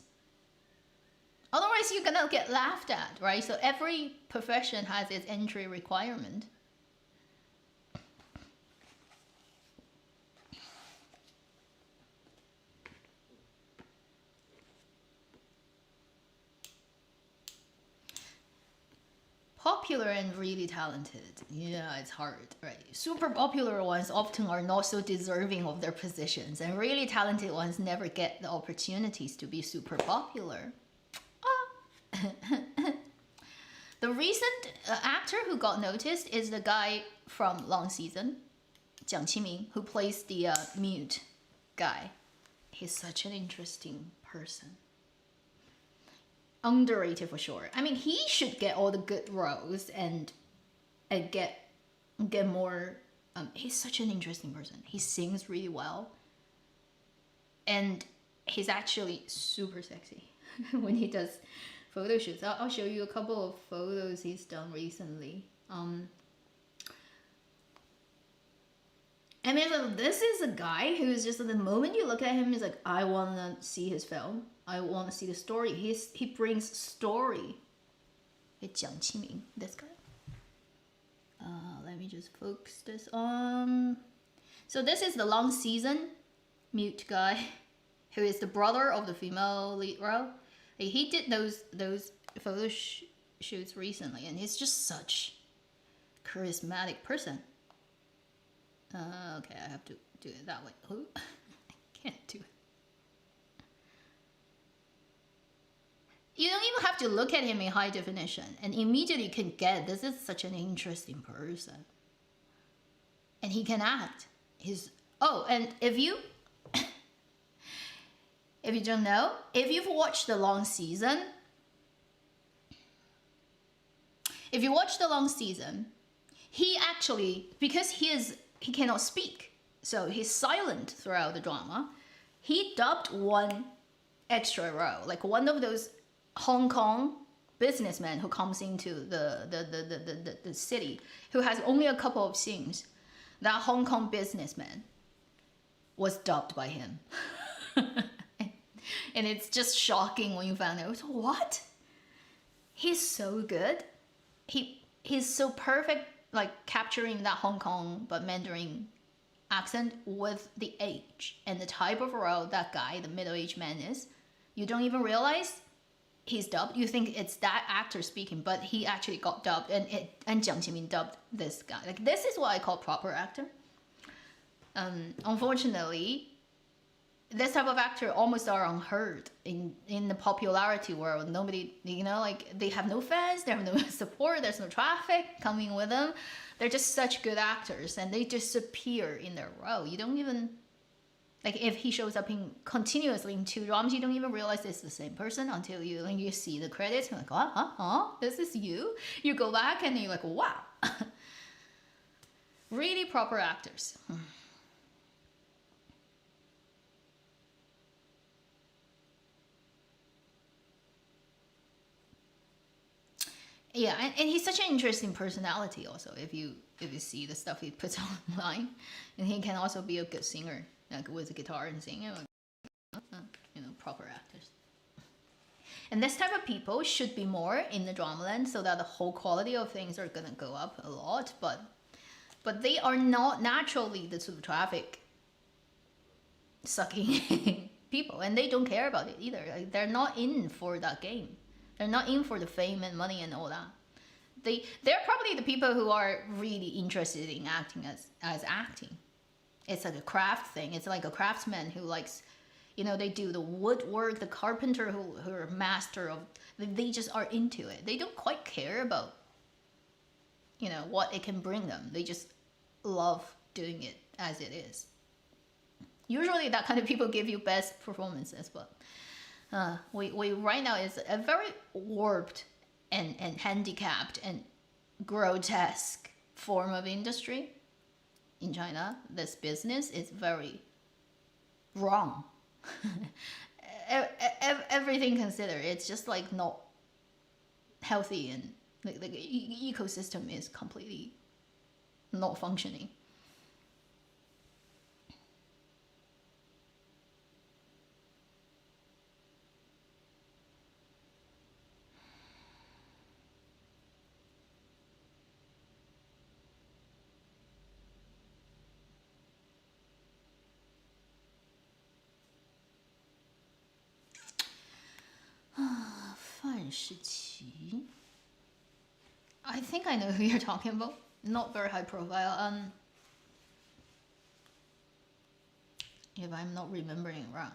Otherwise, you're gonna get laughed at, right? So every profession has its entry requirement. Popular and really talented, yeah, it's hard, right? Super popular ones often are not so deserving of their positions, and really talented ones never get the opportunities to be super popular. The recent actor who got noticed is the guy from Long Season, Jiang Qiming, who plays the mute guy. He's such an interesting person. Underrated for sure. I mean, he should get all the good roles and get more. He's such an interesting person. He sings really well, and he's actually super sexy when he does photo shoots. I'll show you a couple of photos he's done recently. I mean, so this is a guy who is just the moment you look at him, he's like, I want to see his film. I want to see the story. He brings story. 会讲清明, this guy. Let me just focus this on. So this is the long season mute guy, who is the brother of the female lead role. He did those photo shoots recently, and he's just such charismatic person. Okay, I have to do it that way. Oh, I can't do it. You don't even have to look at him in high definition, and immediately you can get this is such an interesting person. And he can act. And if you don't know, if you've watched the long season, he actually, because he cannot speak, so he's silent throughout the drama. He dubbed one extra role, like one of those Hong Kong businessmen who comes into the city, who has only a couple of scenes. That Hong Kong businessman was dubbed by him. And it's just shocking when you find out, what? He's so good. He's so perfect, like capturing that Hong Kong but Mandarin accent with the age and the type of role that guy, the middle-aged man, is. You don't even realize he's dubbed. You think it's that actor speaking, but he actually got dubbed, and Jiang Qinmin dubbed this guy. Like, this is what I call proper actor. Unfortunately, this type of actor almost are unheard in the popularity world. Nobody, like, they have no fans, they have no support, there's no traffic coming with them. They're just such good actors, and they disappear in their role. You don't even, like, if he shows up continuously in 2 dramas, you don't even realize it's the same person until you see the credits. You're like, this is you. You go back and you're like, wow. Really proper actors. Yeah, and he's such an interesting personality also, if you see the stuff he puts online. And he can also be a good singer, like with a guitar and singing, proper actors. And this type of people should be more in the drama land, so that the whole quality of things are gonna go up a lot, but they are not naturally the sort of traffic sucking people, and they don't care about it either. Like, they're not in for that game. They're not in for the fame and money and all that. They're probably the people who are really interested in acting as acting. It's like a craft thing. It's like a craftsman who likes, they do the woodwork, the carpenter who are master of, they just are into it. They don't quite care about, what it can bring them. They just love doing it as it is. Usually that kind of people give you best performances, but we right now is a very warped and handicapped and grotesque form of industry in China. This business is very wrong. Everything considered, it's just like not healthy, and the ecosystem is completely not functioning. I think I know who you're talking about. Not very high profile. If I'm not remembering wrong,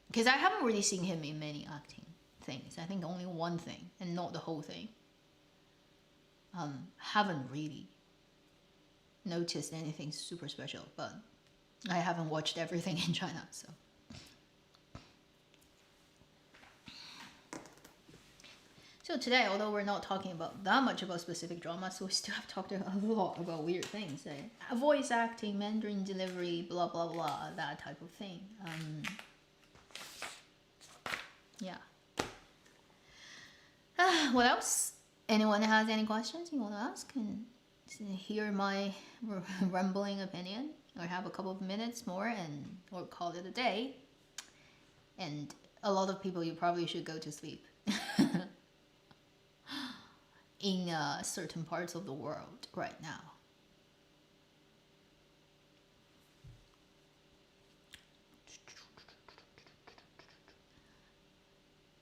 because I haven't really seen him in many acting things. I think only one thing, and not the whole thing. Haven't really noticed anything super special, but I haven't watched everything in China, so. So today, although we're not talking about that much about specific dramas, we still have talked a lot about weird things, voice acting, Mandarin delivery, blah blah blah, that type of thing. Yeah. What else? Anyone has any questions you want to ask and hear my rambling opinion? or have a couple of minutes more and or call it a day. And a lot of people, you probably should go to sleep in certain parts of the world right now.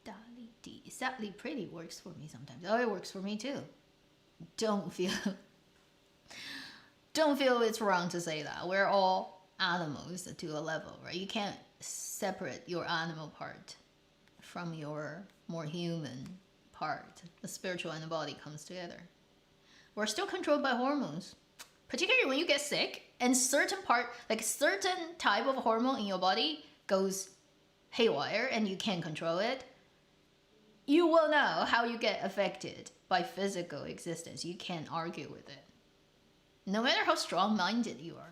Dali D. Sadly, pretty works for me sometimes. Oh, it works for me too. Don't feel don't feel it's wrong to say that. We're all animals to a level, right? You can't separate your animal part from your more human part. The spiritual and the body comes together. We're still controlled by hormones, particularly when you get sick and certain type of hormone in your body goes haywire and you can't control it. You will know how you get affected by physical existence. You can't argue with it, no matter how strong-minded you are.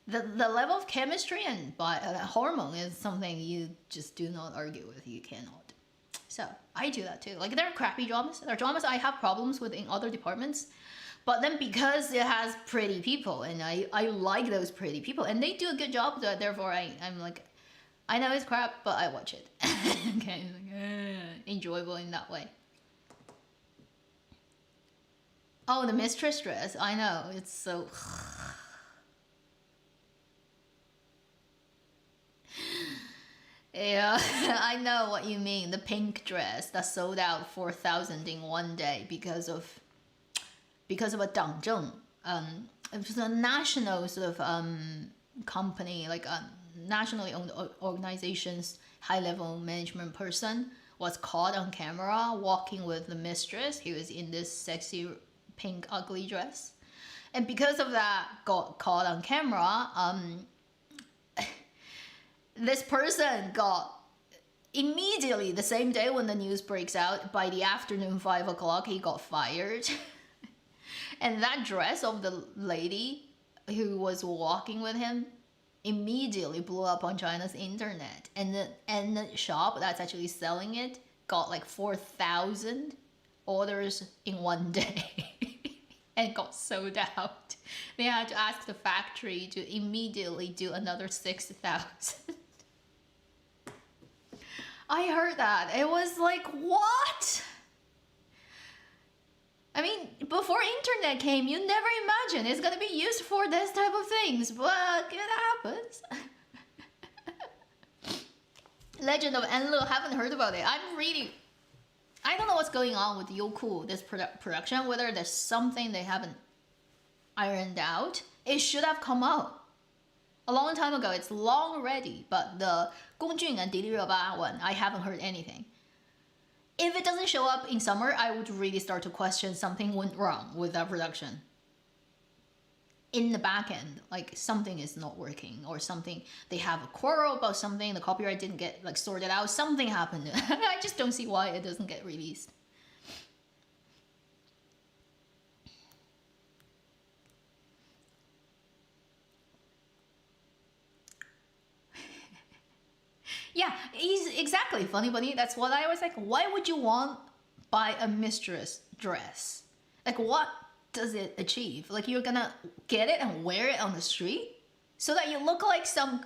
The level of chemistry and hormone is something you just do not argue with. You cannot. So I do that too. Like, there are crappy dramas. There are dramas I have problems with in other departments. But then because it has pretty people, and I like those pretty people, and they do a good job, therefore I'm like, I know it's crap, but I watch it. Okay, like, enjoyable in that way. Oh, the mistress dress. I know, it's so... Yeah, I know what you mean. The pink dress that sold out 4,000 in one day because of a 党政. It was a national sort of company, like a nationally owned organization's high-level management person was caught on camera walking with the mistress. He was in this sexy pink ugly dress, and because of that got caught on camera. This person got immediately the same day when the news breaks out, by the afternoon 5 o'clock he got fired. And that dress of the lady who was walking with him immediately blew up on China's internet, and the shop that's actually selling it got like 4,000 orders in one day. And got sold out. They had to ask the factory to immediately do another 6,000. I heard that. It was like, what? I mean, before internet came, you never imagined it's gonna be used for this type of things, but it happens. Legend of Enlil, haven't heard about it. I don't know what's going on with Youku, this production, whether there's something they haven't ironed out. It should have come out a long time ago. It's long ready, but the Gongjun and Diliraba one, I haven't heard anything. If it doesn't show up in summer, I would really start to question something went wrong with that production. In the back end, like something is not working, or something, they have a quarrel about something, the copyright didn't get like sorted out, something happened. I just don't see why it doesn't get released. Yeah, exactly, Funny Bunny. That's what I was like, why would you want buy a mistress dress? Like, what does it achieve? Like, you're gonna get it and wear it on the street so that you look like some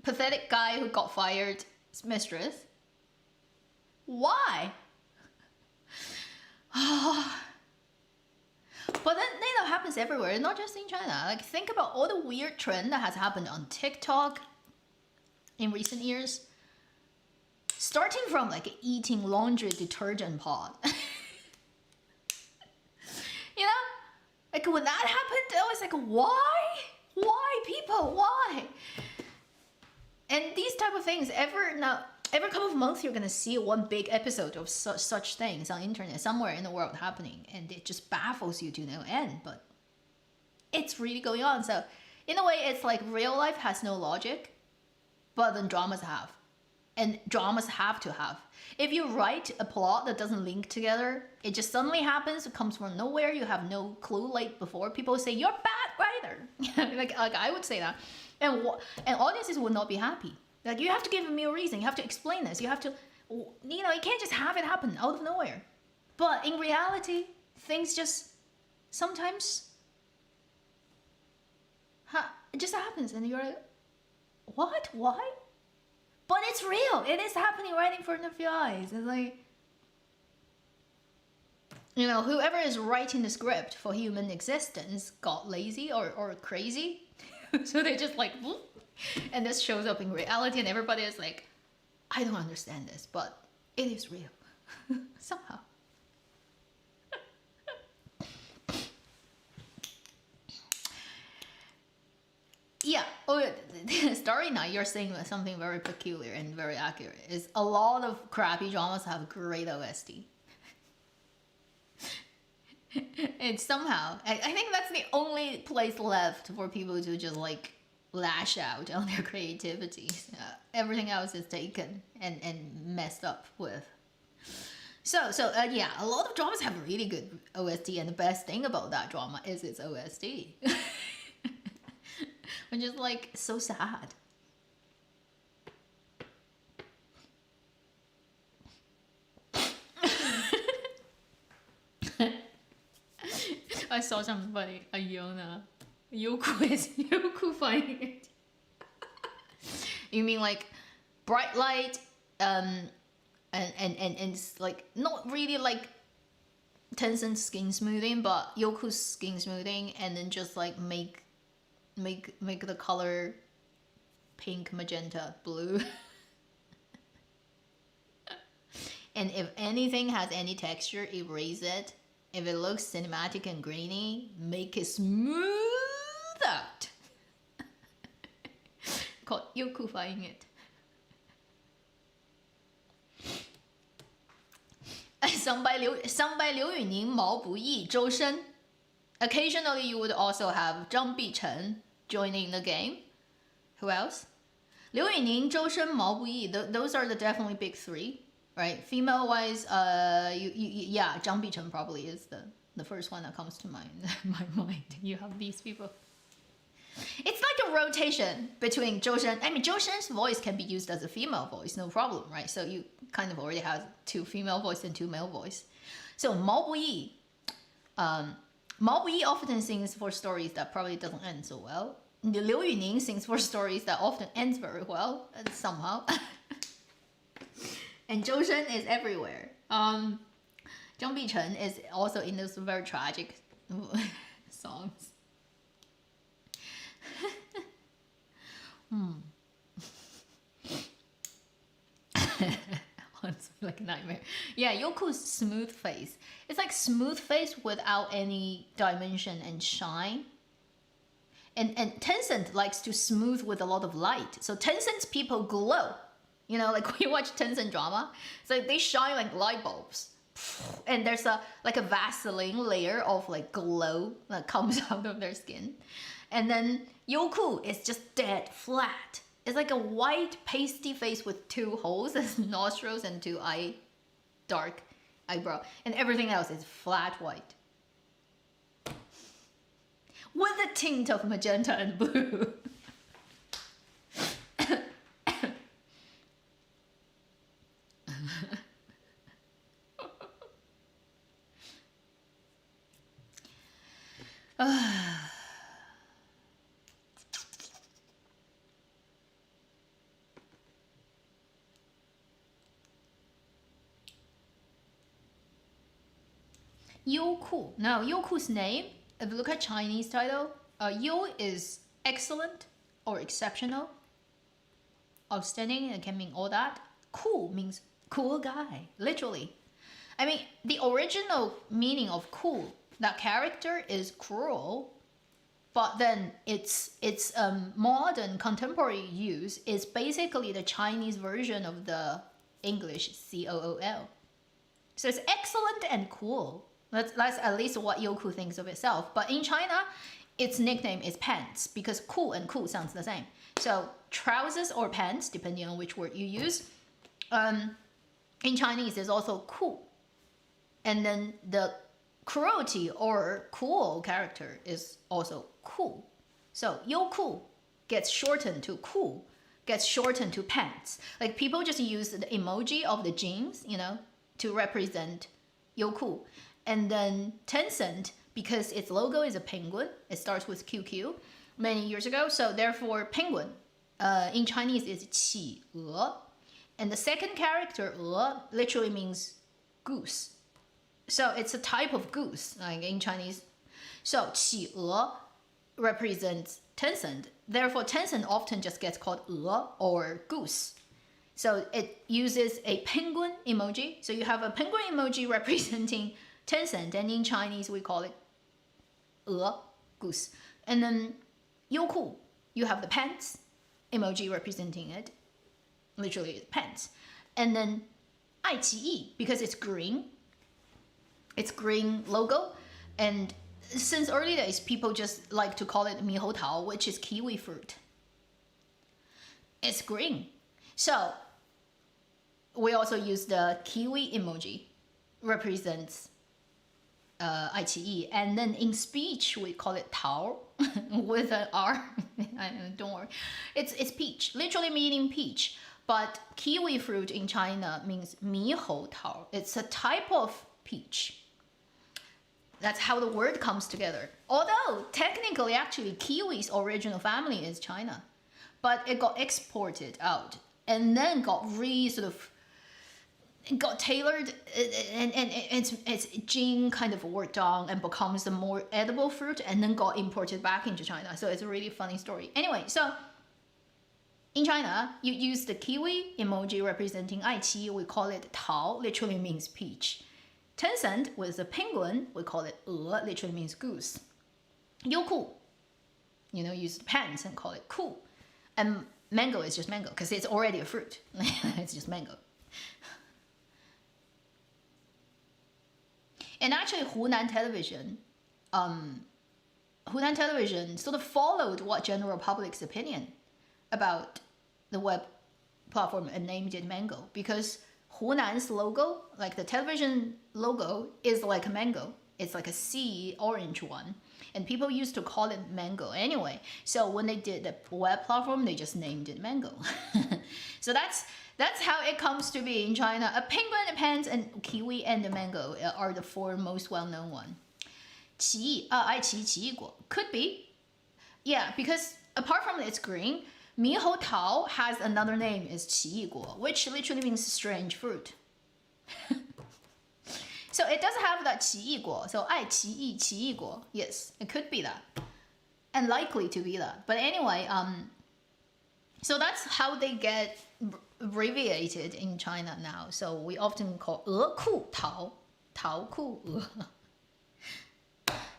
pathetic guy who got fired mistress? Why? But then, you know, happens everywhere, not just in China. Like, think about all the weird trend that has happened on TikTok in recent years. Starting from like eating laundry detergent pot. You know? Like, when that happened, I was like, why? Why, people? Why? And these type of things, every couple of months, you're gonna see one big episode of such things on internet somewhere in the world happening, and it just baffles you to no end. But it's really going on. So in a way, it's like real life has no logic, but then dramas have. And dramas have to have. If you write a plot that doesn't link together, it just suddenly happens, it comes from nowhere, you have no clue like before, people say, you're a bad writer. like I would say that. And audiences would not be happy. Like, you have to give me a reason, you have to explain this, you have to, you know, you can't just have it happen out of nowhere. But in reality, things just sometimes it just happens, and you're like, what? Why? But it's real. It is happening right in front of your eyes. It's like, you know, whoever is writing the script for human existence got lazy or crazy. So they just like, whoop, and this shows up in reality, and everybody is like, I don't understand this, but it is real. Somehow. Yeah. Oh, Starry Night, you're saying something very peculiar and very accurate. Is a lot of crappy dramas have great OST. And somehow, I think that's the only place left for people to just like lash out on their creativity. Everything else is taken and messed up with. So yeah, a lot of dramas have really good OST, and the best thing about that drama is its OST. Which is like so sad. I saw somebody, a Yona. Yoku is Yoku finding it. You mean like bright light, and it's like not really like Tencent skin smoothing, but Yoku's skin smoothing, and then just like make the color pink, magenta, blue. And if anything has any texture, erase it. If it looks cinematic and grainy, make it smooth out. Called Yokufying it. 赏白刘宇宁、毛不易、周深. Occasionally, you would also have Zhang Bichen joining the game. Who else? 刘宇宁、周深、毛不易. Those are the definitely big three, right? Female wise, yeah, Zhang Bichen probably is the first one that comes to my mind. You have these people. It's like a rotation between Zhou Shen. I mean, Zhou Shen's voice can be used as a female voice, no problem, right? So you kind of already have two female voice and two male voice. So Mao Buyi, Mao Buyi often sings for stories that probably doesn't end so well. Liu Yuning sings for stories that often ends very well, somehow. And Zhou Shen is everywhere. Zhang Bichen is also in those very tragic songs. It's like a nightmare. Yeah, Yoko's smooth face. It's like smooth face without any dimension and shine. And Tencent likes to smooth with a lot of light. So Tencent's people glow. You know, like when you watch Tencent drama, so they shine like light bulbs. And there's a Vaseline layer of like glow that comes out of their skin. And then Yoku is just dead flat. It's like a white pasty face with two holes as nostrils and two dark eyebrow. And everything else is flat white. With a tint of magenta and blue. Youku. Now, Youku's name, if you look at Chinese title, You is excellent or exceptional, outstanding, it can mean all that. Cool means cool guy, literally. I mean, the original meaning of cool, that character is cruel, but then its modern contemporary use is basically the Chinese version of the English COOL. So it's excellent and cool. That's at least what Youku thinks of itself. But in China, its nickname is pants because cool and cool sounds the same. So trousers or pants, depending on which word you use, in Chinese is also cool. And then the cruelty or cool character is also cool. So Youku gets shortened to cool, gets shortened to pants. Like people just use the emoji of the jeans, you know, to represent Youku. And then Tencent, because its logo is a penguin, it starts with QQ, many years ago. So therefore, penguin in Chinese is 企鹅. And the second character, 鹅, literally means goose. So it's a type of goose, like in Chinese. So 企鹅 represents Tencent. Therefore, Tencent often just gets called 鹅 or goose. So it uses a penguin emoji. So you have a penguin emoji representing Tencent, and in Chinese we call it 鹅, goose. And then 优酷, you have the pants emoji representing it, literally pants. And then 爱奇艺, because it's green logo. And since early days, people just like to call it 猕猴桃, which is kiwi fruit. It's green. So we also use the kiwi emoji, represents 爱奇艺. And then in speech, we call it 桃 with an R. Don't worry. It's peach, literally meaning peach. But kiwi fruit in China means 猕猴桃. It's a type of peach. That's how the word comes together. Although, technically, actually, kiwi's original family is China. But it got exported out and then got got tailored, and its gene kind of worked on and becomes the more edible fruit, and then got imported back into China. So it's a really funny story. Anyway, so in China, you use the kiwi emoji representing 爱奇艺. We call it 桃, literally means peach. Tencent with the penguin, we call it 鹅, literally means goose. 优酷, use pants and call it cool. And mango is just mango because it's already a fruit. It's just mango. And actually, Hunan television sort of followed what general public's opinion about the web platform and named it Mango, because Hunan's logo, like the television logo, is like a mango. It's like a sea orange one. And people used to call it Mango anyway. So when they did the web platform, they just named it Mango. So that's how it comes to be in China. A penguin, a pants, and kiwi and the mango are the four most well-known ones. 爱奇艺果 could be. Yeah, because apart from it's green, 猕猴桃 has another name, is 奇异果, which literally means strange fruit. So it does have that 奇异果. So 爱奇艺奇异果. Yes, it could be that. And likely to be that. But anyway, so that's how they get abbreviated in China now. So we often call 鹅裤桃, 桃裤鹅.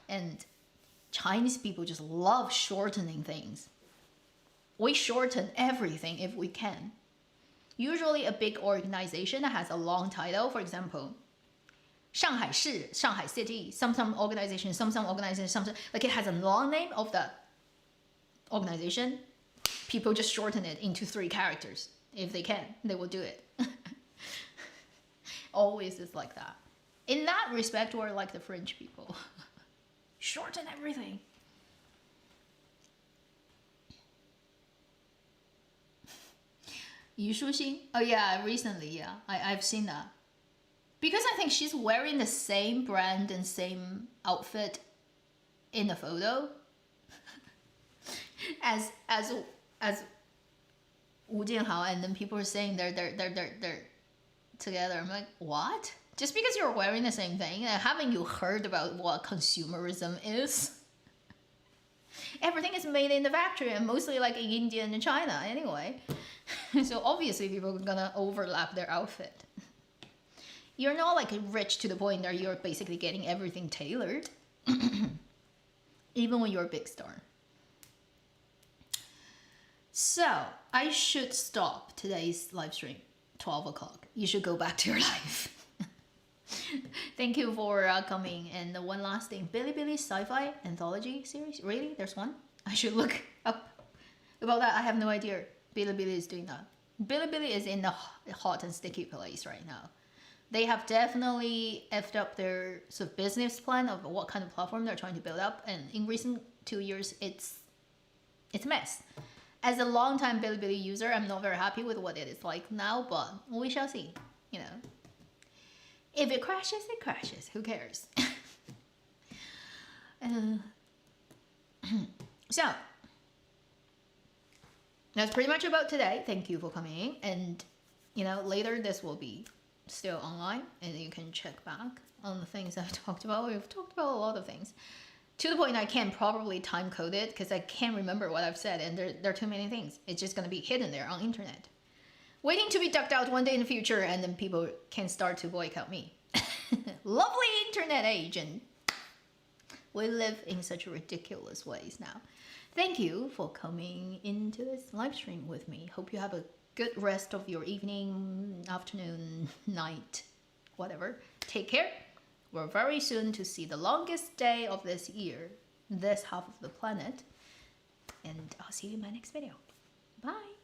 And Chinese people just love shortening things. We shorten everything if we can. Usually a big organization that has a long title, for example, Shanghai Shi, Shanghai City, some organization, like it has a long name of the organization. People just shorten it into 3 characters. If they can, they will do it. Always is like that. In that respect, we're like the French people. Shorten everything. Yu Shuxing? Oh yeah, recently, yeah. I've seen that. Because I think she's wearing the same brand and same outfit in the photo as Wu Jianhao, and then people are saying they're together. I'm like, what? Just because you're wearing the same thing, haven't you heard about what consumerism is? Everything is made in the factory, and mostly like in India and China anyway. So obviously people are gonna overlap their outfit. You're not like rich to the point that you're basically getting everything tailored. Even when you're a big star. So I should stop today's live stream, 12 o'clock. You should go back to your life. Thank you for coming. And one last thing, Bilibili's sci-fi anthology series. Really? There's one? I should look up about that. I have no idea Bilibili is doing that. Bilibili is in the hot and sticky place right now. They have definitely effed up their sort of business plan of what kind of platform they're trying to build up. And in recent 2 years, it's a mess. As a long-time Bilibili user, I'm not very happy with what it is like now, but we shall see, you know. If it crashes, it crashes. Who cares? So, that's pretty much about today. Thank you for coming in. And, later this will be still online and you can check back on the things I've talked about. We've talked about a lot of things. To the point I can probably time code it because I can't remember what I've said and there are too many things. It's just going to be hidden there on internet. Waiting to be dug out one day in the future and then people can start to boycott me. Lovely internet age, and we live in such ridiculous ways now. Thank you for coming into this live stream with me. Hope you have a good rest of your evening, afternoon, night, whatever. Take care. We're very soon to see the longest day of this year, this half of the planet. And I'll see you in my next video. Bye.